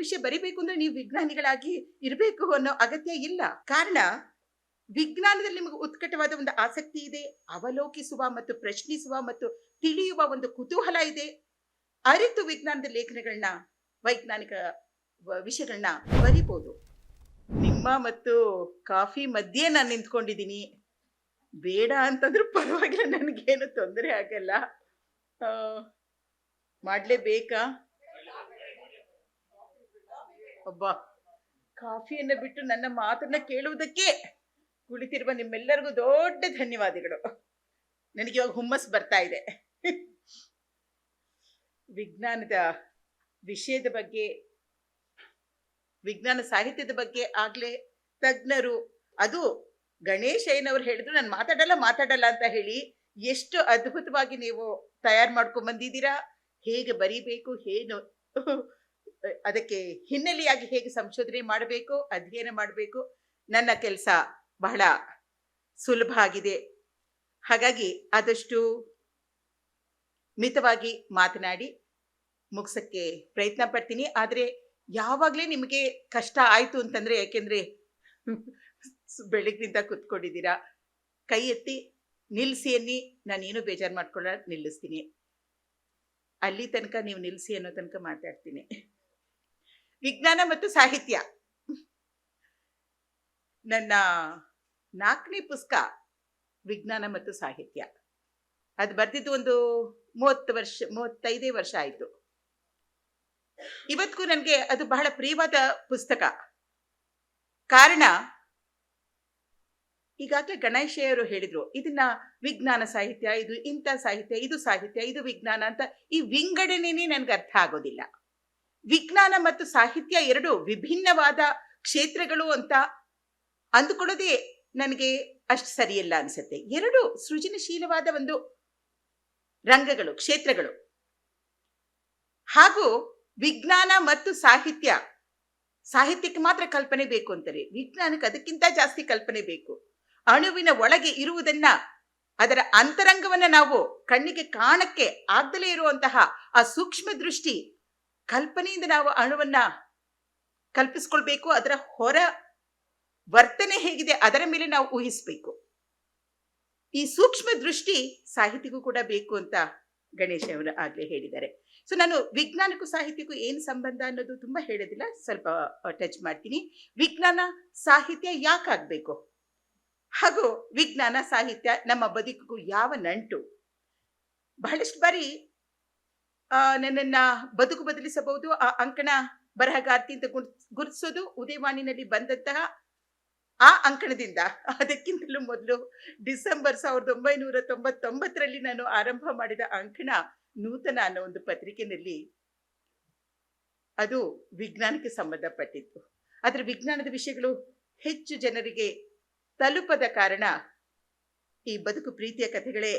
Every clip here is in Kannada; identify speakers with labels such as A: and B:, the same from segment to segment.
A: ವಿಷಯ ಬರಿಬೇಕು ಅಂದ್ರೆ ನೀವು ವಿಜ್ಞಾನಿಗಳಾಗಿ ಇರಬೇಕು ಅನ್ನೋ ಅಗತ್ಯ ಇಲ್ಲ. ಕಾರಣ ವಿಜ್ಞಾನದಲ್ಲಿ ನಿಮಗೆ ಉತ್ಕಟವಾದ ಒಂದು ಆಸಕ್ತಿ ಇದೆ, ಅವಲೋಕಿಸುವ ಮತ್ತು ಪ್ರಶ್ನಿಸುವ ಮತ್ತು ತಿಳಿಯುವ ಒಂದು ಕುತೂಹಲ ಇದೆ. ಅರಿತು ವಿಜ್ಞಾನದ ಲೇಖನಗಳನ್ನ, ವೈಜ್ಞಾನಿಕ ವಿಷಯಗಳನ್ನ ಬರಿಬೋದು. ನಿಮ್ಮ ಮತ್ತು ಕಾಫಿ ಮಧ್ಯೆ ನಾನು ನಿಂತ್ಕೊಂಡಿದ್ದೀನಿ. ಬೇಡ ಅಂತಂದ್ರೂ ಪರವಾಗಿಲ್ಲ, ನನಗೇನು ತೊಂದರೆ ಆಗಲ್ಲ. ಮಾಡ್ಲೇಬೇಕಾ? ಒಬ್ಬ ಕಾಫಿಯನ್ನು ಬಿಟ್ಟು ನನ್ನ ಮಾತನ್ನ ಕೇಳುವುದಕ್ಕೆ ಕುಳಿತಿರುವ ನಿಮ್ಮೆಲ್ಲರಿಗೂ ದೊಡ್ಡ ಧನ್ಯವಾದಗಳು. ನನಗೆ ಇವಾಗ ಹುಮ್ಮಸ್ ಬರ್ತಾ ಇದೆ. ವಿಜ್ಞಾನದ ವಿಷಯದ ಬಗ್ಗೆ, ವಿಜ್ಞಾನ ಸಾಹಿತ್ಯದ ಬಗ್ಗೆ ಆಗ್ಲೇ ತಜ್ಞರು, ಅದು ಗಣೇಶ್ ಅಯ್ಯನವ್ರು ಹೇಳಿದ್ರು ನಾನು ಮಾತಾಡಲ್ಲ ಅಂತ ಹೇಳಿ ಎಷ್ಟು ಅದ್ಭುತವಾಗಿ ನೀವು ತಯಾರು ಮಾಡ್ಕೊಂಡ್ ಬಂದಿದ್ದೀರಾ. ಹೇಗೆ ಬರೀಬೇಕು, ಏನು ಅದಕ್ಕೆ ಹಿನ್ನೆಲೆಯಾಗಿ ಹೇಗೆ ಸಂಶೋಧನೆ ಮಾಡಬೇಕು, ಅಧ್ಯಯನ ಮಾಡಬೇಕು, ನನ್ನ ಕೆಲಸ ಬಹಳ ಸುಲಭ ಆಗಿದೆ. ಹಾಗಾಗಿ ಆದಷ್ಟು ಮಿತವಾಗಿ ಮಾತನಾಡಿ ಮುಗಿಸಕ್ಕೆ ಪ್ರಯತ್ನ ಪಡ್ತೀನಿ. ಆದರೆ ಯಾವಾಗಲೇ ನಿಮಗೆ ಕಷ್ಟ ಆಯ್ತು ಅಂತಂದ್ರೆ, ಯಾಕೆಂದ್ರೆ ಬೆಳಗ್ಗಿನಿಂದ ಕುತ್ಕೊಂಡಿದ್ದೀರಾ, ಕೈ ಎತ್ತಿ ನಿಲ್ಲಿಸಿ ಅನ್ನಿ, ನಾನೇನು ಬೇಜಾರು ಮಾಡ್ಕೊಳ್ಳ ನಿಲ್ಲಿಸ್ತೀನಿ. ಅಲ್ಲಿ ತನಕ ನೀವು ನಿಲ್ಲಿಸಿ ಅನ್ನೋ ತನಕ ಮಾತಾಡ್ತೀನಿ. ವಿಜ್ಞಾನ ಮತ್ತು ಸಾಹಿತ್ಯ ನನ್ನ 4ನೇ ಪುಸ್ತಕ ವಿಜ್ಞಾನ ಮತ್ತು ಸಾಹಿತ್ಯ. ಅದು ಬರ್ದಿದ್ದು ಒಂದು 35 ವರ್ಷ ಆಯ್ತು. ಇವತ್ತಿಗೂ ನನಗೆ ಅದು ಬಹಳ ಪ್ರಿಯವಾದ ಪುಸ್ತಕ. ಕಾರಣ ಈಗಾಗಲೇ ಗಣೇಶಯ್ಯವರು ಹೇಳಿದ್ರು, ಇದನ್ನ ವಿಜ್ಞಾನ ಸಾಹಿತ್ಯ, ಇದು ಇಂಥ ಸಾಹಿತ್ಯ, ಇದು ಸಾಹಿತ್ಯ, ಇದು ವಿಜ್ಞಾನ ಅಂತ ಈ ವಿಂಗಡಣೆನೇ ನನಗೆ ಅರ್ಥ ಆಗೋದಿಲ್ಲ. ವಿಜ್ಞಾನ ಮತ್ತು ಸಾಹಿತ್ಯ ಎರಡು ವಿಭಿನ್ನವಾದ ಕ್ಷೇತ್ರಗಳು ಅಂತ ಅಂದುಕೊಳ್ಳೋದೇ ನನಗೆ ಅಷ್ಟು ಸರಿಯಲ್ಲ ಅನ್ಸುತ್ತೆ. ಎರಡು ಸೃಜನಶೀಲವಾದ ಒಂದು ರಂಗಗಳು, ಕ್ಷೇತ್ರಗಳು. ಹಾಗೂ ವಿಜ್ಞಾನ ಮತ್ತು ಸಾಹಿತ್ಯಕ್ಕೆ ಮಾತ್ರ ಕಲ್ಪನೆ ಬೇಕು ಅಂತಾರೆ, ವಿಜ್ಞಾನಕ್ಕೆ ಅದಕ್ಕಿಂತ ಜಾಸ್ತಿ ಕಲ್ಪನೆ ಬೇಕು. ಅಣುವಿನ ಒಳಗೆ ಇರುವುದನ್ನ, ಅದರ ಅಂತರಂಗವನ್ನ ನಾವು ಕಣ್ಣಿಗೆ ಕಾಣಕ್ಕೆ ಆಗದಲೇ ಇರುವಂತಹ ಆ ಸೂಕ್ಷ್ಮ ದೃಷ್ಟಿ ಕಲ್ಪನೆಯಿಂದ ನಾವು ಅಣುವನ್ನ ಕಲ್ಪಿಸ್ಕೊಳ್ಬೇಕು. ಅದರ ಹೊರ ವರ್ತನೆ ಹೇಗಿದೆ ಅದರ ಮೇಲೆ ನಾವು ಊಹಿಸ್ಬೇಕು. ಈ ಸೂಕ್ಷ್ಮ ದೃಷ್ಟಿ ಸಾಹಿತ್ಯಕ್ಕೂ ಕೂಡ ಬೇಕು ಅಂತ ಗಣೇಶ್ ಅವರು ಆಗ್ಲೇ ಹೇಳಿದ್ದಾರೆ. ಸೊ ನಾನು ವಿಜ್ಞಾನಕ್ಕೂ ಸಾಹಿತ್ಯಕ್ಕೂ ಏನು ಸಂಬಂಧ ಅನ್ನೋದು ತುಂಬಾ ಹೇಳೋದಿಲ್ಲ, ಸ್ವಲ್ಪ ಟಚ್ ಮಾಡ್ತೀನಿ. ವಿಜ್ಞಾನ ಸಾಹಿತ್ಯ ಯಾಕಾಗಬೇಕು, ಹಾಗೂ ವಿಜ್ಞಾನ ಸಾಹಿತ್ಯ ನಮ್ಮ ಬದುಕಿಗೂ ಯಾವ ನಂಟು. ಬಹಳಷ್ಟು ಬಾರಿ ನನ್ನನ್ನ ಬದುಕು ಬದಲಿಸಬಹುದು, ಆ ಅಂಕಣ ಬರಹಗಾರ್ತಿ ಅಂತ ಗುರುತಿಸೋದು ಉದಯವಾಣಿನಲ್ಲಿ ಬಂದಂತಹ ಆ ಅಂಕಣದಿಂದ. ಅದಕ್ಕಿಂತಲೂ ಮೊದಲು ಡಿಸೆಂಬರ್ 1999ರಲ್ಲಿ ನಾನು ಆರಂಭ ಮಾಡಿದ ಅಂಕಣ ನೂತನ ಅನ್ನೋ ಒಂದು ಪತ್ರಿಕೆಯಲ್ಲಿ ಅದು ವಿಜ್ಞಾನಕ್ಕೆ ಸಂಬಂಧಪಟ್ಟಿತ್ತು. ಆದರೆ ವಿಜ್ಞಾನದ ವಿಷಯಗಳು ಹೆಚ್ಚು ಜನರಿಗೆ ತಲುಪದ ಕಾರಣ ಈ ಬದುಕು ಪ್ರೀತಿಯ ಕಥೆಗಳೇ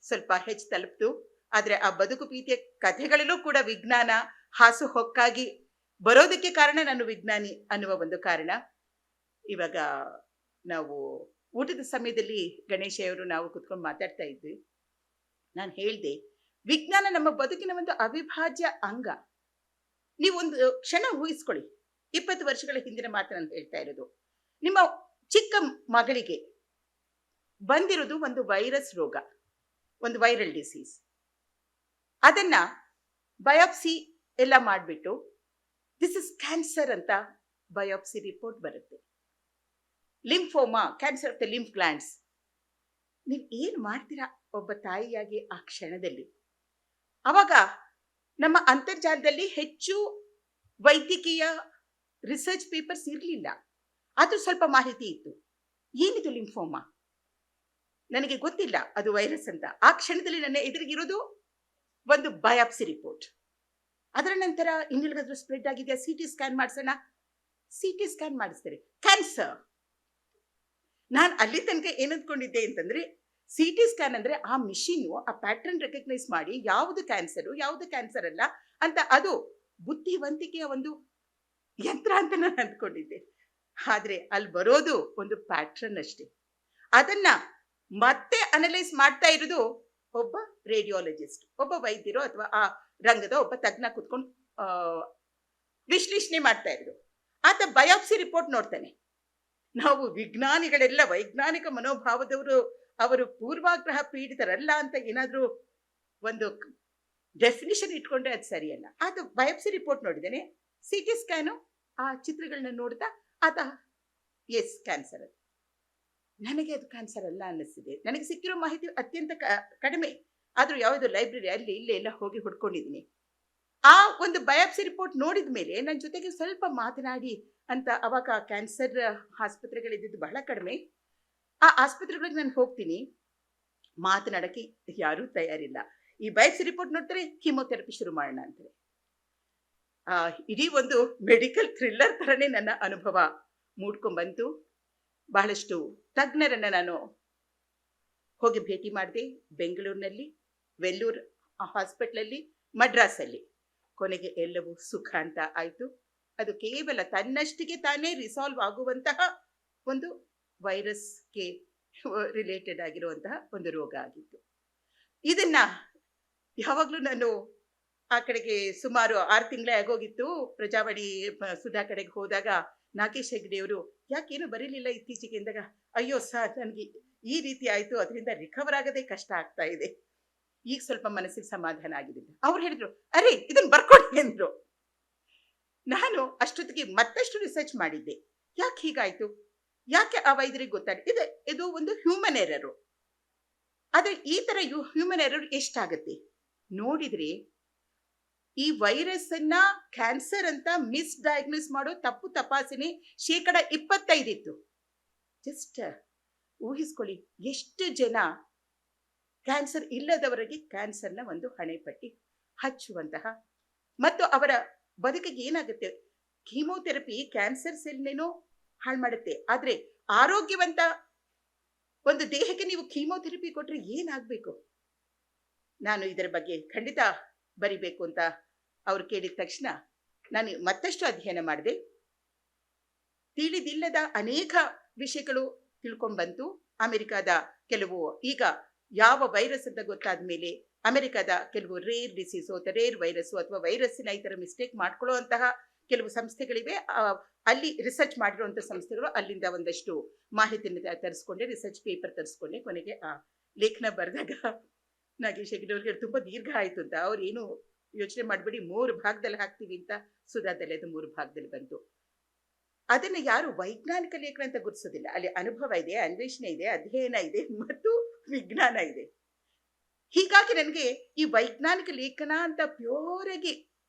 A: ಸ್ವಲ್ಪ ಹೆಚ್ಚು ತಲುಪ್ತು. ಆದರೆ ಆ ಬದುಕು ಪ್ರೀತಿಯ ಕಥೆಗಳಲ್ಲೂ ಕೂಡ ವಿಜ್ಞಾನ ಹಾಸು ಹೊಕ್ಕಾಗಿ ಬರೋದಕ್ಕೆ ಕಾರಣ ನಾನು ವಿಜ್ಞಾನಿ ಅನ್ನುವ ಒಂದು ಕಾರಣ. ಇವಾಗ ನಾವು ಊಟದ ಸಮಯದಲ್ಲಿ ಗಣೇಶಯ್ಯವರು ನಾವು ಕುತ್ಕೊಂಡು ಮಾತಾಡ್ತಾ ಇದ್ವಿ. ನಾನು ಹೇಳ್ದೆ, ವಿಜ್ಞಾನ ನಮ್ಮ ಬದುಕಿನ ಒಂದು ಅವಿಭಾಜ್ಯ ಅಂಗ. ನೀವೊಂದು ಕ್ಷಣ ಊಹಿಸ್ಕೊಳ್ಳಿ, 20 ವರ್ಷಗಳ ಹಿಂದಿನ ಮಾತನ್ನು ಹೇಳ್ತಾ ಇರೋದು. ನಿಮ್ಮ ಚಿಕ್ಕ ಮಗಳಿಗೆ ಬಂದಿರೋದು ಒಂದು ವೈರಸ್ ರೋಗ, ಒಂದು ವೈರಲ್ ಡಿಸೀಸ್. ಅದನ್ನ ಬಯಾಪ್ಸಿ ಎಲ್ಲ ಮಾಡಿಬಿಟ್ಟು ದಿಸ್ ಇಸ್ ಕ್ಯಾನ್ಸರ್ ಅಂತ ಬಯಾಪ್ಸಿ ರಿಪೋರ್ಟ್ ಬರುತ್ತೆ. Lymphoma, cancer of the lymph glands. ನೀವು ಏನು ಮಾಡ್ತೀರಾ ಒಬ್ಬ ತಾಯಿಯಾಗಿ ಆ ಕ್ಷಣದಲ್ಲಿ? ಅವಾಗ ನಮ್ಮ ಅಂತರ್ಜಾಲದಲ್ಲಿ ಹೆಚ್ಚು ವೈದ್ಯಕೀಯ ರಿಸರ್ಚ್ ಪೇಪರ್ಸ್ ಇರಲಿಲ್ಲ, ಅದು ಸ್ವಲ್ಪ ಮಾಹಿತಿ ಇತ್ತು. ಏನಿದು ಲಿಂಫೋಮಾ? ನನಗೆ ಗೊತ್ತಿಲ್ಲ ಅದು ವೈರಸ್ ಅಂತ. ಆ ಕ್ಷಣದಲ್ಲಿ ನನ್ನ ಎದುರಿಗಿರೋದು ಒಂದು ಬಯಾಪ್ಸಿ ರಿಪೋರ್ಟ್. ಅದರ ನಂತರ ಇನ್ನೆಲ್ಗಾದ್ರೂ ಸ್ಪ್ರೆಡ್ ಆಗಿದೆಯಾ, CT ಸ್ಕ್ಯಾನ್ ಮಾಡಿಸೋಣ. CT ಸ್ಕ್ಯಾನ್ ಮಾಡಿಸ್ತಾರೆ, ಕ್ಯಾನ್ಸರ್. ನಾನು ಅಲ್ಲಿ ತನಕ ಏನಂದ್ಕೊಂಡಿದ್ದೆ ಅಂತಂದ್ರೆ, CT ಸ್ಕ್ಯಾನ್ ಅಂದ್ರೆ ಆ ಮಿಷಿನ್ ಆ ಪ್ಯಾಟರ್ನ್ ರೆಕಗ್ನೈಸ್ ಮಾಡಿ ಯಾವುದು ಕ್ಯಾನ್ಸರು ಯಾವುದು ಕ್ಯಾನ್ಸರ್ ಅಲ್ಲ ಅಂತ ಅದು ಬುದ್ಧಿವಂತಿಕೆಯ ಒಂದು ಯಂತ್ರ ಅಂತ ನಾನು ಅಂದ್ಕೊಂಡಿದ್ದೆ. ಆದ್ರೆ ಅಲ್ಲಿ ಬರೋದು ಒಂದು ಪ್ಯಾಟ್ರನ್ ಅಷ್ಟೇ. ಅದನ್ನ ಮತ್ತೆ ಅನಲೈಸ್ ಮಾಡ್ತಾ ಇರೋದು ಒಬ್ಬ ರೇಡಿಯಾಲಜಿಸ್ಟ್, ಒಬ್ಬ ವೈದ್ಯರು ಅಥವಾ ಆ ರಂಗದ ಒಬ್ಬ ತಜ್ಞ ಕುತ್ಕೊಂಡು ವಿಶ್ಲೇಷಣೆ ಮಾಡ್ತಾ ಇದ್ರು. ಆತ ಬಯಾಪ್ಸಿ ರಿಪೋರ್ಟ್ ನೋಡ್ತಾನೆ. ನಾವು ವಿಜ್ಞಾನಿಗಳೆಲ್ಲ ವೈಜ್ಞಾನಿಕ ಮನೋಭಾವದವರು, ಅವರು ಪೂರ್ವಾಗ್ರಹ ಪೀಡಿತರಲ್ಲ ಅಂತ ಏನಾದ್ರೂ ಒಂದು ಡೆಫಿನಿಷನ್ ಇಟ್ಕೊಂಡ್ರೆ ಅದು ಸರಿಯಲ್ಲ. ಆತ ಬಯಾಪ್ಸಿ ರಿಪೋರ್ಟ್ ನೋಡಿದ್ದೇನೆ, ಸಿಟಿ ಸ್ಕ್ಯಾನು ಆ ಚಿತ್ರಗಳನ್ನ ನೋಡ್ತಾ ಆತ ಎಸ್ ಕ್ಯಾನ್ಸರ್ ಅದು. ನನಗೆ ಅದು ಕ್ಯಾನ್ಸರ್ ಅಲ್ಲ ಅನ್ನಿಸ್ತಿದೆ. ನನಗೆ ಸಿಕ್ಕಿರೋ ಮಾಹಿತಿ ಅತ್ಯಂತ ಕಡಿಮೆ, ಆದ್ರೂ ಯಾವುದೋ ಲೈಬ್ರರಿ ಅಲ್ಲಿ ಇಲ್ಲೇ ಎಲ್ಲ ಹೋಗಿ ಹುಡ್ಕೊಂಡಿದ್ದೀನಿ. ಆ ಒಂದು ಬಯಾಪ್ಸಿ ರಿಪೋರ್ಟ್ ನೋಡಿದ ಮೇಲೆ ನನ್ನ ಜೊತೆಗೆ ಸ್ವಲ್ಪ ಮಾತನಾಡಿ ಅಂತ. ಅವಾಗ ಕ್ಯಾನ್ಸರ್ ಆಸ್ಪತ್ರೆಗಳಿದ್ದು ಬಹಳ ಕಡಿಮೆ. ಆ ಆಸ್ಪತ್ರೆಗಳಿಗೆ ನಾನು ಹೋಗ್ತೀನಿ, ಮಾತನಾಡಕ್ಕೆ ಯಾರೂ ತಯಾರಿಲ್ಲ. ಈ ಬಯಾಪ್ಸಿ ರಿಪೋರ್ಟ್ ನೋಡ್ತಾರೆ, ಕೀಮೋಥೆರಪಿ ಶುರು ಮಾಡೋಣ ಅಂತಾರೆ. ಇಡೀ ಒಂದು ಮೆಡಿಕಲ್ ಥ್ರಿಲ್ಲರ್ ತರನೇ ನನ್ನ ಅನುಭವ ಮೂಡ್ಕೊಂಡ್ಬಂತು. ಬಹಳಷ್ಟು ತಜ್ಞರನ್ನ ನಾನು ಹೋಗಿ ಭೇಟಿ ಮಾಡಿದೆ, ಬೆಂಗಳೂರಿನಲ್ಲಿ, ವೆಲ್ಲೂರ್ ಹಾಸ್ಪಿಟ್ಲಲ್ಲಿ, ಮಡ್ರಾಸಲ್ಲಿ. ಕೊನೆಗೆ ಎಲ್ಲವೂ ಸುಖ ಅಂತ ಆಯ್ತು. ಅದು ಕೇವಲ ತನ್ನಷ್ಟಿಗೆ ತಾನೇ ರಿಸಾಲ್ವ್ ಆಗುವಂತಹ ಒಂದು ವೈರಸ್ಗೆ ರಿಲೇಟೆಡ್ ಆಗಿರುವಂತಹ ಒಂದು ರೋಗ ಆಗಿತ್ತು. ಇದನ್ನ ಯಾವಾಗ್ಲೂ ನಾನು ಆ ಕಡೆಗೆ ಸುಮಾರು 6 ತಿಂಗಳೇ ಆಗೋಗಿತ್ತು. ಪ್ರಜಾವಾಣಿ ಸುಧಾ ಕಡೆಗೆ ಹೋದಾಗ ನಾಗೇಶ್ ಹೆಗ್ಡೆಯವರು ಯಾಕೇನು ಬರೀಲಿಲ್ಲ ಇತ್ತೀಚೆಗೆ ಎಂದಾಗ, ಅಯ್ಯೋ ಸರ್, ನನಗೆ ಈ ರೀತಿ ಆಯ್ತು, ಅದರಿಂದ ರಿಕವರ್ ಆಗೋದೇ ಕಷ್ಟ ಆಗ್ತಾ ಇದೆ. ಈಗ ಸ್ವಲ್ಪ ಮನಸ್ಸಿಗೆ ಸಮಾಧಾನ ಆಗಿದೆ. ಅವ್ರು ಹೇಳಿದ್ರು, ಅರೆ ಇದನ್ನ ಬರ್ಕೊಡಿ ಅಂದ್ರು. ನಾನು ಅಷ್ಟೊತ್ತಿಗೆ ಮತ್ತಷ್ಟು ರಿಸರ್ಚ್ ಮಾಡಿದ್ದೆ. ಯಾಕೆ ಹೀಗಾಯ್ತು, ಯಾಕೆ ಆ ವೈದ್ಯರಿಗೆ ಗೊತ್ತಾಗಿದೆ, ಇದು ಒಂದು ಹ್ಯೂಮನ್ ಎರರು. ಆದ್ರೆ ಈ ತರ ಹ್ಯೂಮನ್ ಎರರ್ ಎಷ್ಟಾಗತ್ತೆ ನೋಡಿದ್ರೆ, ಈ ವೈರಸ್ ಅನ್ನ ಕ್ಯಾನ್ಸರ್ ಅಂತ ಮಿಸ್ ಡಯಾಗ್ನೋಸ್ ಮಾಡೋ ತಪ್ಪು ತಪಾಸಣೆ 25% ಇತ್ತು. ಜಸ್ಟ್ ಊಹಿಸ್ಕೊಳ್ಳಿ, ಎಷ್ಟು ಜನ ಕ್ಯಾನ್ಸರ್ ಇಲ್ಲದವರಿಗೆ ಕ್ಯಾನ್ಸರ್ನ ಒಂದು ಹಣೆಪಟ್ಟಿ ಹಚ್ಚುವಂತಹ, ಮತ್ತು ಅವರ ಬದುಕಿಗೆ ಏನಾಗುತ್ತೆ, ಕೀಮೋಥೆರಪಿ ಕ್ಯಾನ್ಸರ್ ಸೆಲ್ನೇನೋ ಹಾಳು ಮಾಡುತ್ತೆ, ಆದ್ರೆ ಆರೋಗ್ಯವಂತ ಒಂದು ದೇಹಕ್ಕೆ ನೀವು ಕೀಮೋಥೆರಪಿ ಕೊಟ್ರೆ ಏನಾಗಬೇಕು. ನಾನು ಇದರ ಬಗ್ಗೆ ಖಂಡಿತ ಬರಿಬೇಕು ಅಂತ ಅವ್ರು ಕೇಳಿದ ತಕ್ಷಣ ನಾನು ಮತ್ತಷ್ಟು ಅಧ್ಯಯನ ಮಾಡಿದೆ. ತಿಳಿದಿಲ್ಲದ ಅನೇಕ ವಿಷಯಗಳು ತಿಳ್ಕೊಂಡ್ಬಂತು. ಅಮೆರಿಕಾದ ಕೆಲವು, ಈಗ ಯಾವ ವೈರಸ್ ಅಂತ ಗೊತ್ತಾದ ಮೇಲೆ ಅಮೆರಿಕಾದ ಕೆಲವು ರೇರ್ ಡಿಸೀಸು ಅಥವಾ ರೇರ್ ವೈರಸ್ಸು ಅಥವಾ ವೈರಸ್ಸಿನ ಈ ಥರ ಮಿಸ್ಟೇಕ್ ಮಾಡ್ಕೊಳ್ಳೋ ಅಂತಹ ಕೆಲವು ಸಂಸ್ಥೆಗಳಿವೆ. ಅಲ್ಲಿ ರಿಸರ್ಚ್ ಮಾಡಿರುವಂಥ ಸಂಸ್ಥೆಗಳು, ಅಲ್ಲಿಂದ ಒಂದಷ್ಟು ಮಾಹಿತಿಯನ್ನು ತರಿಸ್ಕೊಂಡೆ, ರಿಸರ್ಚ್ ಪೇಪರ್ ತರಿಸ್ಕೊಂಡೆ. ಕೊನೆಗೆ ಆ ಲೇಖನ ಬರೆದಾಗ ನಾಗೇಶ್ ಹೆಗ್ಡೆಯವ್ರಿಗೆ ತುಂಬ ದೀರ್ಘ ಆಯಿತು ಅಂತ, ಅವ್ರು ಏನು ಯೋಚನೆ ಮಾಡಬೇಡಿ 3 ಭಾಗದಲ್ಲಿ ಹಾಕ್ತೀವಿ ಅಂತ, ಸುಧಾದಲ್ಲಿ ಅದು 3 ಭಾಗದಲ್ಲಿ ಬಂತು. ಅದನ್ನು ಯಾರು ವೈಜ್ಞಾನಿಕ ಲೇಖನ ಅಂತ ಗುರುತಿಸೋದಿಲ್ಲ. ಅಲ್ಲಿ ಅನುಭವ ಇದೆ, ಅನ್ವೇಷಣೆ ಇದೆ, ಅಧ್ಯಯನ ಇದೆ ಮತ್ತು ವಿಜ್ಞಾನ ಇದೆ. ಹೀಗಾಗಿ ನನಗೆ ಈ ವೈಜ್ಞಾನಿಕ ಲೇಖನ ಅಂತ ಪ್ಯೂರಾಗಿ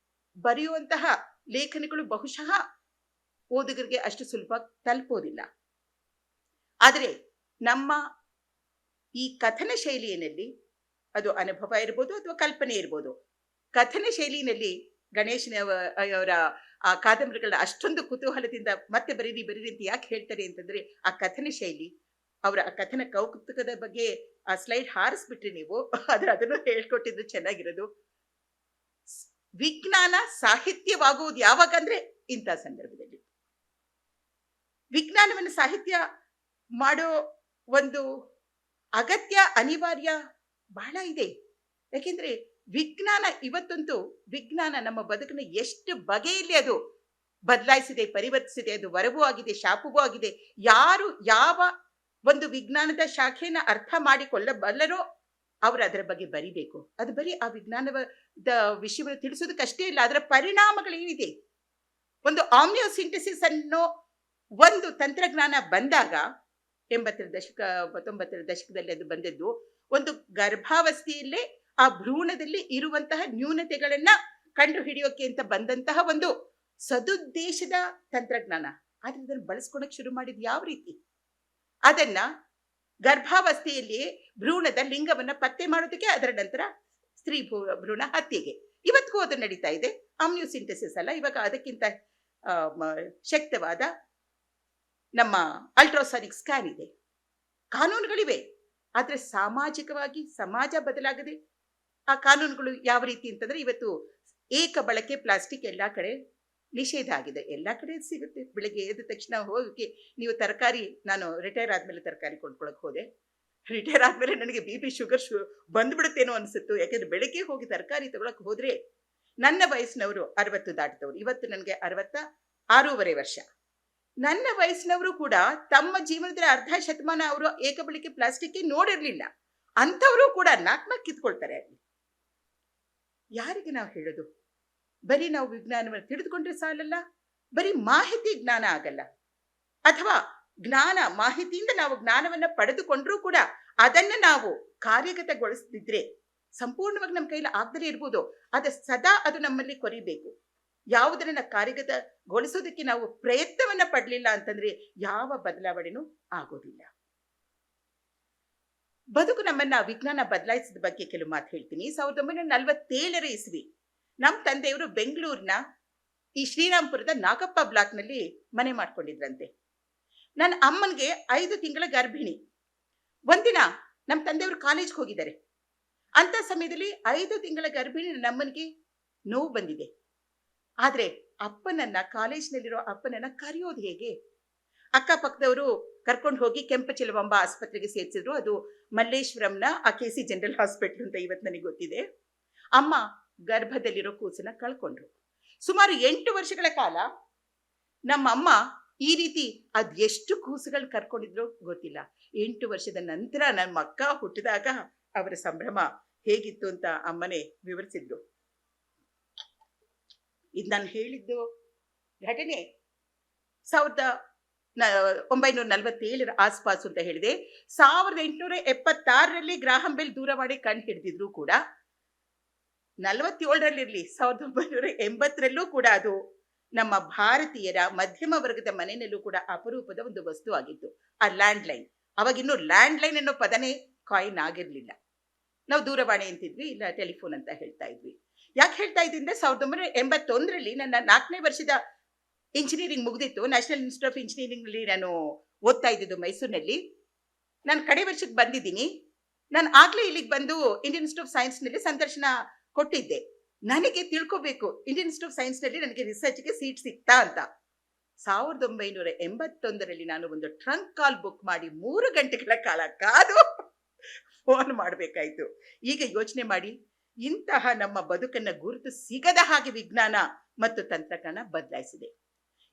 A: ಬರೆಯುವಂತಹ ಲೇಖನಗಳು ಬಹುಶಃ ಓದುಗರಿಗೆ ಅಷ್ಟು ಸುಲಭ ತಲುಪೋದಿಲ್ಲ. ಆದರೆ ನಮ್ಮ ಈ ಕಥನ ಶೈಲಿಯಲ್ಲಿ, ಅದು ಅನುಭವ ಇರ್ಬೋದು ಅಥವಾ ಕಲ್ಪನೆ ಇರ್ಬೋದು, ಕಥನ ಶೈಲಿನಲ್ಲಿ ಗಣೇಶನವರ ಆ ಕಾದಂಬರಿಗಳನ್ನ ಅಷ್ಟೊಂದು ಕುತೂಹಲದಿಂದ ಮತ್ತೆ ಬರೀರಿ ಅಂತ ಯಾಕೆ ಹೇಳ್ತಾರೆ ಅಂತಂದ್ರೆ, ಆ ಕಥನ ಶೈಲಿ, ಅವರ ಆ ಕಥನ ಕೌತುಕದ ಬಗ್ಗೆ ಆ ಸ್ಲೈಡ್ ಹಾರಿಸ್ಬಿಟ್ರಿ ನೀವು, ಆದ್ರೆ ಅದನ್ನು ಹೇಳ್ಕೊಟ್ಟಿದ್ದು ಚೆನ್ನಾಗಿರೋದು. ವಿಜ್ಞಾನ ಸಾಹಿತ್ಯವಾಗುವುದು ಯಾವಾಗಂದ್ರೆ ಇಂಥ ಸಂದರ್ಭದಲ್ಲಿ. ವಿಜ್ಞಾನವನ್ನು ಸಾಹಿತ್ಯ ಮಾಡೋ ಒಂದು ಅಗತ್ಯ, ಅನಿವಾರ್ಯ ಬಹಳ ಇದೆ. ಯಾಕೆಂದ್ರೆ ವಿಜ್ಞಾನ ಇವತ್ತಂತೂ, ವಿಜ್ಞಾನ ನಮ್ಮ ಬದುಕನ್ನು ಎಷ್ಟು ಬಗೆಯಲ್ಲಿ ಅದು ಬದಲಾಯಿಸಿದೆ, ಪರಿವರ್ತಿಸಿದೆ. ಅದು ವರವೂ ಆಗಿದೆ, ಶಾಪವೂ ಆಗಿದೆ. ಯಾರು ಯಾವ ಒಂದು ವಿಜ್ಞಾನದ ಶಾಖೆಯನ್ನು ಅರ್ಥ ಮಾಡಿಕೊಳ್ಳಬಲ್ಲರೋ ಅವರು ಅದರ ಬಗ್ಗೆ ಬರಿಬೇಕು. ಅದು ಬರೀ ಆ ವಿಜ್ಞಾನದ ವಿಷಯವನ್ನು ತಿಳಿಸೋದಕ್ಕಷ್ಟೇ ಇಲ್ಲ, ಅದರ ಪರಿಣಾಮಗಳೇನಿದೆ. ಒಂದು ಆಮ್ನಿಯೋಸಿಂಥಸಿಸ್ ಅನ್ನೋ ಒಂದು ತಂತ್ರಜ್ಞಾನ ಬಂದಾಗ 80ರ ದಶಕ 90ರ ದಶಕದಲ್ಲಿ ಅದು ಬಂದದ್ದು. ಒಂದು ಗರ್ಭಾವಸ್ಥೆಯಲ್ಲೇ ಆ ಭ್ರೂಣದಲ್ಲಿ ಇರುವಂತಹ ನ್ಯೂನತೆಗಳನ್ನ ಕಂಡು ಹಿಡಿಯೋಕೆ ಅಂತ ಬಂದಂತಹ ಒಂದು ಸದುದ್ದೇಶದ ತಂತ್ರಜ್ಞಾನ. ಆದ್ರೆ ಅದನ್ನು ಬಳಸ್ಕೊಳಕ್ ಶುರು ಮಾಡಿದ್ ಯಾವ ರೀತಿ? ಅದನ್ನ ಗರ್ಭಾವಸ್ಥೆಯಲ್ಲಿ ಭ್ರೂಣದ ಲಿಂಗವನ್ನ ಪತ್ತೆ ಮಾಡೋದಕ್ಕೆ, ಅದರ ನಂತರ ಸ್ತ್ರೀ ಭ್ರೂಣ ಹತ್ಯೆಗೆ. ಇವತ್ತಿಗೂ ಅದು ನಡೀತಾ ಇದೆ. ಆಮ್ನಿಯೋಸಿಂಥಸಿಸ್ ಅಲ್ಲ, ಇವಾಗ ಅದಕ್ಕಿಂತ ಶಕ್ತವಾದ ನಮ್ಮ ಅಲ್ಟ್ರಾಸಾನಿಕ್ ಸ್ಕ್ಯಾನ್ ಇದೆ. ಕಾನೂನುಗಳಿವೆ, ಆದ್ರೆ ಸಾಮಾಜಿಕವಾಗಿ ಸಮಾಜ ಬದಲಾಗದೆ ಆ ಕಾನೂನುಗಳು ಯಾವ ರೀತಿ ಅಂತಂದ್ರೆ, ಇವತ್ತು ಏಕ ಬಳಕೆ ಪ್ಲಾಸ್ಟಿಕ್ ಎಲ್ಲಾ ಕಡೆ ನಿಷೇಧ ಆಗಿದೆ. ಎಲ್ಲಾ ಕಡೆ ಸಿಗುತ್ತೆ. ಬೆಳಿಗ್ಗೆ ಎದ್ದ ತಕ್ಷಣ ಹೋಗಿ ನೀವು ತರಕಾರಿ, ನಾನು ರಿಟೈರ್ ಆದ್ಮೇಲೆ ತರಕಾರಿ ಕೊಂಡ್ಕೊಳಕ್ ಹೋದೆ. ರಿಟೈರ್ ಆದ್ಮೇಲೆ ನನಗೆ BP ಶುಗರ್ ಬಂದ್ಬಿಡುತ್ತೇನೋ ಅನ್ಸುತ್ತು. ಯಾಕೆಂದ್ರೆ ಬೆಳಿಗ್ಗೆ ಹೋಗಿ ತರಕಾರಿ ತಗೊಳಕ್ ಹೋದ್ರೆ ನನ್ನ ವಯಸ್ಸಿನವರು 60 ದಾಟಿದವರು. ಇವತ್ತು ನನಗೆ 66 ವರ್ಷ. ನನ್ನ ವಯಸ್ಸಿನವರು ಕೂಡ ತಮ್ಮ ಜೀವನದ ಅರ್ಧ ಶತಮಾನ ಅವರು ಏಕಬಳಕೆ ಪ್ಲಾಸ್ಟಿಕ್ ನೋಡಿರ್ಲಿಲ್ಲ. ಅಂಥವರು ಕೂಡ ನಾಲ್ಕು ಕಿತ್ಕೊಳ್ತಾರೆ. ಅಲ್ಲಿ ಯಾರಿಗೆ ನಾವು ಹೇಳೋದು? ಬರೀ ನಾವು ವಿಜ್ಞಾನವನ್ನು ತಿಳಿದುಕೊಂಡ್ರೆ ಸಾಲಲ್ಲ, ಬರೀ ಮಾಹಿತಿ ಜ್ಞಾನ ಆಗಲ್ಲ. ಅಥವಾ ಮಾಹಿತಿಯಿಂದ ನಾವು ಜ್ಞಾನವನ್ನ ಪಡೆದುಕೊಂಡ್ರೂ ಕೂಡ ಅದನ್ನ ನಾವು ಕಾರ್ಯಗತಗೊಳಿಸದಿದ್ರೆ ಸಂಪೂರ್ಣವಾಗಿ ನಮ್ಮ ಕೈಲಿ ಆಗದೇ ಇರ್ಬೋದು. ಸದಾ ಅದು ನಮ್ಮಲ್ಲಿ ಕೊರಿಬೇಕು. ಯಾವುದನ್ನ ಕಾರ್ಯಗತಗೊಳಿಸೋದಕ್ಕೆ ನಾವು ಪ್ರಯತ್ನವನ್ನ ಪಡಲಿಲ್ಲ ಅಂತಂದ್ರೆ ಯಾವ ಬದಲಾವಣೆನೂ ಆಗೋದಿಲ್ಲ. ಬದುಕು ನಮ್ಮನ್ನ ವಿಜ್ಞಾನ ಬದಲಾಯಿಸಿದ ಬಗ್ಗೆ ಕೆಲವು ಮಾತು ಹೇಳ್ತೀನಿ. 1947 ಇಸ್ವಿ ನಮ್ಮ ತಂದೆಯವರು ಬೆಂಗಳೂರಿನ ಈ ಶ್ರೀರಾಮ್ಪುರದ ನಾಗಪ್ಪ ಬ್ಲಾಕ್ನಲ್ಲಿ ಮನೆ ಮಾಡ್ಕೊಂಡಿದ್ರಂತೆ. ನನ್ನ ಅಮ್ಮನಿಗೆ 5 ತಿಂಗಳ ಗರ್ಭಿಣಿ. ಒಂದಿನ ನಮ್ಮ ತಂದೆಯವರು ಕಾಲೇಜ್ಗೆ ಹೋಗಿದ್ದಾರೆ. ಅಂತ ಸಮಯದಲ್ಲಿ 5 ತಿಂಗಳ ಗರ್ಭಿಣಿ ನನ್ನ ಅಮ್ಮನಿಗೆ ನೋವು ಬಂದಿದೆ. ಆದ್ರೆ ಕಾಲೇಜ್ನಲ್ಲಿರೋ ಅಪ್ಪನನ್ನ ಕರೆಯೋದು ಹೇಗೆ? ಅಕ್ಕಪಕ್ಕದವರು ಕರ್ಕೊಂಡು ಹೋಗಿ ಕೆಂಪಚಲವಂಬ ಆಸ್ಪತ್ರೆಗೆ ಸೇರಿಸಿದ್ರು. ಅದು ಮಲ್ಲೇಶ್ವರಂನ KC ಜನರಲ್ ಹಾಸ್ಪಿಟಲ್ ಅಂತ ಇವತ್ತು ನನಗೆ ಗೊತ್ತಿದೆ. ಅಮ್ಮ ಗರ್ಭದಲ್ಲಿರೋ ಕೂಸನ್ನ ಕಳ್ಕೊಂಡ್ರು. ಸುಮಾರು 8 ವರ್ಷಗಳ ಕಾಲ ನಮ್ಮಮ್ಮ ಈ ರೀತಿ ಅದೆಷ್ಟು ಕೂಸುಗಳು ಕರ್ಕೊಂಡಿದ್ರು ಗೊತ್ತಿಲ್ಲ. 8 ವರ್ಷದ ನಂತರ ನಮ್ಮ ಅಕ್ಕ ಹುಟ್ಟಿದಾಗ ಅವರ ಸಂಭ್ರಮ ಹೇಗಿತ್ತು ಅಂತ ಅಮ್ಮನೇ ವಿವರಿಸಿದ್ರು. ಇದು ನಾನು ಹೇಳಿದ್ದು ಘಟನೆ 1947 ಆಸ್ಪಾಸು ಅಂತ ಹೇಳಿದೆ. 1876 ಗ್ರಾಹಂ ಬೆಲ್ ದೂರವಾಣಿ ಕಂಡು ಹಿಡಿದಿದ್ರು ಕೂಡ 47 1980 ಕೂಡ ಅದು ನಮ್ಮ ಭಾರತೀಯರ ಮಧ್ಯಮ ವರ್ಗದ ಮನೆಯಲ್ಲೂ ಕೂಡ ಅಪರೂಪದ ಒಂದು ವಸ್ತು ಆಗಿತ್ತು. ಆ ಲ್ಯಾಂಡ್ಲೈನ್. ಅವಾಗಿನ್ನು ಲ್ಯಾಂಡ್ಲೈನ್ ಅನ್ನೋ ಪದನೇ ಕಾಯಿನ್ ಆಗಿರ್ಲಿಲ್ಲ. ನಾವು ದೂರವಾಣಿ ಅಂತಿದ್ವಿ, ಇಲ್ಲ ಟೆಲಿಫೋನ್ ಅಂತ ಹೇಳ್ತಾ ಇದ್ವಿ. ಯಾಕೆ ಹೇಳ್ತಾ ಇದ್ರಿಂದ 1981 ನನ್ನ 4ನೇ ವರ್ಷದ ಇಂಜಿನಿಯರಿಂಗ್ ಮುಗಿದಿತ್ತು. ನ್ಯಾಷನಲ್ ಇನ್ಸ್ಟಿಟ್ಯೂಟ್ ಆಫ್ ಇಂಜಿನಿಯರಿಂಗ್ ನಲ್ಲಿ ನಾನು ಓದ್ತಾ ಇದ್ದಿದ್ದು ಮೈಸೂರಿನಲ್ಲಿ. ನಾನು ಕಡೆ ವರ್ಷಕ್ಕೆ ಬಂದಿದ್ದೀನಿ. ನಾನು ಆಗ್ಲೇ ಇಲ್ಲಿಗೆ ಬಂದು ಇಂಡಿಯನ್ ಇನ್ಸ್ಟಿಟ್ಯೂಟ್ ಆಫ್ ಸೈನ್ಸ್ ನಲ್ಲಿ ಸಂದರ್ಶನ ಕೊಟ್ಟಿದ್ದೆ. ನನಗೆ ತಿಳ್ಕೋಬೇಕು ಇಂಡಿಯನ್ ಇನ್ಸ್ಟಿಟ್ಯೂಟ್ ಆಫ್ ಸೈನ್ಸ್ ನಲ್ಲಿ ನನಗೆ ರಿಸರ್ಚ್ಗೆ ಸೀಟ್ ಸಿಗ್ತಾ ಅಂತ. 1981 ನಾನು ಒಂದು ಟ್ರಂಕ್ ಕಾಲ್ ಬುಕ್ ಮಾಡಿ 3 ಗಂಟೆಗಳ ಕಾಲ ಕಾದು ಫೋನ್ ಮಾಡಬೇಕಾಯ್ತು. ಈಗ ಯೋಚನೆ ಮಾಡಿ, ಇಂತಹ ನಮ್ಮ ಬದುಕನ್ನ ಗುರುತು ಸಿಗದ ಹಾಗೆ ವಿಜ್ಞಾನ ಮತ್ತು ತಂತ್ರಜ್ಞಾನ ಬದಲಾಯಿಸಿದೆ.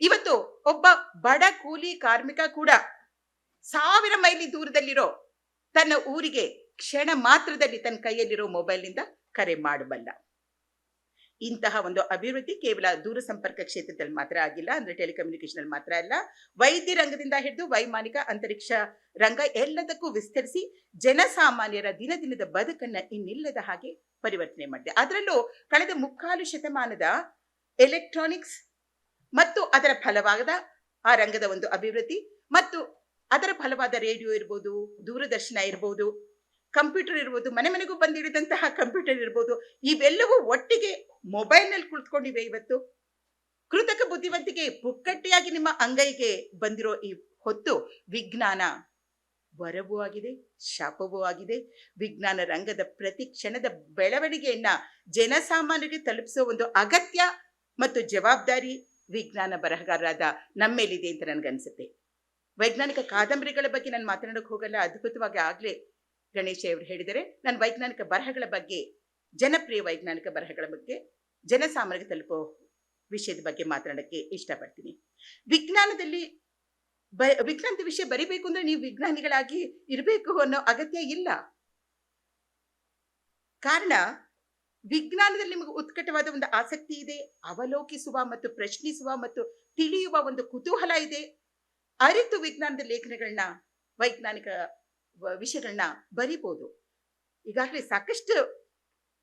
A: ಇವತ್ತು ಒಬ್ಬ ಬಡ ಕೂಲಿ ಕಾರ್ಮಿಕ ಕೂಡ 1000 ಮೈಲಿ ದೂರದಲ್ಲಿರೋ ತನ್ನ ಊರಿಗೆ ಕ್ಷಣ ಮಾತ್ರದಲ್ಲಿ ತನ್ನ ಕೈಯಲ್ಲಿರೋ ಮೊಬೈಲ್ನಿಂದ ಕರೆ ಮಾಡಬಲ್ಲ. ಇಂತಹ ಒಂದು ಅಭಿವೃದ್ಧಿ ಕೇವಲ ದೂರ ಸಂಪರ್ಕ ಕ್ಷೇತ್ರದಲ್ಲಿ ಮಾತ್ರ ಆಗಿಲ್ಲ, ಅಂದ್ರೆ ಟೆಲಿಕಮ್ಯುನಿಕೇಶನ್ ಅಲ್ಲಿ ಮಾತ್ರ ಅಲ್ಲ, ವೈದ್ಯ ರಂಗದಿಂದ ಹಿಡಿದು ವೈಮಾನಿಕ ಅಂತರಿಕ್ಷ ರಂಗ ಎಲ್ಲದಕ್ಕೂ ವಿಸ್ತರಿಸಿ ಜನಸಾಮಾನ್ಯರ ದಿನದಿನದ ಬದುಕನ್ನ ಇನ್ನಿಲ್ಲದ ಹಾಗೆ ಪರಿವರ್ತನೆ ಮಾಡಿದೆ. ಅದರಲ್ಲೂ ಕಳೆದ 3/4 ಶತಮಾನದ ಎಲೆಕ್ಟ್ರಾನಿಕ್ಸ್ ಮತ್ತು ಅದರ ಫಲವಾದ ಆ ರಂಗದ ಒಂದು ಅಭಿವೃದ್ಧಿ ಮತ್ತು ಅದರ ಫಲವಾದ ರೇಡಿಯೋ ಇರ್ಬೋದು, ದೂರದರ್ಶನ ಇರ್ಬೋದು, ಕಂಪ್ಯೂಟರ್ ಇರ್ಬೋದು, ಮನೆ ಮನೆಗೂ ಬಂದಿಳಿದಂತಹ ಕಂಪ್ಯೂಟರ್ ಇರ್ಬೋದು, ಇವೆಲ್ಲವೂ ಒಟ್ಟಿಗೆ ಮೊಬೈಲ್ನಲ್ಲಿ ಕುಳಿತುಕೊಂಡಿವೆ. ಇವತ್ತು ಕೃತಕ ಬುದ್ಧಿವಂತಿಕೆ ಪುಕ್ಕಟ್ಟಿಯಾಗಿ ನಿಮ್ಮ ಅಂಗೈಗೆ ಬಂದಿರೋ ಈ ಹೊತ್ತು ವಿಜ್ಞಾನ ವರವೂ ಆಗಿದೆ, ಶಾಪವೂ ಆಗಿದೆ. ವಿಜ್ಞಾನ ರಂಗದ ಪ್ರತಿ ಕ್ಷಣದ ಬೆಳವಣಿಗೆಯನ್ನ ಜನಸಾಮಾನ್ಯರಿಗೆ ತಲುಪಿಸುವ ಒಂದು ಅಗತ್ಯ ಮತ್ತು ಜವಾಬ್ದಾರಿ ವಿಜ್ಞಾನ ಬರಹಗಾರರಾದ ನಮ್ಮೇಲಿದೆ ಅಂತ ನನ್ಗನ್ಸುತ್ತೆ. ವೈಜ್ಞಾನಿಕ ಕಾದಂಬರಿಗಳ ಬಗ್ಗೆ ನಾನು ಮಾತನಾಡೋಕೆ ಹೋಗಲ್ಲ. ಅದ್ಭುತವಾಗಿ ಆಗ್ಲೇ ಗಣೇಶ್ ಅವರು ಹೇಳಿದರೆ, ನಾನು ವೈಜ್ಞಾನಿಕ ಬರಹಗಳ ಬಗ್ಗೆ, ಜನಪ್ರಿಯ ವೈಜ್ಞಾನಿಕ ಬರಹಗಳ ಬಗ್ಗೆ, ಜನಸಾಮಾನ್ಯರಿಗೆ ತಲುಪೋ ವಿಷಯದ ಬಗ್ಗೆ ಮಾತನಾಡಕ್ಕೆ ಇಷ್ಟಪಡ್ತೀನಿ. ವಿಜ್ಞಾನದ ವಿಷಯ ಬರಿಬೇಕು ಅಂದ್ರೆ ನೀವು ವಿಜ್ಞಾನಿಗಳಾಗಿ ಇರಬೇಕು ಅನ್ನೋ ಅಗತ್ಯ ಇಲ್ಲ. ಕಾರಣ ವಿಜ್ಞಾನದಲ್ಲಿ ನಿಮಗೆ ಉತ್ಕಟವಾದ ಒಂದು ಆಸಕ್ತಿ ಇದೆ, ಅವಲೋಕಿಸುವ ಮತ್ತು ಪ್ರಶ್ನಿಸುವ ಮತ್ತು ತಿಳಿಯುವ ಒಂದು ಕುತೂಹಲ ಇದೆ. ಅರಿತು ವಿಜ್ಞಾನದ ಲೇಖನಗಳನ್ನ, ವೈಜ್ಞಾನಿಕ ವಿಷಯಗಳನ್ನ ಬರಿಬಹುದು. ಈಗಾಗಲೇ ಸಾಕಷ್ಟು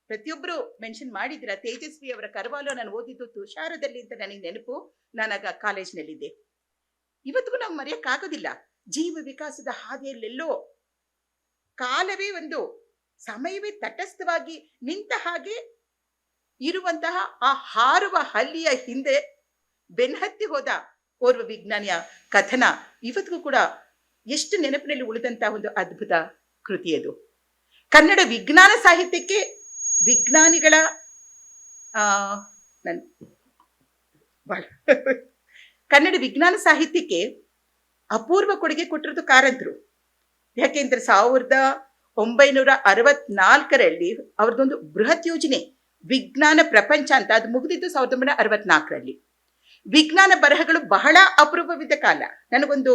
A: ಪ್ರತಿಯೊಬ್ಬರು ಮೆನ್ಷನ್ ಮಾಡಿದ್ರ. ತೇಜಸ್ವಿ ಅವರ ಕರವಾಲೋ ನಾನು ಓದಿದ್ದು ತುಷಾರದಲ್ಲಿ ಅಂತ ನನಗೆ ನೆನಪು. ನಾನಾಗ ಕಾಲೇಜ್ನಲ್ಲಿದ್ದೆ. ಇವತ್ತಿಗೂ ನಾವು ಮರೆಯಕ್ಕಾಗೋದಿಲ್ಲ. ಜೀವ ವಿಕಾಸದ ಹಾದಿಯಲ್ಲೆಲ್ಲೋ ಕಾಲವೇ ಒಂದು ಸಮಯವೇ ತಟಸ್ಥವಾಗಿ ನಿಂತ ಹಾಗೆ ಇರುವಂತಹ ಆ ಹಾರುವ ಹಲ್ಲಿಯ ಹಿಂದೆ ಬೆನ್ನತ್ತಿ ಹೋದ ಓರ್ವ ವಿಜ್ಞಾನಿಯ ಕಥನ ಇವತ್ತಿಗೂ ಕೂಡ ಎಷ್ಟು ನೆನಪಿನಲ್ಲಿ ಉಳಿದಂತಹ ಒಂದು ಅದ್ಭುತ ಕೃತಿ ಅದು. ಕನ್ನಡ ವಿಜ್ಞಾನ ಸಾಹಿತ್ಯಕ್ಕೆ ವಿಜ್ಞಾನಿಗಳ ಕನ್ನಡ ವಿಜ್ಞಾನ ಸಾಹಿತ್ಯಕ್ಕೆ ಅಪೂರ್ವ ಕೊಡುಗೆ ಕೊಟ್ಟಿರೋದು ಕಾರಂತರು. ಯಾಕೆಂದ್ರೆ 1964 ಅವ್ರದ್ದೊಂದು ಬೃಹತ್ ಯೋಜನೆ ವಿಜ್ಞಾನ ಪ್ರಪಂಚ ಅಂತ. ಅದು ಮುಗಿದಿದ್ದು 1964ರಲ್ಲಿ. ವಿಜ್ಞಾನ ಬರಹಗಳು ಬಹಳ ಅಪರೂಪವಿದ್ದ ಕಾಲ. ನನಗೊಂದು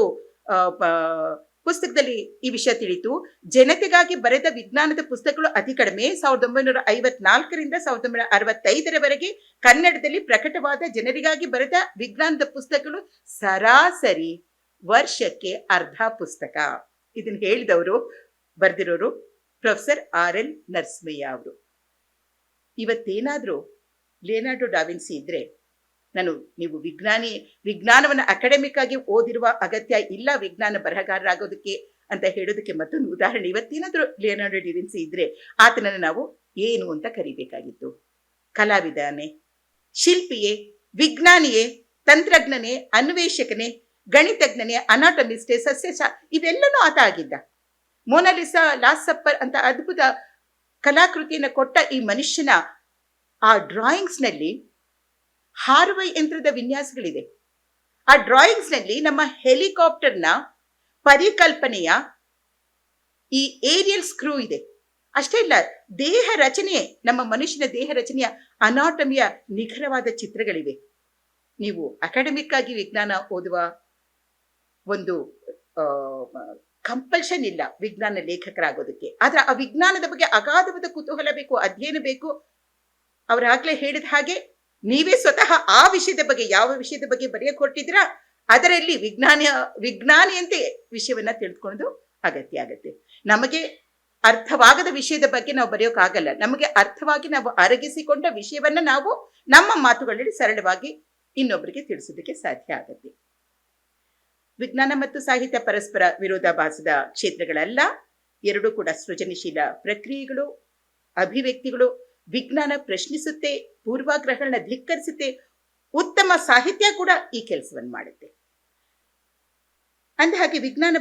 A: ಪುಸ್ತಕದಲ್ಲಿ ಈ ವಿಷಯ ತಿಳಿಯಿತು. ಜನತೆಗಾಗಿ ಬರೆದ ವಿಜ್ಞಾನದ ಪುಸ್ತಕಗಳು ಅತಿ ಕಡಿಮೆ. 1954ರಿಂದ 1965ರವರೆಗೆ ಕನ್ನಡದಲ್ಲಿ ಪ್ರಕಟವಾದ ಜನರಿಗಾಗಿ ಬರೆದ ವಿಜ್ಞಾನದ ಪುಸ್ತಕಗಳು ಸರಾಸರಿ ವರ್ಷಕ್ಕೆ ಅರ್ಧ ಪುಸ್ತಕ. ಇದನ್ನು ಹೇಳಿದವರು ಬರೆದಿರೋರು ಪ್ರೊಫೆಸರ್ RL ನರಸಿಂಹಯ್ಯ ಅವರು. ಇವತ್ತೇನಾದ್ರೂ ಲಿಯೋನಾರ್ಡೋ ಡಾ ವಿನ್ಸಿ ಇದ್ರೆ ನೀವು ವಿಜ್ಞಾನವನ್ನು ಅಕಾಡೆಮಿಕ್ ಆಗಿ ಓದಿರುವ ಅಗತ್ಯ ಇಲ್ಲ ವಿಜ್ಞಾನ ಬರಹಗಾರರಾಗೋದಕ್ಕೆ ಅಂತ ಹೇಳೋದಕ್ಕೆ ಮತ್ತೊಂದು ಉದಾಹರಣೆ. ಇವತ್ತೇನಾದ್ರೂ ಲಿಯೋನಾರ್ಡೋ ಡಾ ವಿನ್ಸಿ ಇದ್ರೆ ಆತನನ್ನು ನಾವು ಏನು ಅಂತ ಕರಿಬೇಕಾಗಿತ್ತು? ಕಲಾವಿದನೇ, ಶಿಲ್ಪಿಯೇ, ವಿಜ್ಞಾನಿಯೇ, ತಂತ್ರಜ್ಞನೇ, ಅನ್ವೇಷಕನೇ, ಗಣಿತಜ್ಞನೇ, ಅನಾಟಮಿಸ್ಟೇ, ಇವೆಲ್ಲನೂ ಆತ ಆಗಿದ್ದ. ಮೊನಾಲಿಸಾ, ಲಾಸ್ಟ್ ಸಪ್ಪರ್ ಅಂತ ಅದ್ಭುತ ಕಲಾಕೃತಿಯನ್ನು ಕೊಟ್ಟ ಈ ಮನುಷ್ಯನ ಆ ಡ್ರಾಯಿಂಗ್ಸ್ ನಲ್ಲಿ ಹಾರುವ ಯಂತ್ರದ ವಿನ್ಯಾಸಗಳಿದೆ. ಆ ಡ್ರಾಯಿಂಗ್ಸ್ ನಲ್ಲಿ ನಮ್ಮ ಹೆಲಿಕಾಪ್ಟರ್ನ ಪರಿಕಲ್ಪನೆಯ ಈ ಏರಿಯಲ್ ಸ್ಕ್ರೂ ಇದೆ. ಅಷ್ಟೇ ಇಲ್ಲ, ದೇಹ ರಚನೆ, ನಮ್ಮ ಮನುಷ್ಯನ ದೇಹ ರಚನೆಯ ಅನಾಟಮಿಯ ನಿಖರವಾದ ಚಿತ್ರಗಳಿವೆ. ನೀವು ಅಕಾಡೆಮಿಕ್ ಆಗಿ ವಿಜ್ಞಾನ ಓದುವ ಒಂದು ಕಂಪಲ್ಷನ್ ಇಲ್ಲ ವಿಜ್ಞಾನ ಲೇಖಕರಾಗೋದಕ್ಕೆ. ಆದ್ರೆ ಆ ವಿಜ್ಞಾನದ ಬಗ್ಗೆ ಅಗಾಧವಾದ ಕುತೂಹಲ ಬೇಕು, ಅಧ್ಯಯನ ಬೇಕು. ಅವರಾಗ್ಲೇ ಹೇಳಿದ ಹಾಗೆ ನೀವೇ ಸ್ವತಃ ಆ ವಿಷಯದ ಬಗ್ಗೆ, ಯಾವ ವಿಷಯದ ಬಗ್ಗೆ ಬರೆಯಕ್ಕೆ ಹೊರಟಿದ್ರ ಅದರಲ್ಲಿ ವಿಜ್ಞಾನಿಯಂತೆ ವಿಷಯವನ್ನ ತಿಳಿದುಕೊಳ್ಳೋದು ಅಗತ್ಯ ಆಗತ್ತೆ. ನಮಗೆ ಅರ್ಥವಾಗದ ವಿಷಯದ ಬಗ್ಗೆ ನಾವು ಬರೆಯೋಕ್ಕಾಗಲ್ಲ. ನಮಗೆ ಅರ್ಥವಾಗಿ ನಾವು ಅರಗಿಸಿಕೊಂಡ ವಿಷಯವನ್ನ ನಾವು ನಮ್ಮ ಮಾತುಗಳಲ್ಲಿ ಸರಳವಾಗಿ ಇನ್ನೊಬ್ಬರಿಗೆ ತಿಳಿಸೋದಕ್ಕೆ ಸಾಧ್ಯ ಆಗತ್ತೆ. ವಿಜ್ಞಾನ ಮತ್ತು ಸಾಹಿತ್ಯ ಪರಸ್ಪರ ವಿರೋಧಾಭಾಸದ ಕ್ಷೇತ್ರಗಳಲ್ಲ. ಎರಡೂ ಕೂಡ ಸೃಜನಶೀಲ ಪ್ರಕ್ರಿಯೆಗಳು, ಅಭಿವ್ಯಕ್ತಿಗಳು. ವಿಜ್ಞಾನ ಪ್ರಶ್ನಿಸುತ್ತೆ, ಪೂರ್ವಾಗ್ರಹಗಳನ್ನ ಧಿಕ್ಕರಿಸುತ್ತೆ. ಉತ್ತಮ ಸಾಹಿತ್ಯ ಕೂಡ ಈ ಕೆಲಸವನ್ನು ಮಾಡುತ್ತೆ. ಅಂದ ಹಾಗೆ ವಿಜ್ಞಾನ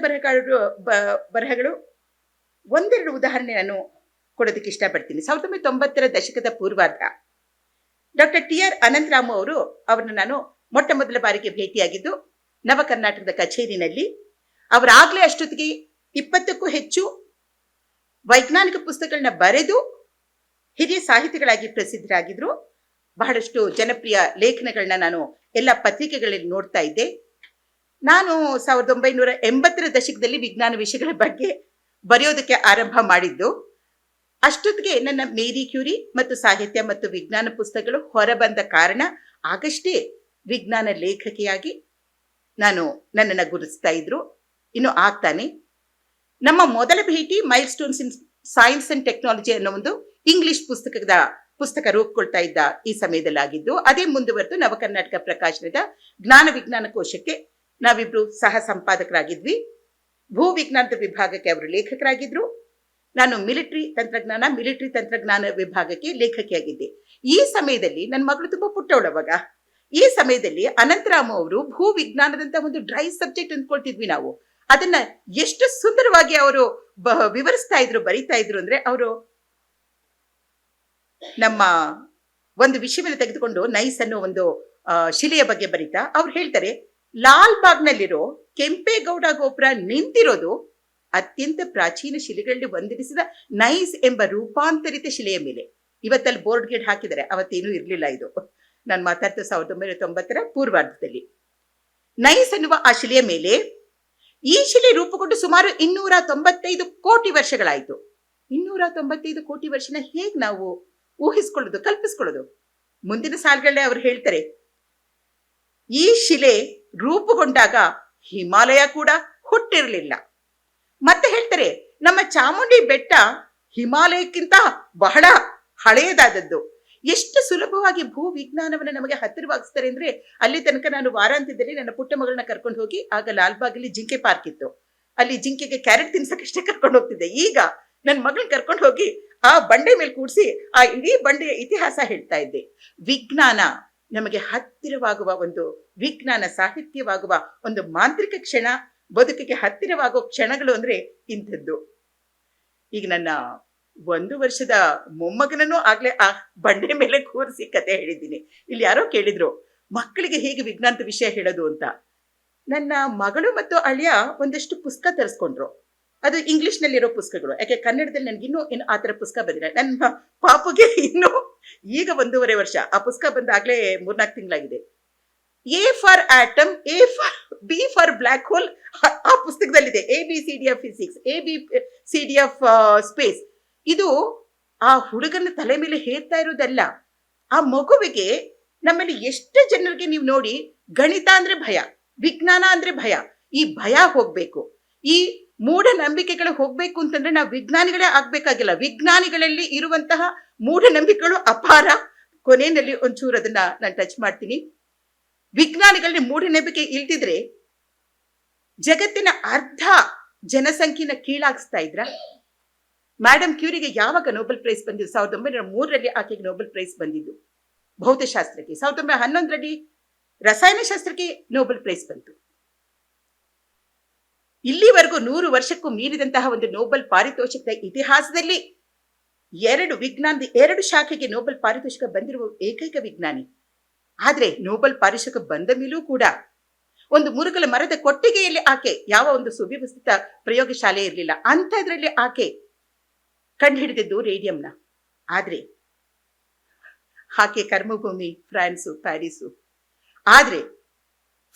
A: ಬರಹಗಳು ಒಂದೆರಡು ಉದಾಹರಣೆ ನಾನು ಕೊಡೋದಕ್ಕೆ ಇಷ್ಟಪಡ್ತೀನಿ. 1990ರ ದಶಕದ ಪೂರ್ವಾರ್ಧ ಡಾಕ್ಟರ್ TR ಅನಂತರಾಮು ಅವರನ್ನು ನಾನು ಮೊಟ್ಟ ಮೊದಲ ಬಾರಿಗೆ ಭೇಟಿಯಾಗಿದ್ದು ನವ ಕರ್ನಾಟಕದ ಕಚೇರಿನಲ್ಲಿ. ಅವರಾಗ್ಲೇ ಅಷ್ಟೊತ್ತಿಗೆ 20ಕ್ಕೂ ಹೆಚ್ಚು ವೈಜ್ಞಾನಿಕ ಪುಸ್ತಕಗಳನ್ನ ಬರೆದು ಹಿರಿಯ ಸಾಹಿತಿಗಳಾಗಿ ಪ್ರಸಿದ್ಧರಾಗಿದ್ರು. ಬಹಳಷ್ಟು ಜನಪ್ರಿಯ ಲೇಖನಗಳನ್ನ ನಾನು ಎಲ್ಲ ಪತ್ರಿಕೆಗಳಲ್ಲಿ ನೋಡ್ತಾ ಇದ್ದೆ. ನಾನು 1980ರ ದಶಕದಲ್ಲಿ ವಿಜ್ಞಾನ ವಿಷಯಗಳ ಬಗ್ಗೆ ಬರೆಯೋದಕ್ಕೆ ಆರಂಭ ಮಾಡಿದ್ದು. ಅಷ್ಟೊತ್ತಿಗೆ ನನ್ನ ಮೇರಿ ಕ್ಯೂರಿ ಮತ್ತು ಸಾಹಿತ್ಯ ಮತ್ತು ವಿಜ್ಞಾನ ಪುಸ್ತಕಗಳು ಹೊರಬಂದ ಕಾರಣ ಆಗಷ್ಟೇ ವಿಜ್ಞಾನ ಲೇಖಕಿಯಾಗಿ ನನ್ನನ್ನು ಗುರುತಿಸ್ತಾ ಇದ್ರು. ಇನ್ನು ಆಗ್ತಾನೆ. ನಮ್ಮ ಮೊದಲ ಭೇಟಿ mile stones in science and technology ಅನ್ನೋ ಒಂದು ಇಂಗ್ಲಿಷ್ ಪುಸ್ತಕ ರೂಪುಕೊಳ್ತಾ ಇದ್ದ ಈ ಸಮಯದಲ್ಲಾಗಿದ್ದು. ಅದೇ ಮುಂದುವರೆದು ನವ ಕರ್ನಾಟಕ ಪ್ರಕಾಶನದ ಜ್ಞಾನ ವಿಜ್ಞಾನ ಕೋಶಕ್ಕೆ ನಾವಿಬ್ರು ಸಹ ಸಂಪಾದಕರಾಗಿದ್ವಿ. ಭೂ ವಿಜ್ಞಾನದ ವಿಭಾಗಕ್ಕೆ ಅವರು ಲೇಖಕರಾಗಿದ್ರು. ನಾನು ಮಿಲಿಟರಿ ತಂತ್ರಜ್ಞಾನ ವಿಭಾಗಕ್ಕೆ ಲೇಖಕಿಯಾಗಿದ್ದೆ. ಈ ಸಮಯದಲ್ಲಿ ನನ್ನ ಮಗಳು ತುಂಬಾ ಪುಟ್ಟವಳವಾಗ. ಈ ಸಮಯದಲ್ಲಿ ಅನಂತರಾಮು ಅವರು ಭೂ ವಿಜ್ಞಾನದಂತ ಒಂದು ಡ್ರೈ ಸಬ್ಜೆಕ್ಟ್ ಅಂದ್ಕೊಳ್ತಿದ್ವಿ ನಾವು. ಅದನ್ನ ಎಷ್ಟು ಸುಂದರವಾಗಿ ಅವರು ವಿವರಿಸ್ತಾ ಇದ್ರು, ಬರೀತಾ ಇದ್ರು ಅಂದ್ರೆ, ಅವರು ನಮ್ಮ ಒಂದು ವಿಷಯವನ್ನು ತೆಗೆದುಕೊಂಡು ನೈಸ್ ಅನ್ನೋ ಒಂದು ಶಿಲೆಯ ಬಗ್ಗೆ ಬರೀತಾ ಅವ್ರು ಹೇಳ್ತಾರೆ, ಲಾಲ್ ಬಾಗ್ನಲ್ಲಿರೋ ಕೆಂಪೇಗೌಡ ಗೋಪುರ ನಿಂತಿರೋದು ಅತ್ಯಂತ ಪ್ರಾಚೀನ ಶಿಲೆಗಳಲ್ಲಿ ಒಂದೆನಿಸಿದ ನೈಸ್ ಎಂಬ ರೂಪಾಂತರಿತ ಶಿಲೆಯ ಮೇಲೆ. ಇವತ್ತಲ್ಲಿ ಬೋರ್ಡ್ ಗೇಟ್ ಹಾಕಿದ್ದಾರೆ, ಅವತ್ತೇನೂ ಇರ್ಲಿಲ್ಲ. ಇದು ನಾನು ಮಾತಾಡ್ತಾ 1990ರ ಪೂರ್ವಾರ್ಧದಲ್ಲಿ. ನೈಸ್ ಅನ್ನುವ ಆ ಶಿಲೆಯ ಮೇಲೆ ಈ ಶಿಲೆ ರೂಪುಗೊಂಡು ಸುಮಾರು 295 ಕೋಟಿ ವರ್ಷಗಳಾಯಿತು. 295 ಕೋಟಿ ವರ್ಷನ ಹೇಗೆ ನಾವು ಊಹಿಸ್ಕೊಳ್ಳೋದು, ಕಲ್ಪಿಸ್ಕೊಳ್ಳೋದು? ಮುಂದಿನ ಸಾಲುಗಳಲ್ಲೇ ಅವರು ಹೇಳ್ತಾರೆ, ಈ ಶಿಲೆ ರೂಪುಗೊಂಡಾಗ ಹಿಮಾಲಯ ಕೂಡ ಹುಟ್ಟಿರಲಿಲ್ಲ. ಮತ್ತೆ ಹೇಳ್ತಾರೆ, ನಮ್ಮ ಚಾಮುಂಡಿ ಬೆಟ್ಟ ಹಿಮಾಲಯಕ್ಕಿಂತ ಬಹಳ ಹಳೆಯದಾದದ್ದು. ಎಷ್ಟು ಸುಲಭವಾಗಿ ಭೂ ವಿಜ್ಞಾನವನ್ನು ನಮಗೆ ಹತ್ತಿರವಾಗಿಸ್ತಾರೆ ಅಂದ್ರೆ, ಅಲ್ಲಿ ತನಕ ನಾನು ವಾರಾಂತ್ಯದಲ್ಲಿ ನನ್ನ ಪುಟ್ಟ ಮಗಳನ್ನ ಕರ್ಕೊಂಡು ಹೋಗಿ, ಆಗ ಲಾಲ್ಬಾಗಲ್ಲಿ ಜಿಂಕೆ ಪಾರ್ಕ್ ಇತ್ತು, ಅಲ್ಲಿ ಜಿಂಕೆಗೆ ಕ್ಯಾರೆಟ್ ತಿನ್ಸಕ್ಕಷ್ಟೇ ಕರ್ಕೊಂಡು ಹೋಗ್ತಿದ್ದೆ. ಈಗ ನನ್ನ ಮಗಳನ್ನ ಕರ್ಕೊಂಡು ಹೋಗಿ ಆ ಬಂಡೆ ಮೇಲೆ ಕೂಡಿಸಿ ಆ ಇಡೀ ಬಂಡೆಯ ಇತಿಹಾಸ ಹೇಳ್ತಾ ಇದ್ದೆ. ವಿಜ್ಞಾನ ನಮಗೆ ಹತ್ತಿರವಾಗುವ ಒಂದು, ವಿಜ್ಞಾನ ಸಾಹಿತ್ಯವಾಗುವ ಒಂದು ಮಾಂತ್ರಿಕ ಕ್ಷಣ, ಬದುಕಿಗೆ ಹತ್ತಿರವಾಗುವ ಕ್ಷಣಗಳು ಅಂದ್ರೆ ಇಂಥದ್ದು. ಈಗ ನನ್ನ 1 ವರ್ಷದ ಮೊಮ್ಮಗನನ್ನು ಆಗ್ಲೇ ಆ ಬಂಡೆ ಮೇಲೆ ಕೂರಿಸಿ ಕತೆ ಹೇಳಿದ್ದೀನಿ. ಇಲ್ಲಿ ಯಾರೋ ಕೇಳಿದ್ರು, ಮಕ್ಕಳಿಗೆ ಹೇಗೆ ವಿಜ್ಞಾನದ ವಿಷಯ ಹೇಳೋದು ಅಂತ. ನನ್ನ ಮಗಳು ಮತ್ತು ಅಳಿಯ ಒಂದಷ್ಟು ಪುಸ್ತಕ ತರಿಸ್ಕೊಂಡ್ರು. ಅದು ಇಂಗ್ಲಿಷ್ ನಲ್ಲಿರೋ ಪುಸ್ತಕಗಳು. ಯಾಕೆ ಕನ್ನಡದಲ್ಲಿ ನನ್ಗಿನ್ನೂ ಆ ಥರ ಪುಸ್ತಕ ಬಂದಿಲ್ಲ. ನನ್ನ ಪಾಪುಗೆ ಇನ್ನೂ ಈಗ 1.5 ವರ್ಷ. ಆ ಪುಸ್ತಕ ಬಂದಾಗ್ಲೇ 3-4 ತಿಂಗಳಾಗಿದೆ. A for atom, A for B for black hole ಆ ಪುಸ್ತಕದಲ್ಲಿದೆ. ABCD of physics, ABCD of space. ಇದು ಆ ಹುಡುಗನ ತಲೆ ಮೇಲೆ ಹೇರ್ತಾ ಇರೋದಲ್ಲ. ಆ ಮಗುವಿಗೆ, ನಮ್ಮಲ್ಲಿ ಎಷ್ಟು ಜನರಿಗೆ ನೀವು ನೋಡಿ, ಗಣಿತ ಅಂದ್ರೆ ಭಯ, ವಿಜ್ಞಾನ ಅಂದ್ರೆ ಭಯ. ಈ ಭಯ ಹೋಗ್ಬೇಕು, ಈ ಮೂಢನಂಬಿಕೆಗಳು ಹೋಗ್ಬೇಕು ಅಂತಂದ್ರೆ ನಾವು ವಿಜ್ಞಾನಿಗಳೇ ಆಗ್ಬೇಕಾಗಿಲ್ಲ. ವಿಜ್ಞಾನಿಗಳಲ್ಲಿ ಇರುವಂತಹ ಮೂಢನಂಬಿಕೆಗಳು ಅಪಾರ. ಕೊನೆಯಲ್ಲಿ ಒಂಚೂರು ಅದನ್ನ ನಾನು ಟಚ್ ಮಾಡ್ತೀನಿ. ವಿಜ್ಞಾನಿಗಳಲ್ಲಿ ಮೂಢನಂಬಿಕೆ ಇಲ್ದಿದ್ರೆ ಜಗತ್ತಿನ ಅರ್ಧ ಜನಸಂಖ್ಯೆನ ಕೀಳಾಗಿಸ್ತಾ ಇದ್ರ. ಮೇಡಮ್ ಕ್ಯೂರಿಗೆ ಯಾವಾಗ ನೊಬೆಲ್ ಪ್ರೈಸ್ ಬಂದಿದ್ದು? 1903 ಆಕೆಗೆ ನೊಬೆಲ್ ಪ್ರೈಸ್ ಬಂದಿದ್ದು ಭೌತಶಾಸ್ತ್ರಕ್ಕೆ. 1911 ರಸಾಯನಶಾಸ್ತ್ರಕ್ಕೆ ನೊಬೆಲ್ ಪ್ರೈಸ್ ಬಂತು. ಇಲ್ಲಿವರೆಗೂ 100 ವರ್ಷಕ್ಕೂ ಮೀರಿದಂತಹ ಒಂದು ನೊಬೆಲ್ ಪಾರಿತೋಷಕದ ಇತಿಹಾಸದಲ್ಲಿ 2 ಶಾಖೆಗೆ ನೊಬೆಲ್ ಪಾರಿತೋಷಕ ಬಂದಿರುವ ಏಕೈಕ ವಿಜ್ಞಾನಿ. ಆದ್ರೆ ನೊಬೆಲ್ ಪಾರಿತೋಷಕ ಬಂದ ಮೇಲೂ ಕೂಡ ಒಂದು ಮುರುಗಲ ಮರದ ಕೊಟ್ಟಿಗೆಯಲ್ಲಿ ಆಕೆ ಯಾವ ಒಂದು ಸುವ್ಯವಸ್ಥಿತ ಪ್ರಯೋಗಶಾಲೆ ಇರಲಿಲ್ಲ. ಅಂಥದ್ರಲ್ಲಿ ಆಕೆ ಕಂಡುಹಿಡಿದಿದ್ದು ರೇಡಿಯಂನ. ಆದ್ರೆ ಆಕೆ ಕರ್ಮಭೂಮಿ ಫ್ರಾನ್ಸು, ಪ್ಯಾರಿಸು. ಆದ್ರೆ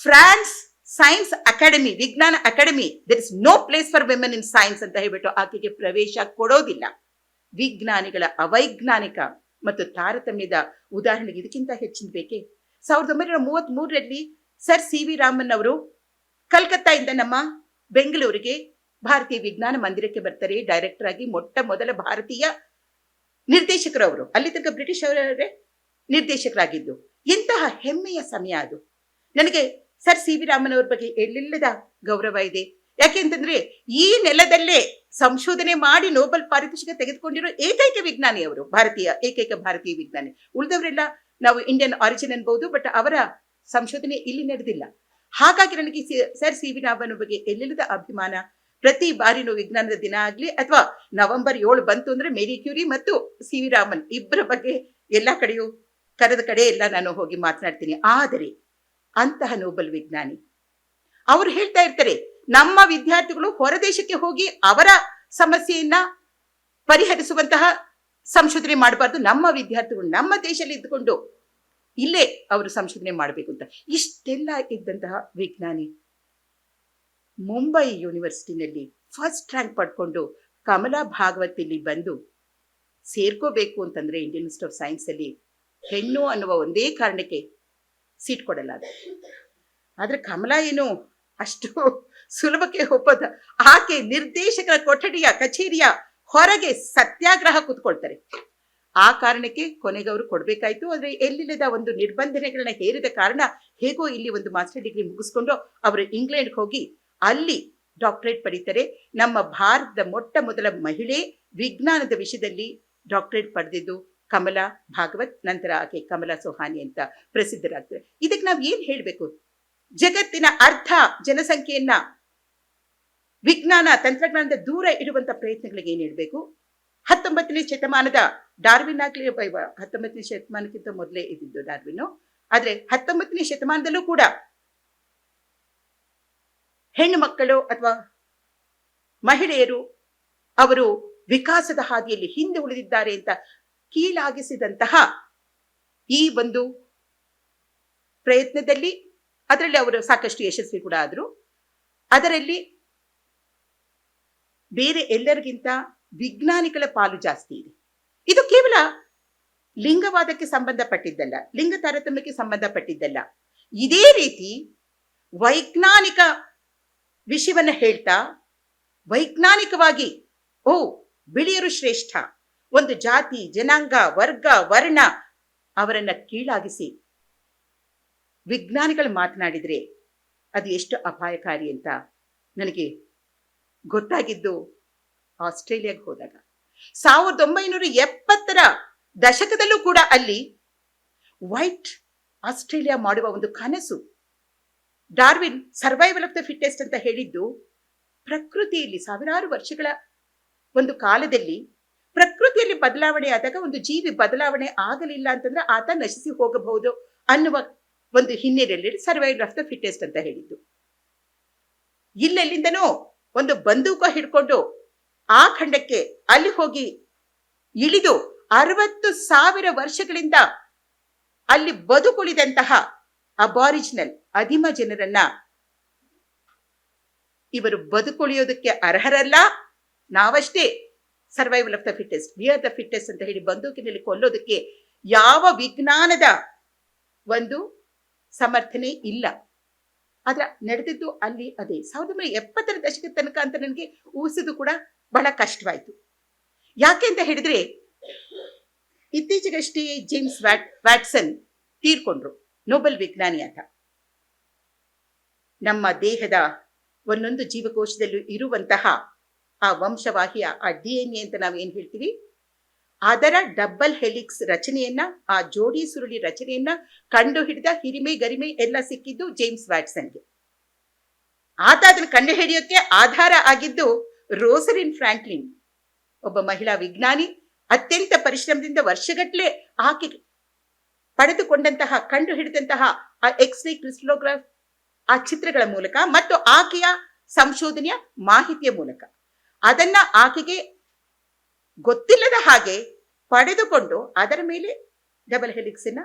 A: ಫ್ರಾನ್ಸ್ ಸೈನ್ಸ್ ಅಕಾಡೆಮಿ, ವಿಜ್ಞಾನ academy, there is no place for women in science ಅಂತ ಹೇಳ್ಬಿಟ್ಟು ಆಕೆಗೆ ಪ್ರವೇಶ ಕೊಡೋದಿಲ್ಲ. ವಿಜ್ಞಾನಿಗಳ ಅವೈಜ್ಞಾನಿಕ ಮತ್ತು ತಾರತಮ್ಯದ ಉದಾಹರಣೆಗೆ ಇದಕ್ಕಿಂತ ಹೆಚ್ಚಿನ ಬೇಕೆ? 1933 ಸರ್ CV ರಾಮನ್ ಅವರು ಕಲ್ಕತ್ತಾದಿಂದ ನಮ್ಮ ಬೆಂಗಳೂರಿಗೆ ಭಾರತೀಯ ವಿಜ್ಞಾನ ಮಂದಿರಕ್ಕೆ ಬರ್ತಾರೆ. ಡೈರೆಕ್ಟರ್ ಆಗಿ ಮೊಟ್ಟ ಮೊದಲ ಭಾರತೀಯ ನಿರ್ದೇಶಕರು ಅವರು. ಅಲ್ಲಿ ತನಕ ಬ್ರಿಟಿಷ್ ಅವರೇ ನಿರ್ದೇಶಕರಾಗಿದ್ದು. ಇಂತಹ ಹೆಮ್ಮೆಯ ಸಮಯ ಅದು. ನನಗೆ ಸರ್ CV ರಾಮನ್ ಅವ್ರ ಬಗ್ಗೆ ಎಲ್ಲಿಲ್ಲದ ಗೌರವ ಇದೆ. ಯಾಕೆ ಅಂತಂದ್ರೆ ಈ ನೆಲದಲ್ಲೇ ಸಂಶೋಧನೆ ಮಾಡಿ ನೊಬೆಲ್ ಪಾರಿತೋಷಕ ತೆಗೆದುಕೊಂಡಿರೋ ಏಕೈಕ ವಿಜ್ಞಾನಿ ಅವರು, ಏಕೈಕ ಭಾರತೀಯ ವಿಜ್ಞಾನಿ. ಉಳಿದವರೆಲ್ಲ ನಾವು ಇಂಡಿಯನ್ ಆರಿಜಿನ್ ಅನ್ಬಹುದು, ಬಟ್ ಅವರ ಸಂಶೋಧನೆ ಇಲ್ಲಿ ನಡೆದಿಲ್ಲ. ಹಾಗಾಗಿ ನನಗೆ ಸರ್ CV ರಾಮನ್ ಬಗ್ಗೆ ಎಲ್ಲಿಲ್ಲದ ಅಭಿಮಾನ. ಪ್ರತಿ ಬಾರಿನೂ ವಿಜ್ಞಾನದ ದಿನ ಆಗ್ಲಿ ಅಥವಾ ನವೆಂಬರ್ 7 ಬಂತು ಅಂದ್ರೆ ಮೇರಿ ಕ್ಯೂರಿ ಮತ್ತು CV ರಾಮನ್ ಇಬ್ಬರ ಬಗ್ಗೆ ಎಲ್ಲಾ ಕಡೆಯೂ ಕರೆದ ಕಡೆ ಎಲ್ಲ ನಾನು ಹೋಗಿ ಮಾತನಾಡ್ತೀನಿ. ಆದರೆ ಅಂತಹ ನೊಬೆಲ್ ವಿಜ್ಞಾನಿ ಅವರು ಹೇಳ್ತಾ ಇರ್ತಾರೆ, ನಮ್ಮ ವಿದ್ಯಾರ್ಥಿಗಳು ಹೊರದೇಶಕ್ಕೆ ಹೋಗಿ ಅವರ ಸಮಸ್ಯೆಯನ್ನ ಪರಿಹರಿಸುವಂತಹ ಸಂಶೋಧನೆ ಮಾಡಬಾರ್ದು. ನಮ್ಮ ವಿದ್ಯಾರ್ಥಿಗಳು ನಮ್ಮ ದೇಶದಲ್ಲಿ ಇದ್ದುಕೊಂಡು ಇಲ್ಲೇ ಅವರು ಸಂಶೋಧನೆ ಮಾಡಬೇಕು ಅಂತ. ಇಷ್ಟೆಲ್ಲ ಇದ್ದಂತಹ ವಿಜ್ಞಾನಿ ಮುಂಬೈ ಯೂನಿವರ್ಸಿಟಿನಲ್ಲಿ ಫಸ್ಟ್ ರ್ಯಾಂಕ್ ಪಡ್ಕೊಂಡು ಕಮಲಾ ಭಾಗವತ್ ಇಲ್ಲಿ ಬಂದು ಸೇರ್ಕೋಬೇಕು ಅಂತಂದ್ರೆ ಇಂಡಿಯನ್ ಇನ್ಸ್ಟಿಟ್ಯೂಟ್ ಆಫ್ ಸೈನ್ಸ್ ಅಲ್ಲಿ ಹೆಣ್ಣು ಅನ್ನುವ ಒಂದೇ ಕಾರಣಕ್ಕೆ ಸೀಟ್ ಕೊಡಲಾದ. ಆದ್ರೆ ಕಮಲಾ ಏನು ಅಷ್ಟು ಸುಲಭಕ್ಕೆ ಒಪ್ಪದ. ಆಕೆ ನಿರ್ದೇಶಕರ ಕೊಠಡಿಯ ಕಚೇರಿಯ ಹೊರಗೆ ಸತ್ಯಾಗ್ರಹ ಕೂತ್ಕೊಳ್ತಾರೆ. ಆ ಕಾರಣಕ್ಕೆ ಕೊನೆಗೆ ಅವರು ಕೊಡ್ಬೇಕಾಯ್ತು. ಆದ್ರೆ ಎಲ್ಲಿಲ್ಲದ ಒಂದು ನಿರ್ಬಂಧನೆಗಳನ್ನ ಹೇರಿದ ಕಾರಣ ಹೇಗೋ ಇಲ್ಲಿ ಒಂದು ಮಾಸ್ಟರ್ ಡಿಗ್ರಿ ಮುಗಿಸ್ಕೊಂಡು ಅವರು ಇಂಗ್ಲೆಂಡ್ಗೆ ಹೋಗಿ ಅಲ್ಲಿ ಡಾಕ್ಟರೇಟ್ ಪಡೀತಾರೆ. ನಮ್ಮ ಭಾರತದ ಮೊಟ್ಟ ಮೊದಲ ಮಹಿಳೆ ವಿಜ್ಞಾನದ ವಿಷಯದಲ್ಲಿ ಡಾಕ್ಟರೇಟ್ ಪಡೆದಿದ್ದು ಕಮಲಾ ಭಾಗವತ್. ನಂತರ ಆಕೆ ಕಮಲಾ ಸೋಹಾನಿ ಅಂತ ಪ್ರಸಿದ್ಧರಾಗ್ತಾರೆ. ಇದಕ್ಕೆ ನಾವು ಏನ್ ಹೇಳ್ಬೇಕು? ಜಗತ್ತಿನ ಅರ್ಧ ಜನಸಂಖ್ಯೆಯನ್ನ ವಿಜ್ಞಾನ ತಂತ್ರಜ್ಞಾನದ ದೂರ ಇಡುವಂತ ಪ್ರಯತ್ನಗಳಿಗೆ ಏನ್ ಹೇಳ್ಬೇಕು? 19ನೇ ಶತಮಾನದ ಡಾರ್ವಿನ್ ಆಗ್ಲಿ, 19ನೇ ಶತಮಾನಕ್ಕಿಂತ ಮೊದಲೇ ಇದ್ದಿದ್ದು ಡಾರ್ವಿನ್. ಆದ್ರೆ 19ನೇ ಶತಮಾನದಲ್ಲೂ ಕೂಡ ಹೆಣ್ಣು ಮಕ್ಕಳು ಅಥವಾ ಮಹಿಳೆಯರು ಅವರು ವಿಕಾಸದ ಹಾದಿಯಲ್ಲಿ ಹಿಂದೆ ಉಳಿದಿದ್ದಾರೆ ಅಂತ ಕೀಳಾಗಿಸಿದಂತಹ ಈ ಒಂದು ಪ್ರಯತ್ನದಲ್ಲಿ ಅದರಲ್ಲಿ ಅವರು ಸಾಕಷ್ಟು ಯಶಸ್ವಿ ಕೂಡ ಆದ್ರು. ಅದರಲ್ಲಿ ಬೇರೆ ಎಲ್ಲರಿಗಿಂತ ವಿಜ್ಞಾನಿಗಳ ಪಾಲು ಜಾಸ್ತಿ ಇದೆ. ಇದು ಕೇವಲ ಲಿಂಗವಾದಕ್ಕೆ ಸಂಬಂಧಪಟ್ಟಿದ್ದಲ್ಲ, ಲಿಂಗ ತಾರತಮ್ಯಕ್ಕೆ ಸಂಬಂಧಪಟ್ಟಿದ್ದಲ್ಲ. ಇದೇ ರೀತಿ ವೈಜ್ಞಾನಿಕ ವಿಷಯವನ್ನ ಹೇಳ್ತಾ ವೈಜ್ಞಾನಿಕವಾಗಿ ಬಿಳಿಯರು ಶ್ರೇಷ್ಠ, ಒಂದು ಜಾತಿ, ಜನಾಂಗ, ವರ್ಗ, ವರ್ಣ ಅವರನ್ನ ಕೀಳಾಗಿಸಿ ವಿಜ್ಞಾನಿಗಳು ಮಾತನಾಡಿದ್ರೆ ಅದು ಎಷ್ಟು ಅಪಾಯಕಾರಿ ಅಂತ ನನಗೆ ಗೊತ್ತಾಗಿದ್ದು ಆಸ್ಟ್ರೇಲಿಯಾಗೆ ಹೋದಾಗ. 1970ರ ದಶಕದಲ್ಲೂ ಕೂಡ ಅಲ್ಲಿ ವೈಟ್ ಆಸ್ಟ್ರೇಲಿಯಾ ಮಾಡುವ ಒಂದು ಕನಸು. Darwin survival of the fittest ಅಂತ ಹೇಳಿದ್ದು ಪ್ರಕೃತಿಯಲ್ಲಿ ಸಾವಿರಾರು ವರ್ಷಗಳ ಒಂದು ಕಾಲದಲ್ಲಿ ಪ್ರಕೃತಿಯಲ್ಲಿ ಬದಲಾವಣೆ ಆದಾಗ ಒಂದು ಜೀವಿ ಬದಲಾವಣೆ ಆಗಲಿಲ್ಲ ಅಂತಂದ್ರೆ ಆತ ನಶಿಸಿ ಹೋಗಬಹುದು ಅನ್ನುವ ಒಂದು ಹಿನ್ನೆಲೆಯಲ್ಲಿ ಸರ್ವೈವಲ್ ಆಫ್ ದ ಫಿಟ್ಟೆಸ್ಟ್ ಅಂತ ಹೇಳಿದ್ದು. ಇಲ್ಲೆಲ್ಲಿಂದನೋ ಒಂದು ಬಂದೂಕ ಹಿಡ್ಕೊಂಡು ಆ ಖಂಡಕ್ಕೆ ಅಲ್ಲಿ ಹೋಗಿ ಇಳಿದು 60,000 ವರ್ಷಗಳಿಂದ ಅಲ್ಲಿ ಬದುಕುಳಿದಂತಹ ಅಬಾರಿಜಿನಲ್ ಅದಿಮ ಜನರನ್ನ ಇವರು ಬದುಕುಳಿಯೋದಕ್ಕೆ ಅರ್ಹರಲ್ಲ, ನಾವಷ್ಟೇ survival of the fittest, we are the fittest ಅಂತ ಹೇಳಿ ಬಂದೂಕಿನಲ್ಲಿ ಕೊಲ್ಲೋದಕ್ಕೆ ಯಾವ ವಿಜ್ಞಾನದ ಒಂದು ಸಮರ್ಥನೆ ಇಲ್ಲ. ಆದ್ರೆ ನಡೆದಿದ್ದು ಅಲ್ಲಿ ಅದೇ. 1970ರ ದಶಕದ ತನಕ ಅಂತ ನನಗೆ ಊಹಿಸೋದು ಕೂಡ ಬಹಳ ಕಷ್ಟವಾಯ್ತು. ಯಾಕೆ ಅಂತ ಹೇಳಿದ್ರೆ, ಇತ್ತೀಚೆಗಷ್ಟೇ ಜೇಮ್ಸ್ ವ್ಯಾಟ್ಸನ್ ತೀರ್ಕೊಂಡ್ರು, ನೊಬೆಲ್ ವಿಜ್ಞಾನಿ ಅಂತ. ನಮ್ಮ ದೇಹದ ಒಂದೊಂದು ಜೀವಕೋಶದಲ್ಲೂ ಇರುವಂತಹ ಆ ವಂಶವಾಹಿಯ ಆ DNA ಅಂತ ನಾವೇನ್ ಹೇಳ್ತೀವಿ, ಅದರ ಡಬಲ್ ಹೆಲಿಕ್ಸ್ ರಚನೆಯನ್ನ, ಆ ಜೋಡಿ ಸುರುಳಿ ರಚನೆಯನ್ನ ಕಂಡು ಹಿಡಿದ ಹಿರಿಮೆ ಗರಿಮೆ ಎಲ್ಲ ಸಿಕ್ಕಿದ್ದು ಜೇಮ್ಸ್ ವ್ಯಾಟ್ಸನ್ಗೆ. ಆತ ಅದನ್ನು ಕಂಡು ಹಿಡಿಯೋಕೆ ಆಧಾರ ಆಗಿದ್ದು ರೋಸಲಿನ್ ಫ್ರಾಂಕ್ಲಿನ್, ಒಬ್ಬ ಮಹಿಳಾ ವಿಜ್ಞಾನಿ. ಅತ್ಯಂತ ಪರಿಶ್ರಮದಿಂದ ವರ್ಷಗಟ್ಟಲೆ ಆಕೆ ಪಡೆದುಕೊಂಡಂತಹ, ಕಂಡು ಹಿಡಿದಂತಹ ಆ ಎಕ್ಸ್ರೇ ಕ್ರಿಸ್ಟಲೋಗ್ರಾಫ್, ಆ ಚಿತ್ರಗಳ ಮೂಲಕ ಮತ್ತು ಆಕೆಯ ಸಂಶೋಧನೆಯ ಮಾಹಿತಿಯ ಮೂಲಕ ಅದನ್ನ ಆಕೆಗೆ ಗೊತ್ತಿಲ್ಲದ ಹಾಗೆ ಪಡೆದುಕೊಂಡು ಅದರ ಮೇಲೆ ಡಬಲ್ ಹೆಲಿಕ್ಸ್ ಅನ್ನ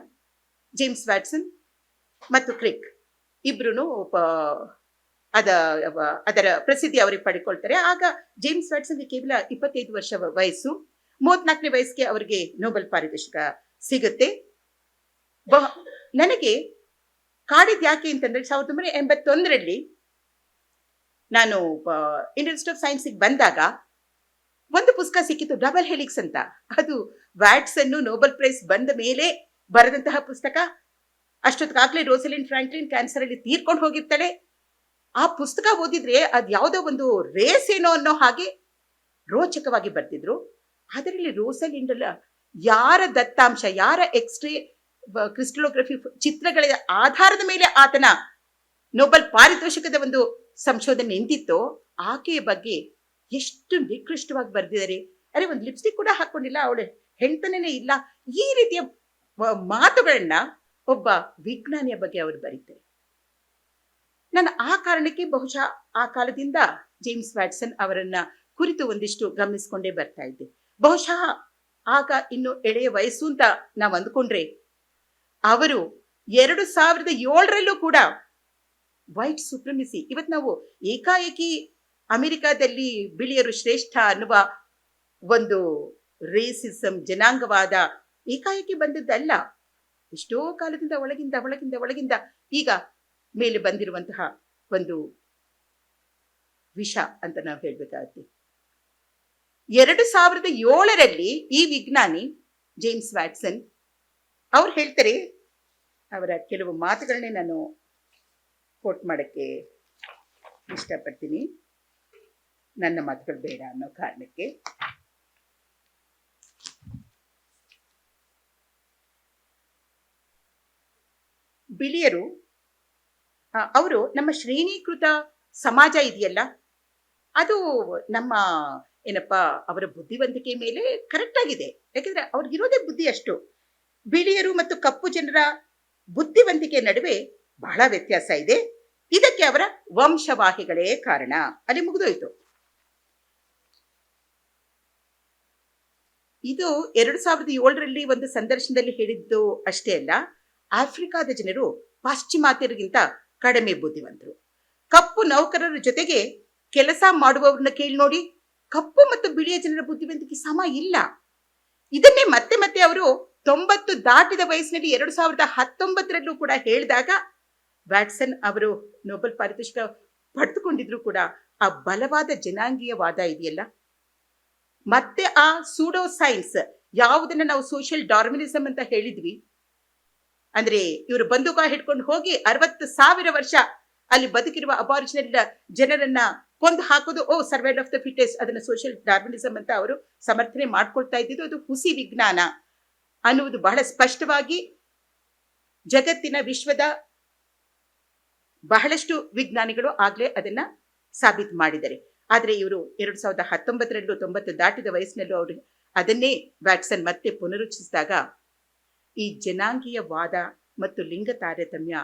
A: ಜೇಮ್ಸ್ ವ್ಯಾಟ್ಸನ್ ಮತ್ತು ಕ್ರಿಕ್ ಇಬ್ರು ಅದರ ಪ್ರಸಿದ್ಧಿ ಅವರಿಗೆ ಪಡೆದುಕೊಳ್ತಾರೆ. ಆಗ ಜೇಮ್ಸ್ ವ್ಯಾಟ್ಸನ್ಗೆ ಕೇವಲ 25 ವರ್ಷ ವಯಸ್ಸು. 34ನೇ ವಯಸ್ಸಿಗೆ ಅವರಿಗೆ ನೊಬೆಲ್ ಪಾರಿತೋಷಿಕ ಸಿಗುತ್ತೆ. ನನಗೆ ಕಾಡಿದ್ ಯಾಕೆ ಅಂತಂದ್ರೆ, 1981ರಲ್ಲಿ ನಾನು ಇಂಡಿಯನ್ ಇನ್ಸ್ಟಿಟ್ಯೂಟ್ ಆಫ್ ಸೈನ್ಸ್ಗೆ ಬಂದಾಗ ಒಂದು ಪುಸ್ತಕ ಸಿಕ್ಕಿತ್ತು, ಡಬಲ್ ಹೆಲಿಕ್ಸ್ ಅಂತ. ಅದು ವ್ಯಾಟ್ಸನ್ ನೊಬೆಲ್ ಪ್ರೈಸ್ ಬಂದ ಮೇಲೆ ಬರೆದಂತಹ ಪುಸ್ತಕ. ಅಷ್ಟೊತ್ತಿಗಾಗ್ಲೇ ರೋಸಲಿನ್ ಫ್ರಾಂಕ್ಲಿನ್ ಕ್ಯಾನ್ಸರ್ ಅಲ್ಲಿ ತೀರ್ಕೊಂಡು ಹೋಗಿರ್ತಾಳೆ. ಆ ಪುಸ್ತಕ ಓದಿದ್ರೆ ಅದ್ ಯಾವುದೋ ಒಂದು ರೇಸ್ ಏನೋ ಅನ್ನೋ ಹಾಗೆ ರೋಚಕವಾಗಿ ಬರ್ತಿದ್ರು. ಅದರಲ್ಲಿ ರೋಸಲಿಂಡಲ್ಲ ಯಾರ ದತ್ತಾಂಶ, ಯಾರ ಎಕ್ಸ್ರೇ ಕ್ರಿಸ್ಟಲೋಗ್ರಫಿ ಚಿತ್ರಗಳ ಆಧಾರದ ಮೇಲೆ ಆತನ ನೊಬೆಲ್ ಪಾರಿತೋಷಿಕದ ಒಂದು ಸಂಶೋಧನೆ ನಿಂತಿತ್ತೋ, ಆಕೆಯ ಬಗ್ಗೆ ಎಷ್ಟು ನಿಕೃಷ್ಟವಾಗಿ ಬರ್ದಿದ್ದಾರೆ. ಅರೆ, ಒಂದು ಲಿಪ್ಸ್ಟಿಕ್ ಕೂಡ ಹಾಕೊಂಡಿಲ್ಲ, ಅವಳು ಹೆಣ್ತನೇ ಇಲ್ಲ, ಈ ರೀತಿಯ ಮಾತುಗಳನ್ನ ಒಬ್ಬ ವಿಜ್ಞಾನಿಯ ಬಗ್ಗೆ ಅವರು ಬರೀತಾರೆ. ನಾನು ಆ ಕಾರಣಕ್ಕೆ ಬಹುಶಃ ಆ ಕಾಲದಿಂದ ಜೇಮ್ಸ್ ವ್ಯಾಟ್ಸನ್ ಅವರನ್ನ ಕುರಿತು ಒಂದಿಷ್ಟು ಗಮನಿಸ್ಕೊಂಡೇ ಬರ್ತಾ ಇದ್ದೆ. ಬಹುಶಃ ಆಗ ಇನ್ನು ಎಳೆಯ ವಯಸ್ಸು ಅಂತ ನಾವು ಅಂದ್ಕೊಂಡ್ರೆ, ಅವರು 2007ರಲ್ಲೂ ಕೂಡ ವೈಟ್ ಸುಪ್ರಮಿಸಿ, ಇವತ್ತು ನಾವು ಏಕಾಏಕಿ ಅಮೆರಿಕಾದಲ್ಲಿ ಬಿಳಿಯರು ಶ್ರೇಷ್ಠ ಅನ್ನುವ ಒಂದು ರೇಸಿಸಂ, ಜನಾಂಗವಾದ ಏಕಾಏಕಿ ಬಂದಿದ್ದಲ್ಲ. ಎಷ್ಟೋ ಕಾಲದಿಂದ ಒಳಗಿಂದ ಒಳಗಿಂದ ಒಳಗಿಂದ ಈಗ ಮೇಲೆ ಬಂದಿರುವಂತಹ ಒಂದು ವಿಷ ಅಂತ ನಾವು ಹೇಳ್ಬೇಕಾಗತ್ತೆ. 2007ರಲ್ಲಿ ಈ ವಿಜ್ಞಾನಿ ಜೇಮ್ಸ್ ವ್ಯಾಟ್ಸನ್ ಅವ್ರು ಹೇಳ್ತಾರೆ, ಅವರ ಕೆಲವು ಮಾತುಗಳನ್ನೇ ನಾನು ಕೋಟ್ ಮಾಡಕ್ಕೆ ಇಷ್ಟಪಡ್ತೀನಿ, ನನ್ನ ಮಾತುಗಳು ಬೇಡ ಅನ್ನೋ ಕಾರಣಕ್ಕೆ. ಬಿಳಿಯರು ಅವರು ನಮ್ಮ ಶ್ರೇಣೀಕೃತ ಸಮಾಜ ಇದೆಯಲ್ಲ, ಅದು ನಮ್ಮ ಏನಪ್ಪಾ ಅವರ ಬುದ್ಧಿವಂತಿಕೆ ಮೇಲೆ ಕರೆಕ್ಟ್ ಆಗಿದೆ. ಯಾಕಂದ್ರೆ ಅವ್ರಿಗಿರೋದೇ ಬುದ್ಧಿ ಅಷ್ಟು. ಬಿಳಿಯರು ಮತ್ತು ಕಪ್ಪು ಜನರ ಬುದ್ಧಿವಂತಿಕೆ ನಡುವೆ ಬಹಳ ವ್ಯತ್ಯಾಸ ಇದೆ. ಇದಕ್ಕೆ ಅವರ ವಂಶವಾಹಿಗಳೇ ಕಾರಣ. ಅಲ್ಲಿ ಮುಗಿದೋಯ್ತು. ಇದು 2007ರಲ್ಲಿ ಒಂದು ಸಂದರ್ಶನದಲ್ಲಿ ಹೇಳಿದ್ದು ಅಷ್ಟೇ ಅಲ್ಲ, ಆಫ್ರಿಕಾದ ಜನರು ಪಾಶ್ಚಿಮಾತ್ಯರಿಗಿಂತ ಕಡಿಮೆ ಬುದ್ಧಿವಂತರು. ಕಪ್ಪು ನೌಕರರ ಜೊತೆಗೆ ಕೆಲಸ ಮಾಡುವವ್ರನ್ನ ಕೇಳಿ ನೋಡಿ, ಕಪ್ಪು ಮತ್ತು ಬಿಳಿಯ ಜನರ ಬುದ್ಧಿವಂತಿಕೆ ಸಮ ಇಲ್ಲ. ಇದನ್ನೇ ಮತ್ತೆ ಮತ್ತೆ ಅವರು 90 ದಾಟಿದ ವಯಸ್ಸಿನಲ್ಲಿ 2019ರಲ್ಲೂ ಕೂಡ ಹೇಳಿದಾಗ ವ್ಯಾಟ್ಸನ್ ಅವರು ನೊಬೆಲ್ ಪಾರಿತೋಷಿಕ ಪಡೆದುಕೊಂಡಿದ್ರು ಕೂಡ ಆ ಬಲವಾದ ಜನಾಂಗೀಯವಾದ ಇದೆಯಲ್ಲ, ಮತ್ತೆ ಆ ಸೂಡೋ ಸೈನ್ಸ್, ಯಾವುದನ್ನ ನಾವು ಸೋಷಿಯಲ್ ಡಾರ್ವಿನಿಸಂ ಅಂತ ಹೇಳಿದ್ವಿ, ಅಂದ್ರೆ ಇವರು ಬಂದೂಕ ಹಿಡ್ಕೊಂಡು ಹೋಗಿ 60,000 ವರ್ಷ ಅಲ್ಲಿ ಬದುಕಿರುವ ಅಬಾರಿಜಿನಲ್ ಜನರನ್ನ ಕೊಂದು ಹಾಕೋದು, ಸರ್ವೈವಲ್ ಆಫ್ ದ ಫಿಟೆಸ್ಟ್, ಅದನ್ನ ಸೋಷಿಯಲ್ ಡಾರ್ವಿನಿಸಂ ಅಂತ ಅವರು ಸಮರ್ಥನೆ ಮಾಡ್ಕೊಳ್ತಾ ಇದ್ದಿದ್ದು. ಅದು ಹುಸಿ ವಿಜ್ಞಾನ ಅನ್ನುವುದು ಬಹಳ ಸ್ಪಷ್ಟವಾಗಿ ಜಗತ್ತಿನ ವಿಶ್ವದ ಬಹಳಷ್ಟು ವಿಜ್ಞಾನಿಗಳು ಆಗ್ಲೇ ಅದನ್ನ ಸಾಬೀತು ಮಾಡಿದ್ದಾರೆ. ಆದ್ರೆ ಇವರು 2019ರಲ್ಲೂ 90 ದಾಟಿದ ವಯಸ್ಸಿನಲ್ಲೂ ಅವರು ಅದನ್ನೇ ವ್ಯಾಟ್ಸನ್ ಮತ್ತೆ ಪುನರುಚ್ಚಿಸಿದಾಗ, ಈ ಜನಾಂಗೀಯವಾದ ಮತ್ತು ಲಿಂಗ ತಾರತಮ್ಯ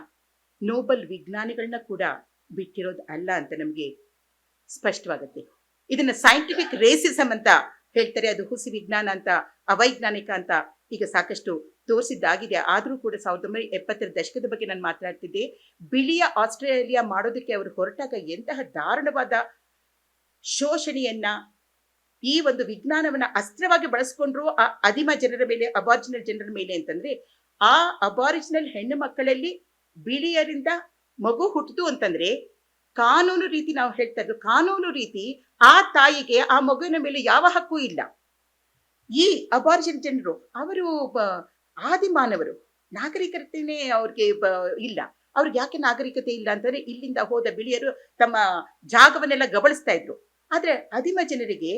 A: ನೋಬೆಲ್ ವಿಜ್ಞಾನಿಗಳನ್ನ ಕೂಡ ಬಿಟ್ಟಿರೋದು ಅಲ್ಲ ಅಂತ ನಮಗೆ ಸ್ಪಷ್ಟವಾಗುತ್ತೆ. ಇದನ್ನ ಸೈಂಟಿಫಿಕ್ ರೇಸಿಸಂ ಅಂತ ಹೇಳ್ತಾರೆ ಅದು ಹುಸಿ ವಿಜ್ಞಾನ ಅಂತ, ಅವೈಜ್ಞಾನಿಕ ಅಂತ ಈಗ ಸಾಕಷ್ಟು ತೋರಿಸಿದ್ದಾಗಿದೆ. ಆದರೂ ಕೂಡ 1970ರ ದಶಕದ ಬಗ್ಗೆ ನಾನು ಮಾತನಾಡ್ತಿದ್ದೆ. ಬಿಳಿಯ ಆಸ್ಟ್ರೇಲಿಯಾ ಮಾಡೋದಕ್ಕೆ ಅವರು ಹೊರಟಾಗ ಎಂತಹ ದಾರುಣವಾದ ಶೋಷಣೆಯನ್ನ, ಈ ಒಂದು ವಿಜ್ಞಾನವನ್ನ ಅಸ್ತ್ರವಾಗಿ ಬಳಸ್ಕೊಂಡ್ರು ಆ ಆದಿಮ ಜನರ ಮೇಲೆ, ಅಬಾರಿಜಿನಲ್ ಜನರ ಮೇಲೆ ಅಂತಂದ್ರೆ, ಆ ಅಬಾರಿಜಿನಲ್ ಹೆಣ್ಣು ಮಕ್ಕಳಲ್ಲಿ ಬಿಳಿಯರಿಂದ ಮಗು ಹುಟ್ಟಿತು ಅಂತಂದ್ರೆ ಕಾನೂನು ರೀತಿ, ನಾವು ಹೇಳ್ತಾ ಇದ್ರು ಕಾನೂನು ರೀತಿ ಆ ತಾಯಿಗೆ ಆ ಮಗುವಿನ ಮೇಲೆ ಯಾವ ಹಕ್ಕು ಇಲ್ಲ. ಈ ಅಬಾರಿಜಿನಲ್ ಜನರು ಅವರು ಆದಿಮಾನವರು, ನಾಗರಿಕತೆನೇ ಅವ್ರಿಗೆ ಇಲ್ಲ. ಅವ್ರಿಗೆ ಯಾಕೆ ನಾಗರಿಕತೆ ಇಲ್ಲ ಅಂತಂದ್ರೆ, ಇಲ್ಲಿಂದ ಹೋದ ಬಿಳಿಯರು ತಮ್ಮ ಜಾಗವನ್ನೆಲ್ಲ ಗಬಳಿಸ್ತಾ ಇದ್ರು. ಆದ್ರೆ ಆದಿಮ ಜನರಿಗೆ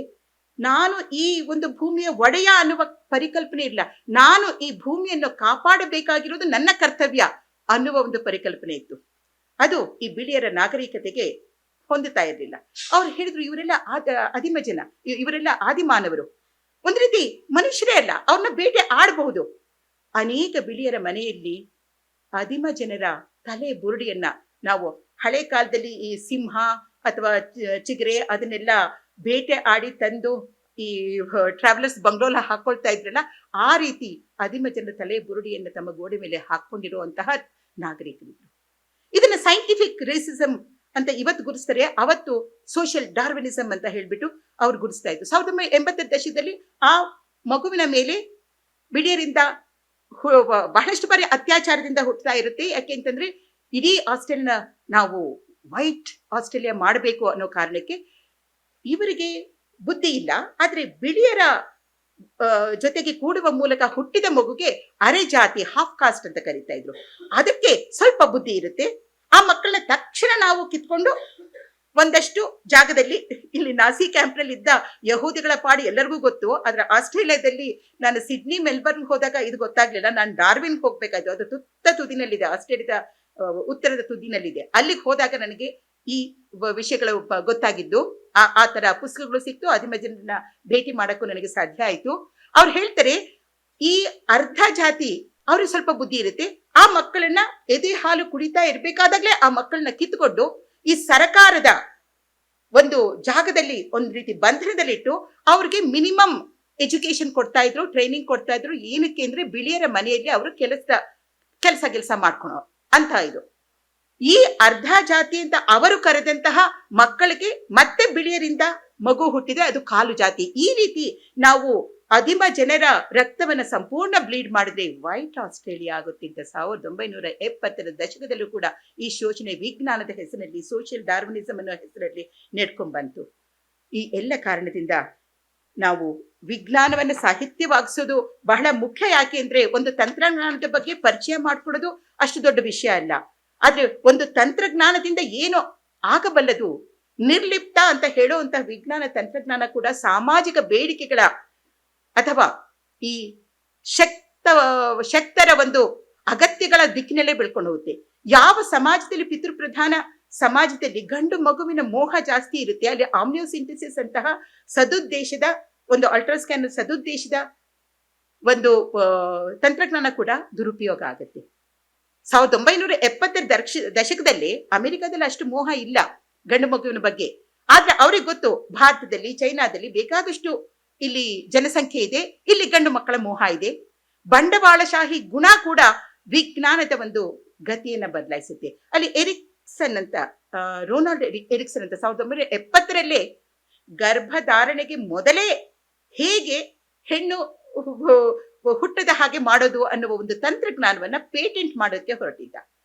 A: ನಾನು ಈ ಒಂದು ಭೂಮಿಯ ಒಡೆಯ ಅನ್ನುವ ಪರಿಕಲ್ಪನೆ ಇಲ್ಲ, ನಾನು ಈ ಭೂಮಿಯನ್ನು ಕಾಪಾಡಬೇಕಾಗಿರೋದು ನನ್ನ ಕರ್ತವ್ಯ ಅನ್ನುವ ಒಂದು ಪರಿಕಲ್ಪನೆ ಇತ್ತು. ಅದು ಈ ಬಿಳಿಯರ ನಾಗರಿಕತೆಗೆ ಹೊಂದುತ್ತಾ ಇರಲಿಲ್ಲ. ಅವ್ರು ಹೇಳಿದ್ರು ಇವರೆಲ್ಲ ಆದಿಮ ಜನ, ಇವರೆಲ್ಲ ಆದಿಮಾನವರು, ಒಂದು ರೀತಿ ಮನುಷ್ಯರೇ ಅಲ್ಲ, ಅವ್ರನ್ನ ಬೇಟೆ ಆಡಬಹುದು. ಅನೇಕ ಬಿಳಿಯರ ಮನೆಯಲ್ಲಿ ಆದಿಮ ಜನರ ತಲೆ ಬುರುಡಿಯನ್ನ ನಾವು ಹಳೆ ಕಾಲದಲ್ಲಿ ಈ ಸಿಂಹ ಅಥವಾ ಚಿಗರೆ ಅದನ್ನೆಲ್ಲ ಬೇಟೆ ಆಡಿ ತಂದು ಈ ಟ್ರಾವೆಲರ್ಸ್ ಬಂಗ್ಲೋಲ ಹಾಕೊಳ್ತಾ ಇದ್ರಲ್ಲ, ಆ ರೀತಿ ಆದಿಮ ಜನರ ತಲೆ ಬುರುಡಿಯನ್ನು ತಮ್ಮ ಗೋಡೆ ಮೇಲೆ ಹಾಕೊಂಡಿರುವಂತಹ ನಾಗರಿಕರಿದ್ರು. ಇದನ್ನ ಸೈಂಟಿಫಿಕ್ ರೇಸಿಸಮ್ ಅಂತ ಇವತ್ತು ಗುರುಸ್ತಾರೆ, ಅವತ್ತು ಸೋಷಿಯಲ್ ಡಾರ್ವಿನಿಸಮ್ ಅಂತ ಹೇಳ್ಬಿಟ್ಟು ಅವ್ರು ಗುರುಸ್ತಾ ಇದ್ರು. 1980ರ ದಶಕದಲ್ಲಿ ಆ ಮಗುವಿನ ಮೇಲೆ ಬಿಳಿಯರಿಂದ ಬಹಳಷ್ಟು ಬಾರಿ ಅತ್ಯಾಚಾರದಿಂದ ಹುಟ್ಟುತ್ತಾ ಇರುತ್ತೆ. ಯಾಕೆ ಅಂತಂದ್ರೆ ಇಡೀ ಆಸ್ಟ್ರೇಲಿಯಾ ನಾವು ವೈಟ್ ಆಸ್ಟ್ರೇಲಿಯಾ ಮಾಡಬೇಕು ಅನ್ನೋ ಕಾರಣಕ್ಕೆ ಇವರಿಗೆ ಬುದ್ಧಿ ಇಲ್ಲ. ಆದ್ರೆ ಬಿಳಿಯರ ಜೊತೆಗೆ ಕೂಡುವ ಮೂಲಕ ಹುಟ್ಟಿದ ಮಗುಗೆ ಅರೆ ಜಾತಿ, ಹಾಫ್ ಕಾಸ್ಟ್ ಅಂತ ಕರೀತಾ ಇದ್ರು. ಅದಕ್ಕೆ ಸ್ವಲ್ಪ ಬುದ್ಧಿ ಇರುತ್ತೆ. ಆ ಮಕ್ಕಳನ್ನ ತಕ್ಷಣ ನಾವು ಕಿತ್ಕೊಂಡು ಒಂದಷ್ಟು ಜಾಗದಲ್ಲಿ, ಇಲ್ಲಿ ನಾಸಿ ಕ್ಯಾಂಪ್ ನಲ್ಲಿ ಇದ್ದ ಯಹೂದಿಗಳ ಪಾಡಿ ಎಲ್ಲರಿಗೂ ಗೊತ್ತು. ಆದ್ರೆ ಆಸ್ಟ್ರೇಲಿಯಾದಲ್ಲಿ ನಾನು ಸಿಡ್ನಿ, ಮೆಲ್ಬರ್ನ್ ಹೋದಾಗ ಇದು ಗೊತ್ತಾಗ್ಲಿಲ್ಲ. ನಾನು ಡಾರ್ವಿನ್ ಹೋಗ್ಬೇಕಾಯ್ತು, ಅದು ತುತ್ತ ತುದಿನಲ್ಲಿದೆ, ಆಸ್ಟ್ರೇಲಿಯಾದ ಉತ್ತರದ ತುದಿನಲ್ಲಿದೆ. ಅಲ್ಲಿಗೆ ಹೋದಾಗ ನನಗೆ ಈ ವಿಷಯಗಳು ಗೊತ್ತಾಗಿದ್ದು. ಆ ತರ ಪುಸ್ತಕಗಳು ಸಿಕ್ತು, ಆದಿಮ ಜನರನ್ನ ಭೇಟಿ ಮಾಡಕ್ಕೂ ನನಗೆ ಸಾಧ್ಯ ಆಯ್ತು. ಅವ್ರು ಹೇಳ್ತಾರೆ ಈ ಅರ್ಧ ಜಾತಿ ಅವ್ರಿಗೆ ಸ್ವಲ್ಪ ಬುದ್ಧಿ ಇರುತ್ತೆ, ಆ ಮಕ್ಕಳನ್ನ ಎದೆ ಹಾಲು ಕುಡಿತಾ ಇರ್ಬೇಕಾದಾಗ್ಲೇ ಆ ಮಕ್ಕಳನ್ನ ಕಿತ್ಕೊಂಡು ಈ ಸರಕಾರದ ಒಂದು ಜಾಗದಲ್ಲಿ ಒಂದ್ ರೀತಿ ಬಂಧನದಲ್ಲಿಟ್ಟು ಅವ್ರಿಗೆ ಮಿನಿಮಮ್ ಎಜುಕೇಶನ್ ಕೊಡ್ತಾ ಇದ್ರು, ಟ್ರೈನಿಂಗ್ ಕೊಡ್ತಾ ಇದ್ರು. ಏನಕ್ಕೆ ಅಂದ್ರೆ ಬಿಳಿಯರ ಮನೆಯಲ್ಲಿ ಅವರು ಕೆಲಸ ಮಾಡ್ಕೊಳೋ ಅಂತ. ಇದು ಈ ಅರ್ಧ ಜಾತಿ ಅಂತ ಅವರು ಕರೆದಂತಹ ಮಕ್ಕಳಿಗೆ ಮತ್ತೆ ಬಿಳಿಯರಿಂದ ಮಗು ಹುಟ್ಟಿದೆ, ಅದು ಕಾಲು ಜಾತಿ. ಈ ರೀತಿ ನಾವು ಆದಿಮ ಜನರ ರಕ್ತವನ್ನ ಸಂಪೂರ್ಣ ಬ್ಲೀಡ್ ಮಾಡಿದ್ರೆ ವೈಟ್ ಆಸ್ಟ್ರೇಲಿಯಾ ಆಗುತ್ತಿದ್ದ. 1970ರ ದಶಕದಲ್ಲೂ ಕೂಡ ಈ ಶೋಷಣೆ ವಿಜ್ಞಾನದ ಹೆಸರಿನಲ್ಲಿ, ಸೋಷಿಯಲ್ ಡಾರ್ವಿನಿಸಮ್ ಅನ್ನೋ ಹೆಸರಲ್ಲಿ ನಡ್ಕೊಂಡ್ ಬಂತು. ಈ ಎಲ್ಲ ಕಾರಣದಿಂದ ನಾವು ವಿಜ್ಞಾನವನ್ನ ಸಾಹಿತ್ಯವಾಗಿಸೋದು ಬಹಳ ಮುಖ್ಯ. ಯಾಕೆ ಅಂದ್ರೆ ಒಂದು ತಂತ್ರಜ್ಞಾನದ ಬಗ್ಗೆ ಪರಿಚಯ ಮಾಡ್ಕೊಡೋದು ಅಷ್ಟು ದೊಡ್ಡ ವಿಷಯ ಅಲ್ಲ, ಆದ್ರೆ ಒಂದು ತಂತ್ರಜ್ಞಾನದಿಂದ ಏನು ಆಗಬಲ್ಲದು, ನಿರ್ಲಿಪ್ತ ಅಂತ ಹೇಳುವಂತಹ ವಿಜ್ಞಾನ ತಂತ್ರಜ್ಞಾನ ಕೂಡ ಸಾಮಾಜಿಕ ಬೇಡಿಕೆಗಳ ಅಥವಾ ಈ ಶಕ್ತರ ಒಂದು ಅಗತ್ಯಗಳ ದಿಕ್ಕಿನಲ್ಲೇ ಬೆಳ್ಕೊಂಡು ಹೋಗುತ್ತೆ. ಯಾವ ಸಮಾಜದಲ್ಲಿ ಪಿತೃಪ್ರಧಾನ ಸಮಾಜದಲ್ಲಿ ಗಂಡು ಮಗುವಿನ ಮೋಹ ಜಾಸ್ತಿ ಇರುತ್ತೆ, ಅಲ್ಲಿ ಆಮ್ನಿಯೋಸಿಂಥೆಸಿಸ್ ಅಂತಹ ಸದುದ್ದೇಶದ ಒಂದು ಅಲ್ಟ್ರಾಸ್ಕ್ಯಾನ್ ಸದುದ್ದೇಶದ ಒಂದು ತಂತ್ರಜ್ಞಾನ ಕೂಡ ದುರುಪಯೋಗ ಆಗುತ್ತೆ. 1970ರ ದಶಕದಲ್ಲಿ ಅಮೆರಿಕದಲ್ಲಿ ಅಷ್ಟು ಮೋಹ ಇಲ್ಲ ಗಂಡು ಮಗುವಿನ ಬಗ್ಗೆ. ಆದ್ರೆ ಅವ್ರಿಗೆ ಗೊತ್ತು, ಭಾರತದಲ್ಲಿ, ಚೈನಾದಲ್ಲಿ ಬೇಕಾದಷ್ಟು ಇಲ್ಲಿ ಜನಸಂಖ್ಯೆ ಇದೆ, ಇಲ್ಲಿ ಗಂಡು ಮಕ್ಕಳ ಮೋಹ ಇದೆ. ಬಂಡವಾಳಶಾಹಿ ಗುಣ ಕೂಡ ವಿಜ್ಞಾನದ ಒಂದು ಗತಿಯನ್ನ ಬದಲಾಯಿಸುತ್ತೆ. ಅಲ್ಲಿ ಎರಿಕ್ಸನ್ ಅಂತ, ರೋನಾಲ್ಡ್ ಎರಿಕ್ಸನ್ ಅಂತ 1970ರಲ್ಲೇ ಗರ್ಭಧಾರಣೆಗೆ ಮೊದಲೇ ಹೇಗೆ ಹೆಣ್ಣು ಹುಟ್ಟದ ಹಾಗೆ ಮಾಡೋದು ಅನ್ನುವ ಒಂದು ತಂತ್ರಜ್ಞಾನವನ್ನ ಪೇಟೆಂಟ್ ಮಾಡೋದಕ್ಕೆ ಹೊರಟಿದ್ದ.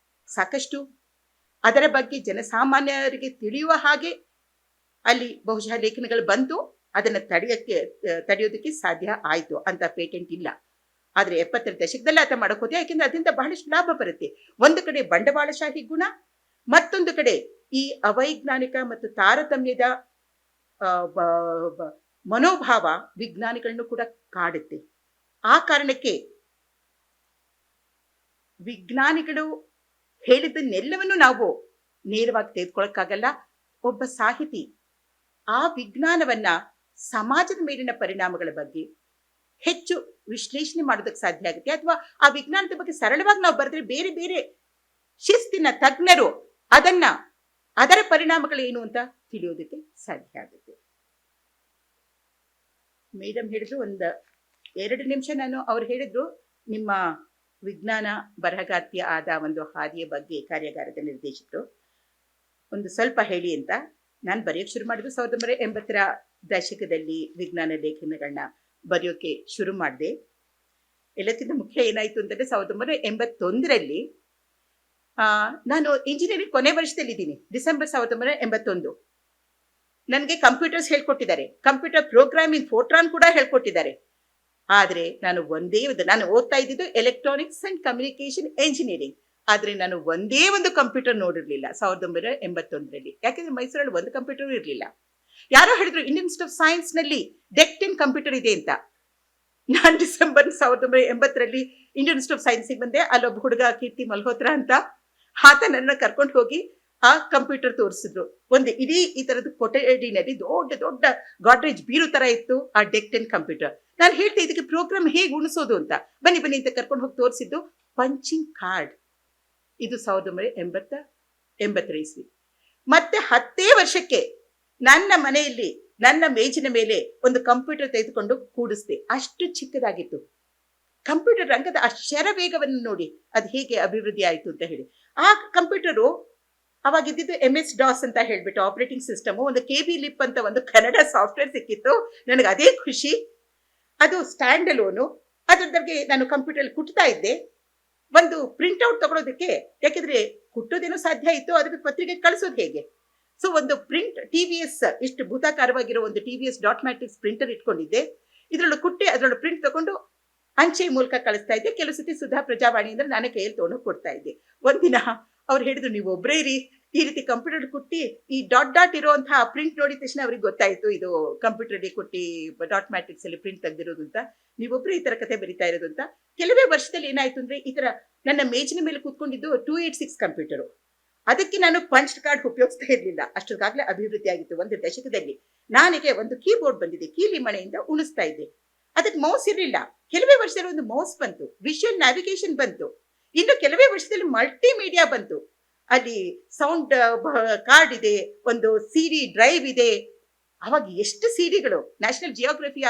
A: ಸಾಕಷ್ಟು ಅದರ ಬಗ್ಗೆ ಜನಸಾಮಾನ್ಯರಿಗೆ ತಿಳಿಯುವ ಹಾಗೆ ಅಲ್ಲಿ ಬಹುಶಃ ಲೇಖನಗಳು ಬಂತು. ಅದನ್ನ ತಡೆಯೋದಕ್ಕೆ ಸಾಧ್ಯ ಆಯ್ತು. ಅಂತ ಪೇಟೆಂಟ್ ಇಲ್ಲ. ಆದ್ರೆ 70ರ ದಶಕದಲ್ಲಿ ಆತ ಮಾಡಕ್ ಹೋದೆ, ಯಾಕೆಂದ್ರೆ ಅದರಿಂದ ಬಹಳಷ್ಟು ಲಾಭ ಬರುತ್ತೆ. ಒಂದು ಕಡೆ ಬಂಡವಾಳಶಾಹಿ ಗುಣ, ಮತ್ತೊಂದು ಕಡೆ ಈ ಅವೈಜ್ಞಾನಿಕ ಮತ್ತು ತಾರತಮ್ಯದ ಮನೋಭಾವ ವಿಜ್ಞಾನಿಗಳನ್ನು ಕೂಡ ಕಾಡುತ್ತೆ. ಆ ಕಾರಣಕ್ಕೆ ವಿಜ್ಞಾನಿಗಳು ಹೇಳಿದ್ದನ್ನೆಲ್ಲವನ್ನು ನಾವು ನೇರವಾಗಿ ತೆಗೆದುಕೊಳ್ಳಕ್ಕಾಗಲ್ಲ. ಒಬ್ಬ ಸಾಹಿತಿ ಆ ವಿಜ್ಞಾನವನ್ನ ಸಮಾಜದ ಮೇಲಿನ ಪರಿಣಾಮಗಳ ಬಗ್ಗೆ ಹೆಚ್ಚು ವಿಶ್ಲೇಷಣೆ ಮಾಡೋದಕ್ಕೆ ಸಾಧ್ಯ ಆಗುತ್ತೆ. ಅಥವಾ ಆ ವಿಜ್ಞಾನದ ಬಗ್ಗೆ ಸರಳವಾಗಿ ನಾವು ಬರೆದ್ರೆ ಬೇರೆ ಬೇರೆ ಶಿಸ್ತಿನ ತಜ್ಞರು ಅದರ ಪರಿಣಾಮಗಳೇನು ಅಂತ ತಿಳಿಯೋದಕ್ಕೆ ಸಾಧ್ಯ ಆಗುತ್ತೆ. ಮೇಡಮ್ ಹೇಳಿದ್ರು ಒಂದು 2 ನಿಮಿಷ ನಾನು ಅವ್ರು ಹೇಳಿದ್ರು ನಿಮ್ಮ ವಿಜ್ಞಾನ ಬರಹಗಾರ್ತಿಯ ಆದ ಒಂದು ಹಾದಿಯ ಬಗ್ಗೆ ಕಾರ್ಯಾಗಾರದ ನಿರ್ದೇಶಕರು ಒಂದು ಸ್ವಲ್ಪ ಹೇಳಿ ಅಂತ. ನಾನು ಬರೆಯೋಕೆ ಶುರು ಮಾಡಿದ್ದು 1980ರ ದಶಕದಲ್ಲಿ ವಿಜ್ಞಾನ ಲೇಖನಗಳನ್ನ ಬರೆಯೋಕೆ ಶುರು ಮಾಡಿದೆ. ಎಲ್ಲಕ್ಕಿಂತ ಮುಖ್ಯ ಏನಾಯ್ತು ಅಂತಂದ್ರೆ 1981ರಲ್ಲಿ ನಾನು ಇಂಜಿನಿಯರಿಂಗ್ ಕೊನೆ ವರ್ಷದಲ್ಲಿದ್ದೀನಿ. ಡಿಸೆಂಬರ್ 1981. ನನಗೆ ಕಂಪ್ಯೂಟರ್ಸ್ ಹೇಳ್ಕೊಟ್ಟಿದ್ದಾರೆ, ಕಂಪ್ಯೂಟರ್ ಪ್ರೋಗ್ರಾಮಿಂಗ್ ಫೋರ್ಟ್ರಾನ್ ಕೂಡ ಹೇಳ್ಕೊಟ್ಟಿದ್ದಾರೆ. ಆದ್ರೆ ನಾನು ನಾನು ಓದ್ತಾ ಇದ್ದಿದ್ದು ಎಲೆಕ್ಟ್ರಾನಿಕ್ಸ್ ಅಂಡ್ ಕಮ್ಯುನಿಕೇಶನ್ ಎಂಜಿನಿಯರಿಂಗ್. ಆದ್ರೆ ನಾನು ಒಂದೇ ಒಂದು ಕಂಪ್ಯೂಟರ್ ನೋಡಿರ್ಲಿಲ್ಲ 1981ರಲ್ಲಿ. ಯಾಕೆಂದ್ರೆ ಮೈಸೂರಲ್ಲಿ ಒಂದು ಕಂಪ್ಯೂಟರ್ ಇರಲಿಲ್ಲ. ಯಾರೋ ಹೇಳಿದ್ರು ಇಂಡಿಯನ್ ಇನ್ಸ್ಟಿಟ್ಯೂಟ್ ಆಫ್ ಸೈನ್ಸ್ ನಲ್ಲಿ ಡೆಕ್-10 ಕಂಪ್ಯೂಟರ್ ಇದೆ ಅಂತ. ನಾನು ಡಿಸೆಂಬರ್ 1980ರಲ್ಲಿ ಇಂಡಿಯನ್ ಇನ್ಸ್ಟಿಟ್ಯೂಟ್ ಆಫ್ ಸೈನ್ಸಿಗೆ ಬಂದೆ. ಅಲ್ಲೊಬ್ಬ ಹುಡುಗ ಕೀರ್ತಿ ಮಲ್ಹೋತ್ರಾ ಅಂತ ಆತ ನನ್ನ ಕರ್ಕೊಂಡು ಹೋಗಿ ಆ ಕಂಪ್ಯೂಟರ್ ತೋರಿಸಿದ್ರು. ಒಂದು ಇಡೀ ಈ ತರದ ಕೊಠಡಿನಲ್ಲಿ ದೊಡ್ಡ ದೊಡ್ಡ ಗಾಡ್ರೇಜ್ ಬೀರು ತರ ಇತ್ತು ಆ ಡೆಕ್-10 ಕಂಪ್ಯೂಟರ್. ನಾನು ಹೇಳ್ತೆ ಇದಕ್ಕೆ ಪ್ರೋಗ್ರಾಮ್ ಹೇಗೆ ಉಣಿಸೋದು ಅಂತ. ಬನ್ನಿ ಅಂತ ಕರ್ಕೊಂಡು ಹೋಗಿ ತೋರಿಸಿದ್ದು ಪಂಚಿಂಗ್ ಕಾರ್ಡ್. ಇದು 1980 ಇಸ್ವಿ. ಮತ್ತೆ 10 ವರ್ಷಕ್ಕೆ ನನ್ನ ಮನೆಯಲ್ಲಿ ನನ್ನ ಮೇಜಿನ ಮೇಲೆ ಒಂದು ಕಂಪ್ಯೂಟರ್ ತೆಗೆದುಕೊಂಡು ಕೂಡಿಸ್ದೆ. ಅಷ್ಟು ಚಿಕ್ಕದಾಗಿತ್ತು. ಕಂಪ್ಯೂಟರ್ ರಂಗದ ಆ ಶರವೇಗವನ್ನು ನೋಡಿ ಅದು ಹೇಗೆ ಅಭಿವೃದ್ಧಿ ಆಯಿತು ಅಂತ ಹೇಳಿ. ಆ ಕಂಪ್ಯೂಟರು ಅವಾಗ ಇದ್ದಿದ್ದು MS-DOS ಅಂತ ಹೇಳ್ಬಿಟ್ಟು ಆಪರೇಟಿಂಗ್ ಸಿಸ್ಟಮ್. ಒಂದು KB ಲಿಪ್ ಅಂತ ಒಂದು ಕನ್ನಡ ಸಾಫ್ಟ್ವೇರ್ ಸಿಕ್ಕಿತ್ತು. ನನಗೆ ಅದೇ ಖುಷಿ. ಅದು ಸ್ಟ್ಯಾಂಡ್ ಅಲೋನು. ಅದ್ರ ಬಗ್ಗೆ ನಾನು ಕಂಪ್ಯೂಟರ್ ಕುಟ್ತಾ ಇದ್ದೆ. ಒಂದು ಪ್ರಿಂಟ್ಔಟ್ ತಗೊಳೋದಕ್ಕೆ, ಯಾಕೆಂದ್ರೆ ಕುಟ್ಟೋದೇನೋ ಸಾಧ್ಯ ಇತ್ತು, ಅದಕ್ಕೆ ಪತ್ರಿಕೆ ಕಳಿಸೋದು ಹೇಗೆ. ಸೊ ಒಂದು ಪ್ರಿಂಟ್ TVS ಇಷ್ಟು ಭೂತಾಕಾರವಾಗಿರೋ ಒಂದು TVS ಡಾಟ್ ಮ್ಯಾಟ್ರಿಕ್ಸ್ ಪ್ರಿಂಟರ್ ಇಟ್ಕೊಂಡಿದ್ದೆ. ಇದ್ರೊಳಗೆ ಕುಟ್ಟಿ ಅದ್ರೊಳಗೆ ಪ್ರಿಂಟ್ ತಗೊಂಡು ಅಂಚೆ ಮೂಲಕ ಕಳಿಸ್ತಾ ಇದ್ದೆ. ಕೆಲವು ಸತಿ ಸುಧಾ ಪ್ರಜಾವಾಣಿ ಅಂದ್ರೆ ನಾನೇ ಕೈಯಲ್ಲಿ ತಗೊಂಡು ಕೊಡ್ತಾ ಇದ್ದೆ. ಒಂದಿನ ಅವ್ರು ಹೇಳಿದ್ರು, ನೀವು ಒಬ್ಬರೇ ಇರಿ, ಈ ರೀತಿ ಕಂಪ್ಯೂಟರ್ ಕುಟ್ಟಿ ಈ ಡಾಟ್ ಇರುವಂತಹ ಪ್ರಿಂಟ್ ನೋಡಿದ ತಕ್ಷಣ ಅವ್ರಿಗೆ ಗೊತ್ತಾಯ್ತು ಇದು ಕಂಪ್ಯೂಟರ್ ಕುಟ್ಟಿ ಡಾಟ್ ಮ್ಯಾಟ್ರಿಕ್ಸ್ ಅಲ್ಲಿ ಪ್ರಿಂಟ್ ತೆಗೆದಿರೋದು ಅಂತ. ನೀವೊಬ್ರು ಈ ತರ ಕತೆ ಬರೀತಾ ಇರೋದು ಅಂತ. ಕೆಲವೇ ವರ್ಷದಲ್ಲಿ ಏನಾಯ್ತು ಅಂದ್ರೆ ಈ ತರ ನನ್ನ ಮೇಜಿನ ಮೇಲೆ ಕೂತ್ಕೊಂಡಿದ್ದು 286 ಕಂಪ್ಯೂಟರು. ಅದಕ್ಕೆ ನಾನು ಪಂಚ್ ಕಾರ್ಡ್ ಉಪಯೋಗಿಸ್ತಾ ಇರ್ಲಿಲ್ಲ. ಅಷ್ಟೊಂದಾಗ್ಲೇ ಅಭಿವೃದ್ಧಿ ಆಗಿತ್ತು. ಒಂದು ದಶಕದಲ್ಲಿ ನನಗೆ ಒಂದು ಕೀಬೋರ್ಡ್ ಬಂದಿದೆ, ಕೀಲಿ ಮಣೆಯಿಂದ ಉಣಿಸ್ತಾ ಇದ್ದೆ. ಅದಕ್ಕೆ ಮೌಸ್ ಇರಲಿಲ್ಲ. ಕೆಲವೇ ವರ್ಷದಲ್ಲಿ ಒಂದು ಮೌಸ್ ಬಂತು, ವಿಷುವಲ್ ನ್ಯಾವಿಗೇಷನ್ ಬಂತು. ಇನ್ನು ಕೆಲವೇ ವರ್ಷದಲ್ಲಿ ಮಲ್ಟಿಮೀಡಿಯಾ ಬಂತು. ಅಲ್ಲಿ ಸೌಂಡ್ ಕಾರ್ಡ್ ಇದೆ, ಒಂದು CD ಡ್ರೈವ್ ಇದೆ. ಅವಾಗ ಎಷ್ಟು ಸಿಡಿಗಳು, ನ್ಯಾಷನಲ್ ಜಿಯೋಗ್ರಫಿಯ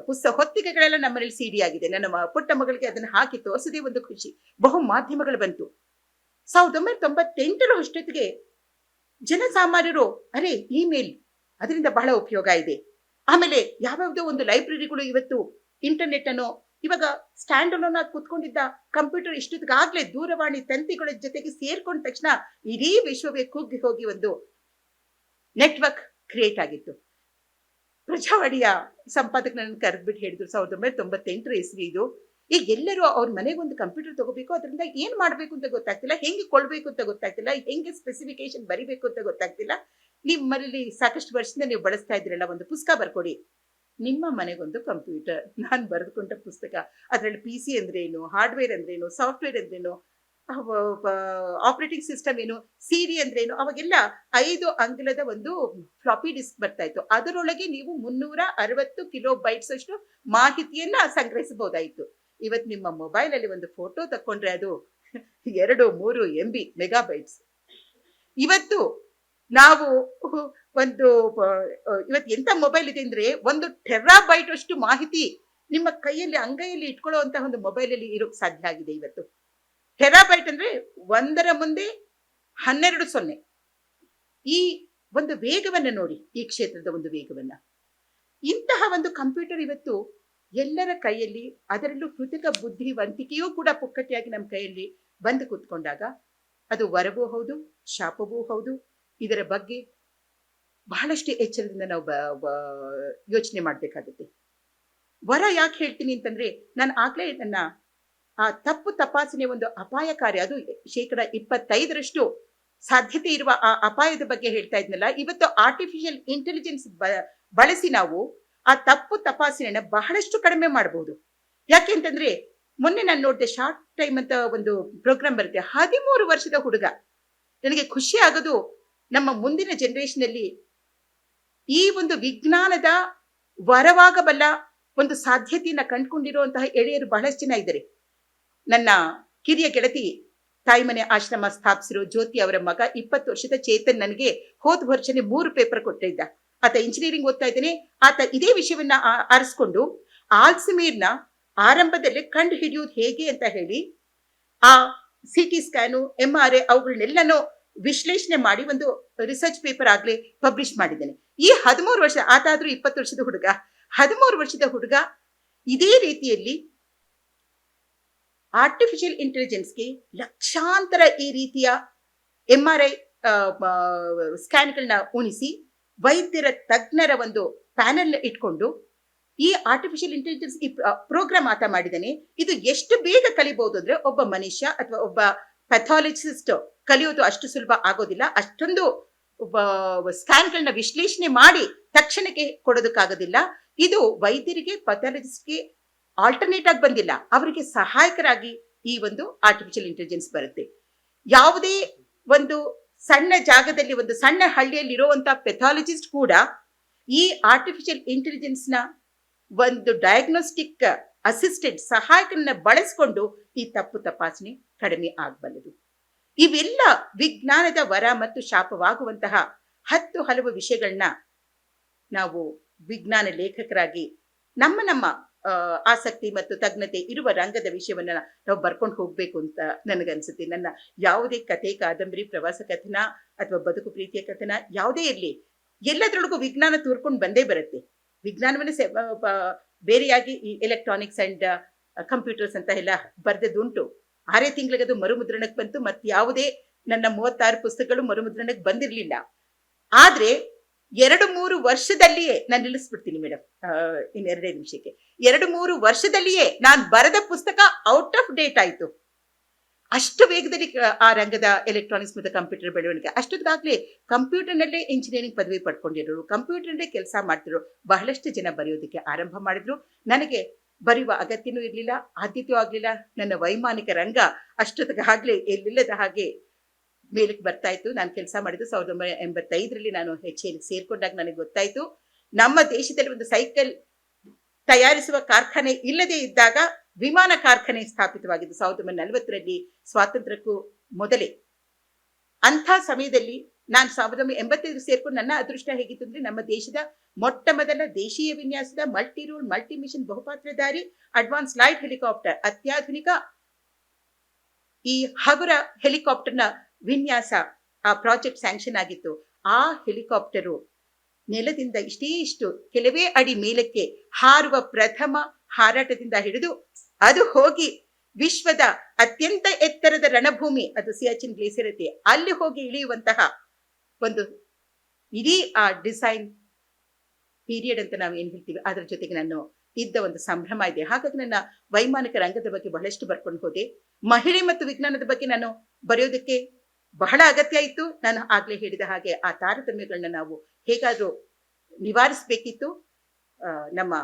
A: ಪುಸ್ತಕ ಹೊತ್ತಿಗೆಗಳೆಲ್ಲ ನಮ್ಮನೇಲಿ CD ಆಗಿದೆ. ನನ್ನ ಪುಟ್ಟ ಮಗಳಿಗೆ ಅದನ್ನ ಹಾಕಿ ತೋರಿಸದೇ ಒಂದು ಖುಷಿ. ಬಹು ಮಾಧ್ಯಮಗಳು ಬಂತು. 1998 ಅಷ್ಟೊತ್ತಿಗೆ ಜನಸಾಮಾನ್ಯರು ಅರೆ ಇಮೇಲ್ ಅದರಿಂದ ಬಹಳ ಉಪಯೋಗ ಇದೆ. ಆಮೇಲೆ ಯಾವ್ಯಾವ್ದೋ ಒಂದು ಲೈಬ್ರರಿಗಳು ಇವತ್ತು ಇಂಟರ್ನೆಟ್ ಅನ್ನು, ಇವಾಗ ಸ್ಟ್ಯಾಂಡ್ ಅಲೋನ್ ಆಗಿ ಕೂತ್ಕೊಂಡಿದ್ದ ಕಂಪ್ಯೂಟರ್ ಇಷ್ಟೊತ್ತಿಗಾಗ್ಲೇ ದೂರವಾಣಿ ತಂತಿಗಳ ಜೊತೆಗೆ ಸೇರ್ಕೊಂಡ ತಕ್ಷಣ ಇಡೀ ವಿಶ್ವವೇ ಕುಗ್ಗಿ ಹೋಗಿ ಒಂದು ನೆಟ್ವರ್ಕ್ ಕ್ರಿಯೇಟ್ ಆಗಿತ್ತು. ಪ್ರಜಾವಾಣಿಯ ಸಂಪಾದಕನನ್ನು ಕರೆದ್ಬಿಟ್ಟು ಹೇಳಿದ್ರು 1998 ಇಸ್ವಿ ಇದು. ಈಗ ಎಲ್ಲರೂ ಅವ್ರ ಮನೆಗೆ ಒಂದು ಕಂಪ್ಯೂಟರ್ ತಗೋಬೇಕು, ಅದರಿಂದ ಏನ್ ಮಾಡ್ಬೇಕು ಅಂತ ಗೊತ್ತಾಗ್ತಿಲ್ಲ, ಹೆಂಗೆ ಕೊಡ್ಬೇಕು ಅಂತ ಗೊತ್ತಾಗ್ತಿಲ್ಲ, ಹೆಂಗೆ ಸ್ಪೆಸಿಫಿಕೇಶನ್ ಬರಿಬೇಕು ಅಂತ ಗೊತ್ತಾಗ್ತಿಲ್ಲ. ನಿಮ್ಮಲ್ಲಿ ಸಾಕಷ್ಟು ವರ್ಷದಿಂದ ನೀವು ಬಳಸ್ತಾ ಇದ್ರಲ್ಲ, ಒಂದು ಪುಸ್ತಕ ಬರ್ಕೊಡಿ. ನಿಮ್ಮ ಮನೆಗೊಂದು ಕಂಪ್ಯೂಟರ್. ನಾನು ಬರೆದುಕೊಂಡ ಪುಸ್ತಕ. ಅದರಲ್ಲಿ PC ಅಂದ್ರೇನು, ಹಾರ್ಡ್ವೇರ್ ಅಂದ್ರೇನು, ಸಾಫ್ಟ್ವೇರ್ ಅಂದ್ರೇನು, ಆಪರೇಟಿಂಗ್ ಸಿಸ್ಟಮ್ ಏನು, CD ಅಂದ್ರೇನು. ಅವಾಗೆಲ್ಲ 5 ಅಂಗುಲದ ಒಂದು ಫ್ಲಾಪಿ ಡಿಸ್ಕ್ ಬರ್ತಾ ಇತ್ತು. ಅದರೊಳಗೆ ನೀವು 360 ಕಿಲೋಬೈಟ್ಸ್ ಅಷ್ಟು ಮಾಹಿತಿಯನ್ನ ಸಂಗ್ರಹಿಸಬಹುದಾಯಿತು. ಇವತ್ತು ನಿಮ್ಮ ಮೊಬೈಲ್ ಅಲ್ಲಿ ಒಂದು ಫೋಟೋ ತಕೊಂಡ್ರೆ ಅದು 2-3 MB ಮೆಗಾಬೈಟ್ಸ್. ಇವತ್ತು ನಾವು ಒಂದು ಇವತ್ತು ಎಂತ ಮೊಬೈಲ್ ಇದೆ ಅಂದ್ರೆ 1 ಟೆರಾಬೈಟ್ ಅಷ್ಟು ಮಾಹಿತಿ ನಿಮ್ಮ ಕೈಯಲ್ಲಿ ಅಂಗೈಯಲ್ಲಿ ಇಟ್ಕೊಳ್ಳುವಂತಹ ಒಂದು ಮೊಬೈಲ್ ಅಲ್ಲಿ ಇರೋಕ್ ಸಾಧ್ಯ ಆಗಿದೆ. ಇವತ್ತು ಟೆರಾಬೈಟ್ ಅಂದ್ರೆ 1ರ ಮುಂದೆ 12 0. ಈ ಒಂದು ವೇಗವನ್ನ ನೋಡಿ, ಈ ಕ್ಷೇತ್ರದ ಒಂದು ವೇಗವನ್ನ. ಇಂತಹ ಒಂದು ಕಂಪ್ಯೂಟರ್ ಇವತ್ತು ಎಲ್ಲರ ಕೈಯಲ್ಲಿ, ಅದರಲ್ಲೂ ಕೃತಕ ಬುದ್ಧಿವಂತಿಕೆಯೂ ಕೂಡ ಪುಕ್ಕಟ್ಟಿಯಾಗಿ ನಮ್ಮ ಕೈಯಲ್ಲಿ ಬಂದು ಕೂತ್ಕೊಂಡಾಗ ಅದು ವರವೂ ಹೌದು, ಶಾಪವೂ ಹೌದು. ಇದರ ಬಗ್ಗೆ ಬಹಳಷ್ಟು ಎಚ್ಚರದಿಂದ ನಾವು ಯೋಚನೆ ಮಾಡ್ಬೇಕಾಗುತ್ತೆ. ವರ ಯಾಕೆ ಹೇಳ್ತೀನಿ ಅಂತಂದ್ರೆ, ನಾನು ಆಗ್ಲೇ ನನ್ನ ಆ ತಪ್ಪು ತಪಾಸಣೆ ಒಂದು ಅಪಾಯಕಾರಿ, ಅದು 25% ಸಾಧ್ಯತೆ ಇರುವ ಆ ಅಪಾಯದ ಬಗ್ಗೆ ಹೇಳ್ತಾ ಇದ್ನಲ್ಲ. ಇವತ್ತು ಆರ್ಟಿಫಿಷಿಯಲ್ ಇಂಟೆಲಿಜೆನ್ಸ್ ಬಳಸಿ ನಾವು ಆ ತಪ್ಪು ತಪಾಸಣೆನ ಬಹಳಷ್ಟು ಕಡಿಮೆ ಮಾಡಬಹುದು. ಯಾಕೆ ಅಂತಂದ್ರೆ, ಮೊನ್ನೆ ನಾನು ನೋಡಿದೆ, ಶಾರ್ಟ್ ಟೈಮ್ ಅಂತ ಒಂದು ಪ್ರೋಗ್ರಾಮ್ ಬರುತ್ತೆ. 13 ವರ್ಷದ ಹುಡುಗ. ನನಗೆ ಖುಷಿ ಆಗೋದು, ನಮ್ಮ ಮುಂದಿನ ಜನರೇಷನ್ ಅಲ್ಲಿ ಈ ಒಂದು ವಿಜ್ಞಾನದ ವರವಾಗಬಲ್ಲ ಒಂದು ಸಾಧ್ಯತೆಯನ್ನ ಕಂಡುಕೊಂಡಿರುವಂತಹ ಎಳೆಯರು ಬಹಳಷ್ಟು ಜನ ಇದ್ದಾರೆ. ನನ್ನ ಕಿರಿಯ ಗೆಳತಿ ತಾಯಿಮನೆ ಆಶ್ರಮ ಸ್ಥಾಪಿಸಿರೋ ಜ್ಯೋತಿ ಅವರ ಮಗ 20 ವರ್ಷದ ಚೇತನ್ ನನಗೆ ಹೋದ ವರ್ಷನೇ 3 ಪೇಪರ್ ಕೊಟ್ಟಿದ್ದ. ಆತ ಇಂಜಿನಿಯರಿಂಗ್ ಓದ್ತಾ ಇದ್ದಾನೆ. ಆತ ಇದೇ ವಿಷಯವನ್ನ ಆರಿಸ್ಕೊಂಡು ಆಲ್ಸಮೀರ್ನ ಆರಂಭದಲ್ಲೇ ಕಂಡು ಹಿಡಿಯುವುದು ಹೇಗೆ ಅಂತ ಹೇಳಿ ಆ CT ಸ್ಕ್ಯಾನು, MRI ಅವುಗಳನ್ನೆಲ್ಲನೂ ವಿಶ್ಲೇಷಣೆ ಮಾಡಿ ಒಂದು ರಿಸರ್ಚ್ ಪೇಪರ್ ಆಗ್ಲೇ ಪಬ್ಲಿಷ್ ಮಾಡಿದ್ದಾನೆ. ಈ 13 ವರ್ಷ, ಆತ ಆದ್ರೂ 20 ವರ್ಷದ ಹುಡುಗ, 13 ವರ್ಷದ ಹುಡುಗ ಇದೇ ರೀತಿಯಲ್ಲಿ ಆರ್ಟಿಫಿಷಿಯಲ್ ಇಂಟೆಲಿಜೆನ್ಸ್ಗೆ ಲಕ್ಷಾಂತರ ಈ ರೀತಿಯ MRI ಸ್ಕ್ಯಾನ್ಗಳನ್ನ ಉಣಿಸಿ ವೈದ್ಯರ ತಜ್ಞರ ಒಂದು ಪ್ಯಾನೆಲ್ ಇಟ್ಕೊಂಡು ಈ ಆರ್ಟಿಫಿಷಿಯಲ್ ಇಂಟೆಲಿಜೆನ್ಸ್ ಈ ಪ್ರೋಗ್ರಾಮ್ ಆತ ಮಾಡಿದಾನೆ. ಇದು ಎಷ್ಟು ಬೇಗ ಕಲಿಬಹುದು ಅಂದ್ರೆ ಒಬ್ಬ ಮನುಷ್ಯ ಅಥವಾ ಒಬ್ಬ ಪೆಥಾಲಜಿಸ್ಟ್ ಕಲಿಯೋದು ಅಷ್ಟು ಸುಲಭ ಆಗೋದಿಲ್ಲ. ಅಷ್ಟೊಂದು ಸ್ಕ್ಯಾನ್ಗಳನ್ನ ವಿಶ್ಲೇಷಣೆ ಮಾಡಿ ತಕ್ಷಣಕ್ಕೆ ಕೊಡೋದಕ್ಕಾಗೋದಿಲ್ಲ. ಇದು ವೈದ್ಯರಿಗೆ, ಪೆಥಾಲಜಿಸ್ಟ್ಗೆ ಆಲ್ಟರ್ನೇಟ್ ಆಗಿ ಬಂದಿಲ್ಲ, ಅವರಿಗೆ ಸಹಾಯಕರಾಗಿ ಈ ಒಂದು ಆರ್ಟಿಫಿಷಿಯಲ್ ಇಂಟೆಲಿಜೆನ್ಸ್ ಬರುತ್ತೆ. ಯಾವುದೇ ಒಂದು ಸಣ್ಣ ಜಾಗದಲ್ಲಿ, ಒಂದು ಸಣ್ಣ ಹಳ್ಳಿಯಲ್ಲಿ ಇರುವಂತ ಪೆಥಾಲಜಿಸ್ಟ್ ಕೂಡ ಈ ಆರ್ಟಿಫಿಷಿಯಲ್ ಇಂಟೆಲಿಜೆನ್ಸ್ ನ ಒಂದು ಡಯಾಗ್ನೋಸ್ಟಿಕ್ ಅಸಿಸ್ಟೆಂಟ್ ಸಹಾಯಕರನ್ನ ಬಳಸಿಕೊಂಡು ಈ ತಪ್ಪು ತಪಾಸಣೆ ಕಡಿಮೆ ಆಗಬಲ್ಲದು. ಇವೆಲ್ಲ ವಿಜ್ಞಾನದ ವರ ಮತ್ತು ಶಾಪವಾಗುವಂತಹ 10 ಹಲವು ವಿಷಯಗಳನ್ನ ನಾವು ವಿಜ್ಞಾನ ಲೇಖಕರಾಗಿ ನಮ್ಮ ಆಸಕ್ತಿ ಮತ್ತು ತಜ್ಞತೆ ಇರುವ ರಂಗದ ವಿಷಯವನ್ನ ನಾವು ಬರ್ಕೊಂಡು ಹೋಗ್ಬೇಕು ಅಂತ ನನಗನ್ಸುತ್ತೆ. ನನ್ನ ಯಾವುದೇ ಕಥೆ, ಕಾದಂಬರಿ, ಪ್ರವಾಸ ಕಥನ ಅಥವಾ ಬದುಕು ಪ್ರೀತಿಯ ಕಥನ ಯಾವುದೇ ಇರಲಿ, ಎಲ್ಲದರೊಳಗೂ ವಿಜ್ಞಾನ ತೋರ್ಕೊಂಡು ಬಂದೇ ಬರುತ್ತೆ. ವಿಜ್ಞಾನವನ್ನ ಬೇರೆಯಾಗಿ ಈ ಎಲೆಕ್ಟ್ರಾನಿಕ್ಸ್ ಅಂಡ್ ಕಂಪ್ಯೂಟರ್ಸ್ ಅಂತ ಎಲ್ಲ ಬರ್ದದುಂಟು. 6 ತಿಂಗಳಿಗೆ ಅದು ಮರುಮುದ್ರಣಕ್ಕೆ ಬಂತು. ಮತ್ತೆ ಯಾವುದೇ ನನ್ನ 36 ಪುಸ್ತಕಗಳು ಮರುಮುದ್ರಣಕ್ಕೆ ಬಂದಿರಲಿಲ್ಲ. ಆದ್ರೆ 2-3 ವರ್ಷದಲ್ಲಿಯೇ ನಾನು ನಿಲ್ಲಿಸ್ಬಿಡ್ತೀನಿ ಮೇಡಮ್, ಇನ್ನು 2 ನಿಮಿಷಕ್ಕೆ. 2-3 ವರ್ಷದಲ್ಲಿಯೇ ನಾನು ಬರೆದ ಪುಸ್ತಕ ಔಟ್ ಆಫ್ ಡೇಟ್ ಆಯ್ತು. ಅಷ್ಟು ವೇಗದಲ್ಲಿ ಆ ರಂಗದ ಎಲೆಕ್ಟ್ರಾನಿಕ್ಸ್ ಮತ್ತು ಕಂಪ್ಯೂಟರ್ ಬೆಳವಣಿಗೆ. ಅಷ್ಟೊತ್ತಿಗಾಗ್ಲೇ ಕಂಪ್ಯೂಟರ್ನಲ್ಲೇ ಇಂಜಿನಿಯರಿಂಗ್ ಪದವಿ ಪಡ್ಕೊಂಡಿರೋರು, ಕಂಪ್ಯೂಟರ್ನಲ್ಲೇ ಕೆಲಸ ಮಾಡ್ತಿರೋ ಬಹಳಷ್ಟು ಜನ ಬರೆಯೋದಕ್ಕೆ ಆರಂಭ ಮಾಡಿದ್ರು. ನನಗೆ ಬರೆಯುವ ಅಗತ್ಯನೂ ಇರಲಿಲ್ಲ, ಆದ್ಯತೆಯೂ ಆಗ್ಲಿಲ್ಲ. ನನ್ನ ವೈಮಾನಿಕ ರಂಗ ಅಷ್ಟೊತ್ತಿಗಾಗ್ಲೇ ಎಲ್ಲಿಲ್ಲದ ಹಾಗೆ ಮೇಲಕ್ಕೆ ಬರ್ತಾ ಇತ್ತು. ನಾನು ಕೆಲಸ ಮಾಡಿದ್ದು 1985ರಲ್ಲಿ ನಾನು HAL ಸೇರ್ಕೊಂಡಾಗ ನನಗೆ ಗೊತ್ತಾಯ್ತು, ನಮ್ಮ ದೇಶದಲ್ಲಿ ಒಂದು ಸೈಕಲ್ ತಯಾರಿಸುವ ಕಾರ್ಖಾನೆ ಇಲ್ಲದೆ ಇದ್ದಾಗ ವಿಮಾನ ಕಾರ್ಖಾನೆ ಸ್ಥಾಪಿತವಾಗಿದ್ದು 1940ರಲ್ಲಿ, ಸ್ವಾತಂತ್ರ್ಯಕ್ಕೂ ಮೊದಲೇ. ಅಂಥ ಸಮಯದಲ್ಲಿ ನಾನು 1985 ಸೇರ್ಕೊಂಡು ನನ್ನ ಅದೃಷ್ಟ ಹೇಗಿತ್ತು ಅಂದ್ರೆ, ನಮ್ಮ ದೇಶದ ಮೊಟ್ಟ ಮೊದಲ ದೇಶೀಯ ವಿನ್ಯಾಸದ ಮಲ್ಟಿ ರೋಲ್ ಮಲ್ಟಿ ಮಿಷನ್ ಬಹುಪಾತ್ರಧಾರಿ ಅಡ್ವಾನ್ಸ್ ಲೈಟ್ ಹೆಲಿಕಾಪ್ಟರ್, ಅತ್ಯಾಧುನಿಕ ಈ ಹಗುರ ಹೆಲಿಕಾಪ್ಟರ್ನ ವಿನ್ಯಾಸ, ಆ ಪ್ರಾಜೆಕ್ಟ್ ಸ್ಯಾಂಕ್ಷನ್ ಆಗಿತ್ತು. ಆ ಹೆಲಿಕಾಪ್ಟರು ನೆಲದಿಂದ ಇಷ್ಟು ಕೆಲವೇ ಅಡಿ ಮೇಲಕ್ಕೆ ಹಾರುವ ಪ್ರಥಮ ಹಾರಾಟದಿಂದ ಹಿಡಿದು ಅದು ಹೋಗಿ ವಿಶ್ವದ ಅತ್ಯಂತ ಎತ್ತರದ ರಣಭೂಮಿ, ಅದು ಸಿಯಾಚಿನ್ ಗ್ಲೇಸಿಯರ್ ಇರುತ್ತೆ, ಅಲ್ಲಿ ಹೋಗಿ ಇಳಿಯುವಂತಹ ಒಂದು ಇಡೀ ಆ ಡಿಸೈನ್ ಪೀರಿಯಡ್ ಅಂತ ನಾವು ಏನ್ ಹೇಳ್ತೀವಿ, ಅದ್ರ ಜೊತೆಗೆ ನಾನು ಇದ್ದ ಒಂದು ಸಂಭ್ರಮ ಇದೆ. ಹಾಗಾಗಿ ನನ್ನ ವೈಮಾನಿಕ ರಂಗದ ಬಗ್ಗೆ ಬಹಳಷ್ಟು ಬರ್ಕೊಂಡು ಹೋದೆ. ಮಹಿಳೆ ಮತ್ತು ವಿಜ್ಞಾನದ ಬಗ್ಗೆ ನಾನು ಬರೆಯೋದಕ್ಕೆ ಬಹಳ ಅಗತ್ಯ ಇತ್ತು. ನಾನು ಆಗ್ಲೇ ಹೇಳಿದ ಹಾಗೆ ಆ ತಾರತಮ್ಯಗಳನ್ನ ನಾವು ಹೇಗಾದ್ರೂ ನಿವಾರಿಸಬೇಕಿತ್ತು. ನಮ್ಮ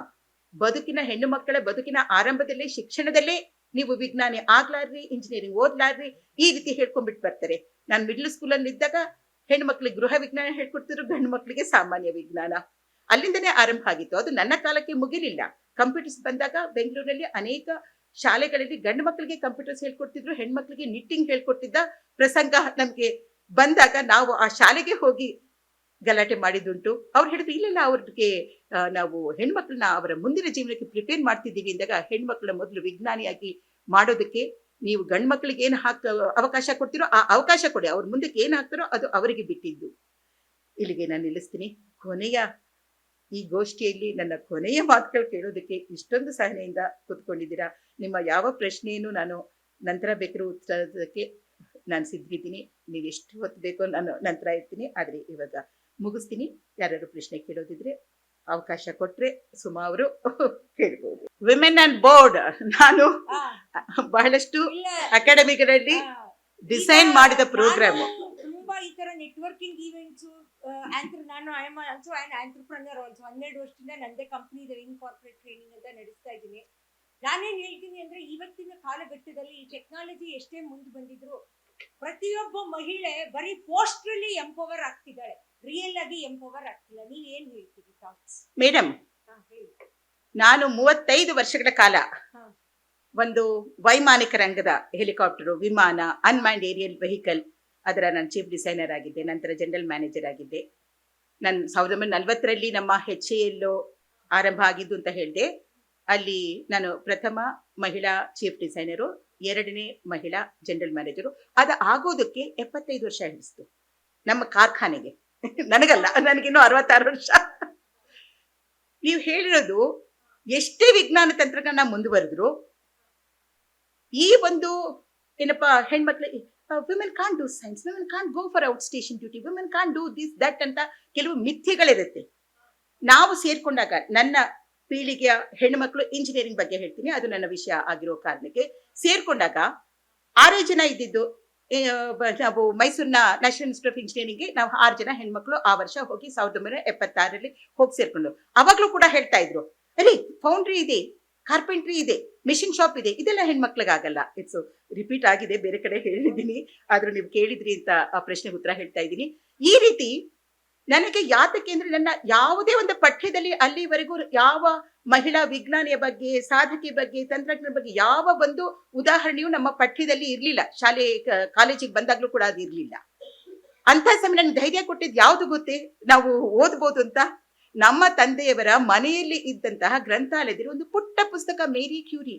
A: ಬದುಕಿನ, ಹೆಣ್ಣು ಮಕ್ಕಳ ಬದುಕಿನ ಆರಂಭದಲ್ಲೇ, ಶಿಕ್ಷಣದಲ್ಲೇ ನೀವು ವಿಜ್ಞಾನಿ ಆಗ್ಲಾರ್ರಿ, ಇಂಜಿನಿಯರಿಂಗ್ ಓದ್ಲಾರ್ರಿ, ಈ ರೀತಿ ಹೇಳ್ಕೊಂಡ್ಬಿಟ್ಟು ಬರ್ತಾರೆ. ನಾನು ಮಿಡ್ಲ್ ಸ್ಕೂಲಲ್ಲಿ ಇದ್ದಾಗ ಹೆಣ್ಣು ಮಕ್ಕಳಿಗೆ ಗೃಹ ವಿಜ್ಞಾನ ಹೇಳ್ಕೊಡ್ತಿದ್ರು, ಗಂಡು ಮಕ್ಕಳಿಗೆ ಸಾಮಾನ್ಯ ವಿಜ್ಞಾನ. ಅಲ್ಲಿಂದನೇ ಆರಂಭ ಆಗಿತ್ತು. ಅದು ನನ್ನ ಕಾಲಕ್ಕೆ ಮುಗಿಲಿಲ್ಲ. ಕಂಪ್ಯೂಟರ್ಸ್ ಬಂದಾಗ ಬೆಂಗಳೂರಿನಲ್ಲಿ ಅನೇಕ ಶಾಲೆಗಳಲ್ಲಿ ಗಂಡು ಮಕ್ಕಳಿಗೆ ಕಂಪ್ಯೂಟರ್ಸ್ ಹೇಳ್ಕೊಡ್ತಿದ್ರು, ಹೆಣ್ಮಕ್ಳಿಗೆ ನಿಟ್ಟಿಂಗ್ ಹೇಳ್ಕೊಡ್ತಿದ್ದ ಪ್ರಸಂಗ ನಮ್ಗೆ ಬಂದಾಗ ನಾವು ಆ ಶಾಲೆಗೆ ಹೋಗಿ ಗಲಾಟೆ ಮಾಡಿದ್ದುಂಟು. ಅವ್ರು ಹೇಳಿದ್ರು, ಇಲ್ಲ ಅವ್ರಿಗೆ ನಾವು ಹೆಣ್ಮಕ್ಳನ್ನ ಅವರ ಮುಂದಿನ ಜೀವನಕ್ಕೆ ಪ್ರಿಪೇರ್ ಮಾಡ್ತಿದ್ದೀವಿ ಅಂದಾಗ, ಹೆಣ್ಮಕ್ಳ ಮೊದಲು ವಿಜ್ಞಾನಿಯಾಗಿ ಮಾಡೋದಕ್ಕೆ ನೀವು ಗಂಡು ಮಕ್ಕಳಿಗೆ ಏನು ಅವಕಾಶ ಕೊಡ್ತೀರೋ ಆ ಅವಕಾಶ ಕೊಡಿ, ಅವ್ರ ಮುಂದಕ್ಕೆ ಏನ್ ಹಾಕ್ತಾರೋ ಅದು ಅವರಿಗೆ ಬಿಟ್ಟಿದ್ದು. ಇಲ್ಲಿಗೆ ನಾನು ನಿಲ್ಲಿಸ್ತೀನಿ. ಕೊನೆಯ ಈ ಗೋಷ್ಠಿಯಲ್ಲಿ ನನ್ನ ಕೊನೆಯ ಮಾತುಗಳು ಕೇಳೋದಕ್ಕೆ ಇಷ್ಟೊಂದು ಸಹನೆಯಿಂದ ಕೂತ್ಕೊಂಡಿದ್ದೀರಾ. ನಿಮ್ಮ ಯಾವ ಪ್ರಶ್ನೆಯನ್ನು ನಾನು ನಂತರ ಬೇಕಾದ್ರೂ ಉತ್ತರಕ್ಕೆ ನಾನು ಸಿದ್ಧಿದ್ದೀನಿ. ನೀವು ಎಷ್ಟು ಹೊತ್ತು ಬೇಕೋ ನಾನು ನಂತರ ಇರ್ತೀನಿ. ಆದ್ರೆ ಇವಾಗ ಮುಗಿಸ್ತೀನಿ. ಯಾರು ಪ್ರಶ್ನೆ ಕೇಳೋದಿದ್ರೆ ಅವಕಾಶ ಕೊಟ್ರೆ ಸುಮಾ ಅವರು ಕೇಳ್ಬೋದು. ವಿಮೆನ್ ಅಂಡ್ ಬೋರ್ಡ್ ನಾನು ಬಹಳಷ್ಟು ಅಕಾಡೆಮಿಗಳಲ್ಲಿ ಡಿಸೈನ್ ಮಾಡಿದ ಪ್ರೋಗ್ರಾಮ್.
B: ತುಂಬಾ ಈ ತರ ನೆಟ್ವರ್ಕಿಂಗ್ ಈವೆಂಟ್ಸ್ ನಾನು I am also on entrepreneur also. 12 ವರ್ಷದಿಂದ ನಂದೇ ಕಂಪನಿ ಇದೆ, ಇನ್ಕಾರ್ಪೊರೇಟ್ ಟ್ರೈನಿಂಗ್ ಅಂತ ನಡೆಸ್ತಾ ಇದ್ದೀನಿ. ನಾನೇನ್ ಹೇಳ್ತೀನಿ ಅಂದ್ರೆ, ಇವತ್ತಿನ ಕಾಲಘಟ್ಟದಲ್ಲಿ ಈ ಟೆಕ್ನಾಲಜಿ ಎಷ್ಟೇ ಮುಂದೆ ಬಂದಿದ್ರು ಪ್ರತಿಯೊಬ್ಬ ಮಹಿಳೆ ಬರೀ ಪೋಸ್ಟ್ರಲ್ಲಿ ಎಂಪವರ್ ಆಗ್ತಿದ್ದಾಳೆ, ರಿಯಲ್ ಆಗಿ ಎಂಪವರ್ ಆಗ್ತಿಲ್ಲ. ನೀವ್ ಏನ್ ಹೇಳ್ತೀರಿ ಥಾಟ್ಸ್?
A: ಮೇಡಮ್, ನಾನು 35 ವರ್ಷಗಳ ಕಾಲ ಒಂದು ವೈಮಾನಿಕ ರಂಗದ ಹೆಲಿಕಾಪ್ಟರ್, ವಿಮಾನ, ಅನ್ಮ್ಯಾನ್ಡ್ ಏರಿಯಲ್ ವೆಹಿಕಲ್ ಅದರ ನಾನು ಚೀಫ್ ಡಿಸೈನರ್ ಆಗಿದ್ದೆ, ನಂತರ ಜನರಲ್ ಮ್ಯಾನೇಜರ್ ಆಗಿದ್ದೆ. ನಾನು 1940ರಲ್ಲಿ ನಮ್ಮ HAL ಆರಂಭ ಆಗಿದ್ದು ಅಂತ ಹೇಳಿದೆ. ಅಲ್ಲಿ ನಾನು ಪ್ರಥಮ ಮಹಿಳಾ ಚೀಫ್ ಡಿಸೈನರು, 2ನೇ ಮಹಿಳಾ ಜನರಲ್ ಮ್ಯಾನೇಜರು. ಅದು ಆಗೋದಕ್ಕೆ 75 ವರ್ಷ ಹಿಡಿಸ್ತು ನಮ್ಮ ಕಾರ್ಖಾನೆಗೆ. ನನಗಲ್ಲ, ನನಗಿನ್ನೂ 66 ವರ್ಷ. ನೀವು ಹೇಳಿರೋದು ಎಷ್ಟೇ ವಿಜ್ಞಾನ ತಂತ್ರಜ್ಞಾನ ಮುಂದುವರೆದ್ರು ಈ ಒಂದು ಏನಪ್ಪಾ ಹೆಣ್ಮಕ್ಳಿಗೆ women can't do science, women can't go for out station duty, women can't do this that ಅಂತ ಕೆಲವು ಮಿಥ್ಯೆಗಳಿರುತ್ತೆ. ನಾವು ಸೇರ್ಕೊಂಡಾಗ ನನ್ನ ಪೀಳಿಗೆಯ ಹೆಣ್ಣುಮಕ್ಳು, ಇಂಜಿನಿಯರಿಂಗ್ ಬಗ್ಗೆ ಹೇಳ್ತೀನಿ, ಅದು ನನ್ನ ವಿಷಯ ಆಗಿರೋ ಕಾರಣಕ್ಕೆ ಸೇರ್ಕೊಂಡಾಗ 6 ಜನ ಇದ್ದಿದ್ದು. ನಾವು ಮೈಸೂರಿನ ನ್ಯಾಷನಲ್ ಇನ್ಸ್ಟಿಟ್ಯೂಟ್ ಆಫ್ ಇಂಜಿನಿಯರಿಂಗ್ಗೆ ನಾವು 6 ಜನ ಹೆಣ್ಮಕ್ಳು ಆ ವರ್ಷ ಹೋಗಿ 1976ರಲ್ಲಿ ಹೋಗಿ ಸೇರ್ಕೊಂಡು. ಅವಾಗ್ಲೂ ಕೂಡ ಹೇಳ್ತಾ ಇದ್ರು, ಅರೆ ಫೌಂಡ್ರಿ ಇದೆ, ಕಾರ್ಪೆಂಟ್ರಿ ಇದೆ, ಮಿಷಿನ್ ಶಾಪ್ ಇದೆ, ಇದೆಲ್ಲ ಹೆಣ್ಮಕ್ಳಿಗಾಗಲ್ಲ. ಇಟ್ಸ್ ರಿಪೀಟ್ ಆಗಿದೆ, ಬೇರೆ ಕಡೆ ಹೇಳಿದ್ದೀನಿ, ಆದ್ರೂ ನೀವು ಕೇಳಿದ್ರಿ ಅಂತ ಆ ಪ್ರಶ್ನೆಗೆ ಉತ್ತರ ಹೇಳ್ತಾ ಇದ್ದೀನಿ. ಈ ರೀತಿ ನನಗೆ ಯಾತಕ್ಕೆ ಅಂದ್ರೆ ನನ್ನ ಯಾವುದೇ ಒಂದು ಪಠ್ಯದಲ್ಲಿ ಅಲ್ಲಿವರೆಗೂ ಯಾವ ಮಹಿಳಾ ವಿಜ್ಞಾನಿಯ ಬಗ್ಗೆ, ಸಾಧಕಿ ಬಗ್ಗೆ, ತಂತ್ರಜ್ಞರ ಬಗ್ಗೆ ಯಾವ ಒಂದು ಉದಾಹರಣೆಯು ನಮ್ಮ ಪಠ್ಯದಲ್ಲಿ ಇರ್ಲಿಲ್ಲ. ಶಾಲೆ ಕಾಲೇಜಿಗೆ ಬಂದಾಗ್ಲೂ ಕೂಡ ಅದು ಇರ್ಲಿಲ್ಲ. ಅಂತ ಸಮಯ ನನಗೆ ಧೈರ್ಯ ಕೊಟ್ಟಿದ್ದು ಯಾವ್ದು ಗೊತ್ತೇ, ನಾವು ಓದ್ಬೋದು ಅಂತ. ನಮ್ಮ ತಂದೆಯವರ ಮನೆಯಲ್ಲಿ ಇದ್ದಂತಹ ಗ್ರಂಥಾಲಯದಲ್ಲಿ ಒಂದು ಪುಟ್ಟ ಪುಸ್ತಕ ಮೇರಿ ಕ್ಯೂರಿ.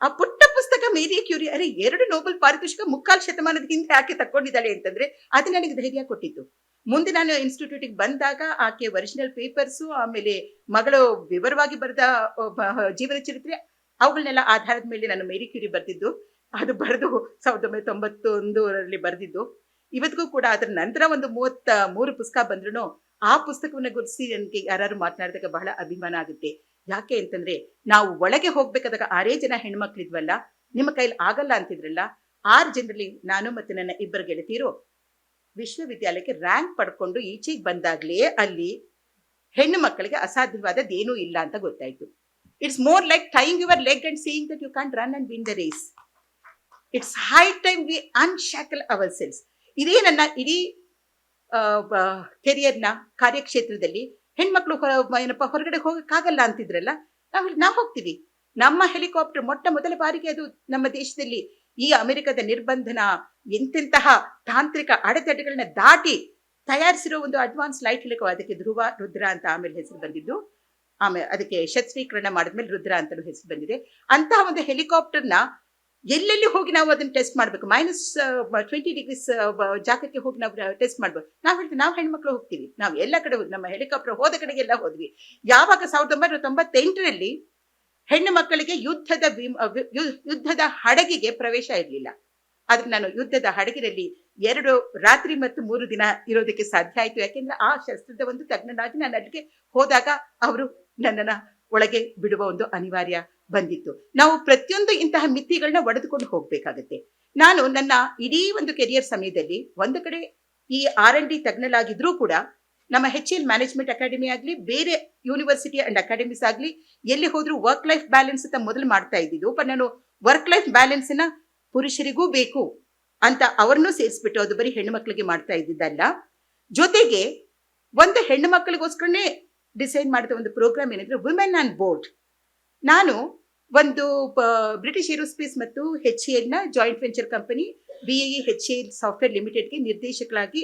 A: ಆ ಪುಟ್ಟ ಪುಸ್ತಕ ಮೇರಿ ಕ್ಯೂರಿ, ಅರೆ 2 ನೋಬೆಲ್ ಪಾರಿತೋಷಿಕ 3/4 ಶತಮಾನದ ಹಿಂದೆ ಯಾಕೆ ತಕ್ಕೊಂಡಿದ್ದಾಳೆ ಅಂತಂದ್ರೆ ಅದು ನನಗೆ ಧೈರ್ಯ ಕೊಟ್ಟಿತ್ತು. ಮುಂದೆ ನಾನು ಇನ್ಸ್ಟಿಟ್ಯೂಟಿಗೆ ಬಂದಾಗ ಆಕೆ ಒರಿಜಿನಲ್ ಪೇಪರ್ಸು, ಆಮೇಲೆ ಮಗಳು ವಿವರವಾಗಿ ಬರೆದ ಜೀವನ ಚರಿತ್ರೆ, ಅವುಗಳನ್ನೆಲ್ಲ ಆಧಾರದ ಮೇಲೆ ನಾನು ಮೇರಿ ಕ್ಯೂರಿ ಬರೆದಿದ್ದು. ಅದು ಬರೆದು 1991ರಲ್ಲಿ ಬರೆದಿದ್ದು. ಇವತ್ತಿಗೂ ಕೂಡ ಅದರ ನಂತರ ಒಂದು 33 ಪುಸ್ತಕ ಬಂದ್ರು ಆ ಪುಸ್ತಕವನ್ನ ಗುರುತಿಸಿ ನನಗೆ ಯಾರು ಮಾತನಾಡಿದಾಗ ಬಹಳ ಅಭಿಮಾನ ಆಗುತ್ತೆ. ಯಾಕೆ ಅಂತಂದ್ರೆ ನಾವು ಒಳಗೆ ಹೋಗ್ಬೇಕಾದಾಗ 6 ಜನ ಹೆಣ್ಮಕ್ಳಿದ್ವಲ್ಲ, ನಿಮ್ಮ ಕೈಲಿ ಆಗಲ್ಲ ಅಂತಿದ್ರಲ್ಲ, 6 ಜನರಲ್ಲಿ ನಾನು ಮತ್ತು ನನ್ನ 2 ಗೆಳತಿಯರು ವಿಶ್ವವಿದ್ಯಾಲಯಕ್ಕೆ ರ್ಯಾಂಕ್ ಪಡ್ಕೊಂಡು ಈಚೆಗೆ ಬಂದಾಗ್ಲೇ ಅಲ್ಲಿ ಹೆಣ್ಣು ಮಕ್ಕಳಿಗೆ ಅಸಾಧ್ಯವಾದದ್ದೇನೂ ಇಲ್ಲ ಅಂತ ಗೊತ್ತಾಯ್ತು. It's more like tying your leg and saying that you can run and win the race. It's high time we unshackle our selves. ಇದೇ ನನ್ನ ಇಡೀ ಕೆರಿಯರ್ನ ಕಾರ್ಯಕ್ಷೇತ್ರದಲ್ಲಿ ಹೆಣ್ಮಕ್ಳು ಏನಪ್ಪಾ ಹೊರಗಡೆ ಹೋಗಕ್ಕಾಗಲ್ಲ ಅಂತಿದ್ರಲ್ಲ, ನಾವು ಹೋಗ್ತೀವಿ. ನಮ್ಮ ಹೆಲಿಕಾಪ್ಟರ್ ಮೊಟ್ಟ ಮೊದಲ ಬಾರಿಗೆ ಅದು ನಮ್ಮ ದೇಶದಲ್ಲಿ ಈ ಅಮೆರಿಕದ ನಿರ್ಬಂಧನ, ಎಂತೆಂತಹ ತಾಂತ್ರಿಕ ಅಡೆತಡೆಗಳನ್ನ ದಾಟಿ ತಯಾರಿಸಿರೋ ಒಂದು ಅಡ್ವಾನ್ಸ್ ಲೈಟ್ ಹೆಲಿಕಾಪ್ಟರ್. ಅದಕ್ಕೆ ಧ್ರುವ, ರುದ್ರ ಅಂತ ಆಮೇಲೆ ಹೆಸರು ಬಂದಿದ್ದು. ಆಮೇಲೆ ಅದಕ್ಕೆ ಶಸ್ತ್ರೀಕರಣ ಮಾಡಿದ್ಮೇಲೆ ರುದ್ರ ಅಂತಲೂ ಹೆಸರು ಬಂದಿದೆ. ಅಂತಹ ಒಂದು ಹೆಲಿಕಾಪ್ಟರ್ನ ಎಲ್ಲೆಲ್ಲಿ ಹೋಗಿ ನಾವು ಅದನ್ನ ಟೆಸ್ಟ್ ಮಾಡ್ಬೇಕು, -20 ಡಿಗ್ರೀಸ್ ಜಾಗಕ್ಕೆ ಹೋಗಿ ನಾವು ಟೆಸ್ಟ್ ಮಾಡ್ಬೇಕು. ನಾವು ಹೇಳ್ತೀವಿ, ನಾವು ಹೆಣ್ಮಕ್ಳು ಹೋಗ್ತೀವಿ, ನಾವು ಎಲ್ಲ ಕಡೆ ನಮ್ಮ ಹೆಲಿಕಾಪ್ಟರ್ ಹೋದ ಕಡೆಗೆಲ್ಲ ಹೋದ್ವಿ. ಯಾವಾಗ 1998ರಲ್ಲಿ ಹೆಣ್ಣು ಮಕ್ಕಳಿಗೆ ಯುದ್ಧದ ಹಡಗಿಗೆ ಪ್ರವೇಶ ಇರಲಿಲ್ಲ. ಆದ್ರೆ ನಾನು ಯುದ್ಧದ ಹಡಗಿನಲ್ಲಿ 2 ರಾತ್ರಿ ಮತ್ತು 3 ದಿನ ಇರೋದಕ್ಕೆ ಸಾಧ್ಯ ಆಯ್ತು. ಯಾಕೆಂದ್ರೆ ಆ ಶಸ್ತ್ರದ ಒಂದು ತಜ್ಞನಾಗಿ ನಾನು ಅಲ್ಲಿಗೆ ಹೋದಾಗ ಅವರು ನನ್ನನ್ನ ಒಳಗೆ ಬಿಡುವ ಒಂದು ಅನಿವಾರ್ಯ ಬಂದಿತ್ತು. ನಾವು ಪ್ರತಿಯೊಂದು ಇಂತಹ ಮಿತಿಗಳನ್ನ ಒಡೆದುಕೊಂಡು ಹೋಗ್ಬೇಕಾಗತ್ತೆ. ನಾನು ನನ್ನ ಇಡೀ ಒಂದು ಕೆರಿಯರ್ ಸಮಯದಲ್ಲಿ ಒಂದು ಕಡೆ ಈ R&D ತಜ್ಞಲಾಗಿದ್ರೂ ಕೂಡ ನಮ್ಮ HAL ಮ್ಯಾನೇಜ್ಮೆಂಟ್ ಅಕಾಡೆಮಿ ಆಗ್ಲಿ, ಬೇರೆ ಯೂನಿವರ್ಸಿಟಿ ಅಂಡ್ ಅಕಾಡೆಮೀಸ್ ಆಗ್ಲಿ, ಎಲ್ಲಿ ಹೋದ್ರು ವರ್ಕ್ ಲೈಫ್ ಬ್ಯಾಲೆನ್ಸ್ ಅಂತ ಮೊದಲು ಮಾಡ್ತಾ ಇದ್ದಿದ್ದು. ನಾನು ವರ್ಕ್ ಲೈಫ್ ಬ್ಯಾಲೆನ್ಸ್ ನ ಪುರುಷರಿಗೂ ಬೇಕು ಅಂತ ಅವರನ್ನು ಸೇರಿಸ್ಬಿಟ್ಟು ಅದು ಬರೀ ಹೆಣ್ಣು ಮಕ್ಕಳಿಗೆ ಮಾಡ್ತಾ ಇದ್ದಿದ್ದಲ್ಲ, ಜೊತೆಗೆ ಒಂದು ಹೆಣ್ಣು ಮಕ್ಕಳಿಗೋಸ್ಕರನೇ ಡಿಸೈನ್ ಮಾಡಿದ ಒಂದು ಪ್ರೋಗ್ರಾಮ್ ಏನಂದ್ರೆ ವಿಮೆನ್ ಆನ್ ಬೋರ್ಡ್. ನಾನು ಒಂದು ಬ್ರಿಟಿಷ್ ಏರೋಸ್ಪೇಸ್ ಮತ್ತು HAL ನ joint venture company BAE HAL software ಲಿಮಿಟೆಡ್ಗೆ ನಿರ್ದೇಶಕರಾಗಿ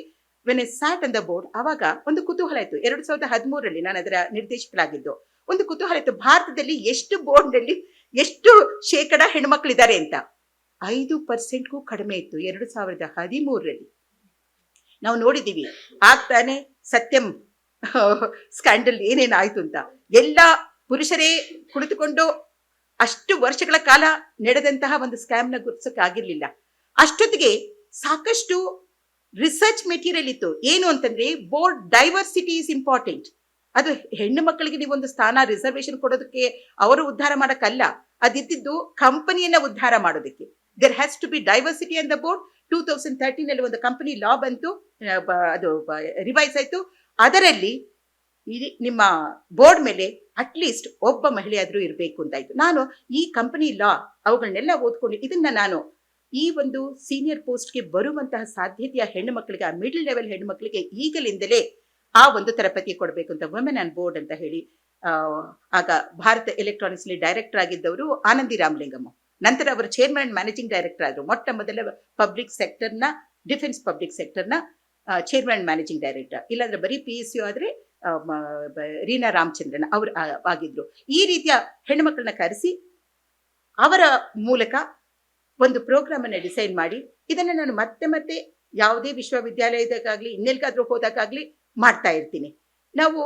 A: when I sat on the board, ಅವಾಗ ಒಂದು ಕುತೂಹಲ ಇತ್ತು. 2013ರಲ್ಲಿ ನಾನು ಅದರ ನಿರ್ದೇಶಕರಾಗಿದ್ದು. ಒಂದು ಕುತೂಹಲ ಇತ್ತು, ಭಾರತದಲ್ಲಿ ಎಷ್ಟು ಬೋರ್ಡ್ನಲ್ಲಿ ಎಷ್ಟು ಶೇಕಡ ಹೆಣ್ಮಕ್ಳಿದ್ದಾರೆ ಅಂತ. 5%ಗೂ ಕಡಿಮೆ ಇತ್ತು 2013ರಲ್ಲಿ. ನಾವು ನೋಡಿದ್ದೀವಿ ಆಗ್ತಾನೆ ಸತ್ಯಂ ಸ್ಕ್ಯಾಂಡಲ್ ಏನೇನಾಯ್ತು ಅಂತ. ಎಲ್ಲ ಪುರುಷರೇ ಕುಳಿತುಕೊಂಡು ಅಷ್ಟು ವರ್ಷಗಳ ಕಾಲ ನಡೆದಂತಹ ಒಂದು ಸ್ಕ್ಯಾಮ್ನ ಗುರುತಿಸಕ್ಕೆ ಆಗಿರ್ಲಿಲ್ಲ. ಅಷ್ಟೊತ್ತಿಗೆ ಸಾಕಷ್ಟು ರಿಸರ್ಚ್ ಮೆಟೀರಿಯಲ್ ಇತ್ತು. ಏನು ಅಂತಂದ್ರೆ ಬೋರ್ಡ್ ಡೈವರ್ಸಿಟಿ ಇಸ್ ಇಂಪಾರ್ಟೆಂಟ್. ಅದು ಹೆಣ್ಣು ಮಕ್ಕಳಿಗೆ ನೀವೊಂದು ಸ್ಥಾನ ರಿಸರ್ವೇಶನ್ ಕೊಡೋದಕ್ಕೆ, ಅವರು ಉದ್ಧಾರ ಮಾಡಕ್ಕಲ್ಲ, ಅದಿದ್ದು ಕಂಪನಿಯನ್ನ ಉದ್ಧಾರ ಮಾಡೋದಕ್ಕೆ. There has to be diversity on the board. 2013ನಲ್ಲಿ ಒಂದು ಕಂಪನಿ ಲಾ ಬಂತು, ಅದು ರಿವೈಸ್ ಆಯ್ತು. ಅದರಲ್ಲಿ ನಿಮ್ಮ ಬೋರ್ಡ್ ಮೇಲೆ ಅಟ್ಲೀಸ್ಟ್ ಒಬ್ಬ ಮಹಿಳೆಯಾದ್ರೂ ಇರಬೇಕು ಅಂತಾಯ್ತು. ನಾನು ಈ ಕಂಪನಿ ಲಾ ಅವುಗಳನ್ನೆಲ್ಲ ಓದ್ಕೊಂಡು ಇದನ್ನ ನಾನು ಈ ಒಂದು ಸೀನಿಯರ್ ಪೋಸ್ಟ್ಗೆ ಬರುವಂತಹ ಸಾಧ್ಯತೆಯ ಹೆಣ್ಣು ಮಕ್ಕಳಿಗೆ, ಆ ಮಿಡಲ್ ಲೆವೆಲ್ ಹೆಣ್ಣು ಮಕ್ಕಳಿಗೆ ಈಗಲಿಂದಲೇ ಆ ಒಂದು ತರಬೇತಿ ಕೊಡಬೇಕು ಅಂತ ವುಮೆನ್ ಆನ್ ಬೋರ್ಡ್ ಅಂತ ಹೇಳಿ, ಆಗ ಭಾರತ ಎಲೆಕ್ಟ್ರಾನಿಕ್ಸ್ ಡೈರೆಕ್ಟರ್ ಆಗಿದ್ದವರು ಆನಂದಿ ರಾಮಲಿಂಗಮ್ಮ. ನಂತರ ಅವರು ಚೇರ್ಮನ್ ಅಂಡ್ ಮ್ಯಾನೇಜಿಂಗ್ ಡೈರೆಕ್ಟರ್ ಆದ್ರು. ಮೊಟ್ಟ ಮೊದಲ ಪಬ್ಲಿಕ್ ಸೆಕ್ಟರ್ನ, ಡಿಫೆನ್ಸ್ ಪಬ್ಲಿಕ್ ಸೆಕ್ಟರ್ನ ಚೇರ್ಮನ್ ಮ್ಯಾನೇಜಿಂಗ್ ಡೈರೆಕ್ಟರ್, ಇಲ್ಲಾಂದ್ರೆ ಬರೀ PSU ಆದರೆ ರೀನಾ ರಾಮಚಂದ್ರನ್ ಅವರು ಆಗಿದ್ರು. ಈ ರೀತಿಯ ಹೆಣ್ಣುಮಕ್ಕಳನ್ನ ಕರೆಸಿ ಅವರ ಮೂಲಕ ಒಂದು ಪ್ರೋಗ್ರಾಮ್ ಅನ್ನು ಡಿಸೈನ್ ಮಾಡಿ ಇದನ್ನ ನಾನು ಮತ್ತೆ ಮತ್ತೆ ಯಾವುದೇ ವಿಶ್ವವಿದ್ಯಾಲಯದಾಗಲಿ ಇನ್ನೆಲ್ಗಾದ್ರೂ ಹೋದಾಗಲಿ ಮಾಡ್ತಾ ಇರ್ತೀನಿ. ನಾವು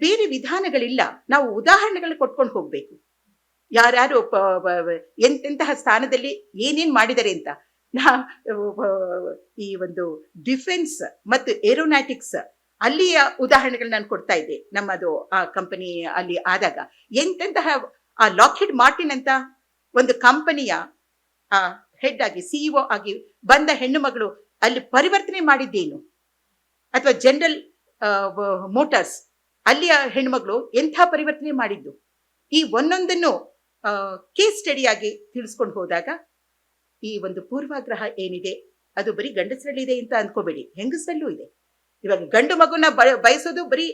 A: ಬೇರೆ ವಿಧಾನಗಳಿಲ್ಲ, ನಾವು ಉದಾಹರಣೆಗಳು ಕೊಟ್ಕೊಂಡು ಹೋಗ್ಬೇಕು. ಯಾರ್ಯಾರು ಎಂತೆಂತಹ ಸ್ಥಾನದಲ್ಲಿ ಏನೇನ್ ಮಾಡಿದ್ದಾರೆ ಅಂತ. ಈ ಒಂದು ಡಿಫೆನ್ಸ್ ಮತ್ತು ಏರೋನಾಟಿಕ್ಸ್ ಅಲ್ಲಿಯ ಉದಾಹರಣೆಗಳು ನಾನು ಕೊಡ್ತಾ ಇದ್ದೆ. ನಮ್ಮದು ಆ ಕಂಪನಿ ಅಲ್ಲಿ ಆದಾಗ ಎಂತೆಂತಹ ಆ ಲಾಕ್ಹಿಡ್ ಮಾರ್ಟಿನ್ ಅಂತ ಒಂದು ಕಂಪನಿಯ ಹೆಡ್ ಆಗಿ CEO ಆಗಿ ಬಂದ ಹೆಣ್ಣು ಮಗಳು ಅಲ್ಲಿ ಪರಿವರ್ತನೆ ಮಾಡಿದ್ದೇನು, ಅಥವಾ ಜನರಲ್ ಮೋಟಾರ್ಸ್ ಅಲ್ಲಿಯ ಹೆಣ್ಮಗಳು ಎಂಥ ಪರಿವರ್ತನೆ ಮಾಡಿದ್ದು, ಈ ಒಂದೊಂದನ್ನು ಕೇಸ್ ಸ್ಟಡಿಯಾಗಿ ತಿಳಿಸ್ಕೊಂಡು ಹೋದಾಗ ಈ ಒಂದು ಪೂರ್ವಾಗ್ರಹ ಏನಿದೆ ಅದು ಬರೀ ಗಂಡಸರಲ್ಲಿದೆ ಅಂತ ಅಂದ್ಕೋಬೇಡಿ, ಹೆಂಗಸರಲ್ಲೂ ಇದೆ. ಇವಾಗ ಗಂಡು ಮಗುನ ಬಯಸೋದು ಬರೀ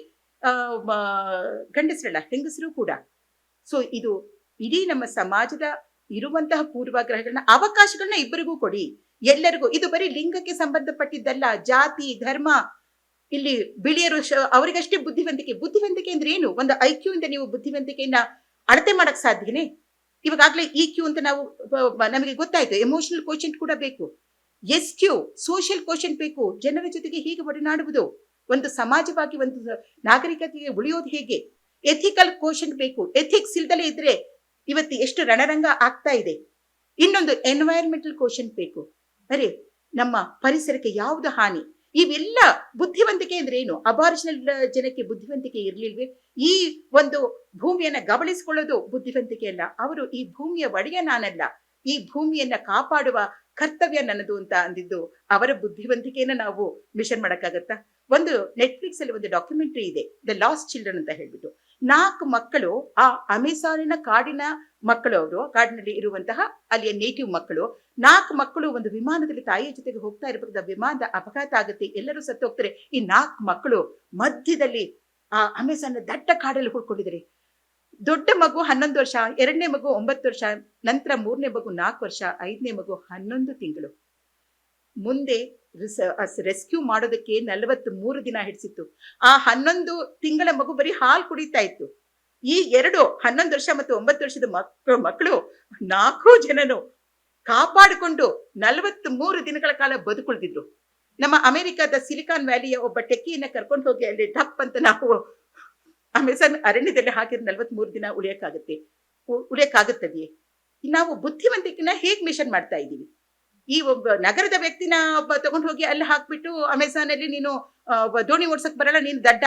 A: ಗಂಡಸರಲ್ಲ, ಹೆಂಗಸರು ಕೂಡ. ಸೊ ಇದು ಇಡೀ ನಮ್ಮ ಸಮಾಜದ ಇರುವಂತಹ ಪೂರ್ವಾಗ್ರಹಗಳನ್ನ, ಅವಕಾಶಗಳನ್ನ ಇಬ್ಬರಿಗೂ ಕೊಡಿ, ಎಲ್ಲರಿಗೂ. ಇದು ಬರೀ ಲಿಂಗಕ್ಕೆ ಸಂಬಂಧಪಟ್ಟಿದ್ದಲ್ಲ, ಜಾತಿ ಧರ್ಮ. ಇಲ್ಲಿ ಬಿಳಿಯರು ಅವರಿಗಷ್ಟೇ ಬುದ್ಧಿವಂತಿಕೆ ಅಂದ್ರೆ ಏನು? ಒಂದು IQ ಇಂದ ನೀವು ಬುದ್ಧಿವಂತಿಕೆಯನ್ನ ಅಳತೆ ಮಾಡಕ್ ಸಾಧ್ಯನೇ? ಇವಾಗಲೇ EQ ಅಂತ ನಾವು ನಮಗೆ ಗೊತ್ತಾಯ್ತು. ಎಮೋಷನಲ್ ಕೋಶೆಂಟ್ ಕೂಡ ಬೇಕು. SQ ಸೋಷಿಯಲ್ ಕೋಶೆಂಟ್ ಬೇಕು. ಜನರ ಜೊತೆಗೆ ಹೀಗೆ ಒಡನಾಡುವುದು, ಒಂದು ಸಮಾಜವಾಗಿ ಒಂದು ನಾಗರಿಕತೆಗೆ ಉಳಿಯೋದು ಹೇಗೆ, ಎಥಿಕಲ್ ಕೋಶೆಂಟ್ ಬೇಕು. ಎಥಿಕ್ಸ್ ಇಲ್ದಲೇ ಇದ್ರೆ ಇವತ್ತು ಎಷ್ಟು ರಣರಂಗ ಆಗ್ತಾ ಇದೆ. ಇನ್ನೊಂದು ಎನ್ವೈರನ್ಮೆಂಟಲ್ ಕೋಶೆಂಟ್ ಬೇಕು. ಅರೆ ನಮ್ಮ ಪರಿಸರಕ್ಕೆ ಯಾವ್ದು ಹಾನಿ, ಇವೆಲ್ಲ ಬುದ್ಧಿವಂತಿಕೆ ಅಂದ್ರೆ ಏನು? ಅಬಾರಿಜಿನಲ್ ಜನಕ್ಕೆ ಬುದ್ಧಿವಂತಿಕೆ ಇರ್ಲಿಲ್ವೇ? ಈ ಒಂದು ಭೂಮಿಯನ್ನ ಗಬಳಿಸಿಕೊಳ್ಳೋದು ಬುದ್ಧಿವಂತಿಕೆ ಅಲ್ಲ. ಅವರು ಈ ಭೂಮಿಯ ಒಡೆಯ ನಾನಲ್ಲ, ಈ ಭೂಮಿಯನ್ನ ಕಾಪಾಡುವ ಕರ್ತವ್ಯ ನನ್ನದು ಅಂತ ಅಂದಿದ್ದು ಅವರ ಬುದ್ಧಿವಂತಿಕೆಯನ್ನ ನಾವು ಮಿಷನ್ ಮಾಡಕ್ಕಾಗತ್ತಾ? ಒಂದು ನೆಟ್ಫ್ಲಿಕ್ಸ್ ಅಲ್ಲಿ ಒಂದು ಡಾಕ್ಯುಮೆಂಟರಿ ಇದೆ, ದ ಲಾಸ್ಟ್ ಚಿಲ್ಡ್ರನ್ ಅಂತ ಹೇಳ್ಬಿಟ್ಟು. 4 ಮಕ್ಕಳು, ಆ ಅಮೆಜಾನಿನ ಕಾಡಿನ ಮಕ್ಕಳು, ಅವರು ಕಾಡಿನಲ್ಲಿ ಇರುವಂತಹ ಅಲ್ಲಿಯ ನೇಟಿವ್ ಮಕ್ಕಳು. 4 ಮಕ್ಕಳು ಒಂದು ವಿಮಾನದಲ್ಲಿ ತಾಯಿಯ ಜೊತೆಗೆ ಹೋಗ್ತಾ ಇರಬೇಕಾದ ವಿಮಾನದ ಅಪಘಾತ ಆಗುತ್ತೆ, ಎಲ್ಲರೂ ಸತ್ತು ಹೋಗ್ತಾರೆ. ಈ 4 ಮಕ್ಕಳು ಮಧ್ಯದಲ್ಲಿ ಆ ಅಮೆಜಾನ್ ದಟ್ಟ ಕಾಡಲ್ಲಿ ಹುಡ್ಕೊಂಡಿದ್ದಾರೆ. ದೊಡ್ಡ ಮಗು 11 ವರ್ಷ, ಎರಡನೇ ಮಗು 9 ವರ್ಷ, ನಂತರ 3ನೇ ಮಗು 4 ವರ್ಷ, 5ನೇ ಮಗು 11 ತಿಂಗಳು. ಮುಂದೆ ರೆಸ್ಕ್ಯೂ ಮಾಡೋದಕ್ಕೆ 43 ದಿನ ಹಿಡಿಸಿತ್ತು. ಆ 11 ತಿಂಗಳ ಮಗು ಬರೀ ಹಾಲು ಕುಡಿತಾ ಇತ್ತು. ಈ 11 ವರ್ಷ ಮತ್ತು 9 ವರ್ಷದ ಮಕ್ಕಳು 4 ಜನನು ಕಾಪಾಡಿಕೊಂಡು 43 ದಿನಗಳ ಕಾಲ ಬದುಕುಳಿದಿದ್ರು. ನಮ್ಮ ಅಮೆರಿಕದ ಸಿಲಿಕಾನ್ ವ್ಯಾಲಿಯ ಒಬ್ಬ ಟೆಕ್ಕಿಯನ್ನ ಕರ್ಕೊಂಡು ಹೋಗಿ ಅಲ್ಲಿ ಟಪ್ ಅಂತ ನಾವು ಅಮೆಜಾನ್ ಅರಣ್ಯದಲ್ಲಿ ಹಾಕಿದ್ರೆ 43 ದಿನ ಉಳಿಯಕ್ಕಾಗುತ್ತದೆಯೇ? ನಾವು ಬುದ್ಧಿವಂತಿಕೆನ ಹೇಗ್ ಮಿಷನ್ ಮಾಡ್ತಾ ಇದ್ದೀವಿ? ಈ ಒಬ್ಬ ನಗರದ ವ್ಯಕ್ತಿನ ತಗೊಂಡು ಹೋಗಿ ಅಲ್ಲಿ ಹಾಕ್ಬಿಟ್ಟು ಅಮೆಜಾನ್ ಅಲ್ಲಿ ನೀನು ದೋಣಿ ಓಡ್ಸಕ್ ಬರಲ್ಲ, ನೀನು ದಡ್ಡ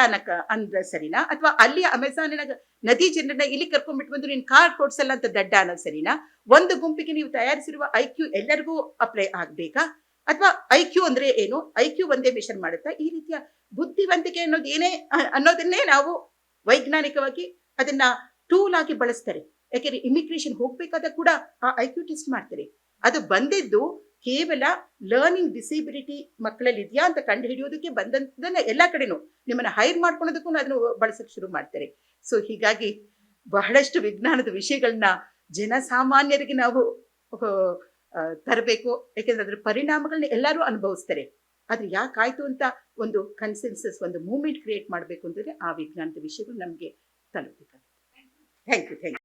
A: ಅಂದ್ರೆ ಸರಿನಾ? ಅಥವಾ ಅಲ್ಲಿ ಅಮೆಜಾನಿನ ನದಿ ಜನರನ್ನ ಇಲ್ಲಿ ಕರ್ಕೊಂಡ್ಬಿಟ್ಟು ಬಂದು ನೀನು ಕಾರ್ ಓಡಿಸಲ್ಲ ಅಂತ ದಡ್ಡ ಅನ್ನೋದು ಸರಿನಾ? ಒಂದು ಗುಂಪಿಗೆ ನೀವು ತಯಾರಿಸಿರುವ IQ ಎಲ್ಲರಿಗೂ ಅಪ್ಲೈ ಆಗ್ಬೇಕಾ? ಅಥವಾ IQ ಅಂದ್ರೆ ಏನು? IQ ಒಂದೇ ಮಿಷನ್ ಮಾಡುತ್ತಾ? ಈ ರೀತಿಯ ಬುದ್ಧಿವಂತಿಕೆ ಅನ್ನೋದನ್ನೇ ನಾವು ವೈಜ್ಞಾನಿಕವಾಗಿ ಅದನ್ನ ಟೂಲ್ ಆಗಿ ಬಳಸ್ತಾರೆ. ಯಾಕೆಂದ್ರೆ ಇಮಿಗ್ರೇಷನ್ ಹೋಗ್ಬೇಕಾದ ಕೂಡ ಆ IQ ಟೆಸ್ಟ್ ಮಾಡ್ತಾರೆ. ಅದು ಬಂದಿದ್ದು ಕೇವಲ ಲರ್ನಿಂಗ್ ಡಿಸೇಬಿಲಿಟಿ ಮಕ್ಕಳಲ್ಲಿ ಇದೆಯಾ ಅಂತ ಕಂಡು ಹಿಡಿಯೋದಕ್ಕೆ ಬಂದದನ್ನ ಎಲ್ಲಾ ಕಡೆನೂ ನಿಮ್ಮನ್ನ ಹೈರ್ ಮಾಡ್ಕೊಳ್ಳೋದಕ್ಕೂ ಅದನ್ನು ಬಳಸಕ್ ಶುರು ಮಾಡ್ತಾರೆ. ಸೊ ಹೀಗಾಗಿ ಬಹಳಷ್ಟು ವಿಜ್ಞಾನದ ವಿಷಯಗಳನ್ನ ಜನಸಾಮಾನ್ಯರಿಗೆ ನಾವು ತರಬೇಕು. ಯಾಕೆಂದ್ರೆ ಅದ್ರ ಪರಿಣಾಮಗಳನ್ನ ಎಲ್ಲರೂ ಅನುಭವಿಸ್ತಾರೆ. ಆದ್ರೆ ಯಾಕಾಯ್ತು ಅಂತ ಒಂದು ಕನ್ಸೆನ್ಸಸ್, ಒಂದು ಮೂವ್ಮೆಂಟ್ ಕ್ರಿಯೇಟ್ ಮಾಡಬೇಕು ಅಂತಂದ್ರೆ ಆ ವಿಜ್ಞಾನದ ವಿಷಯಗಳು ನಮ್ಗೆ ತಲುಪಬೇಕಾಗುತ್ತೆ. Thank you.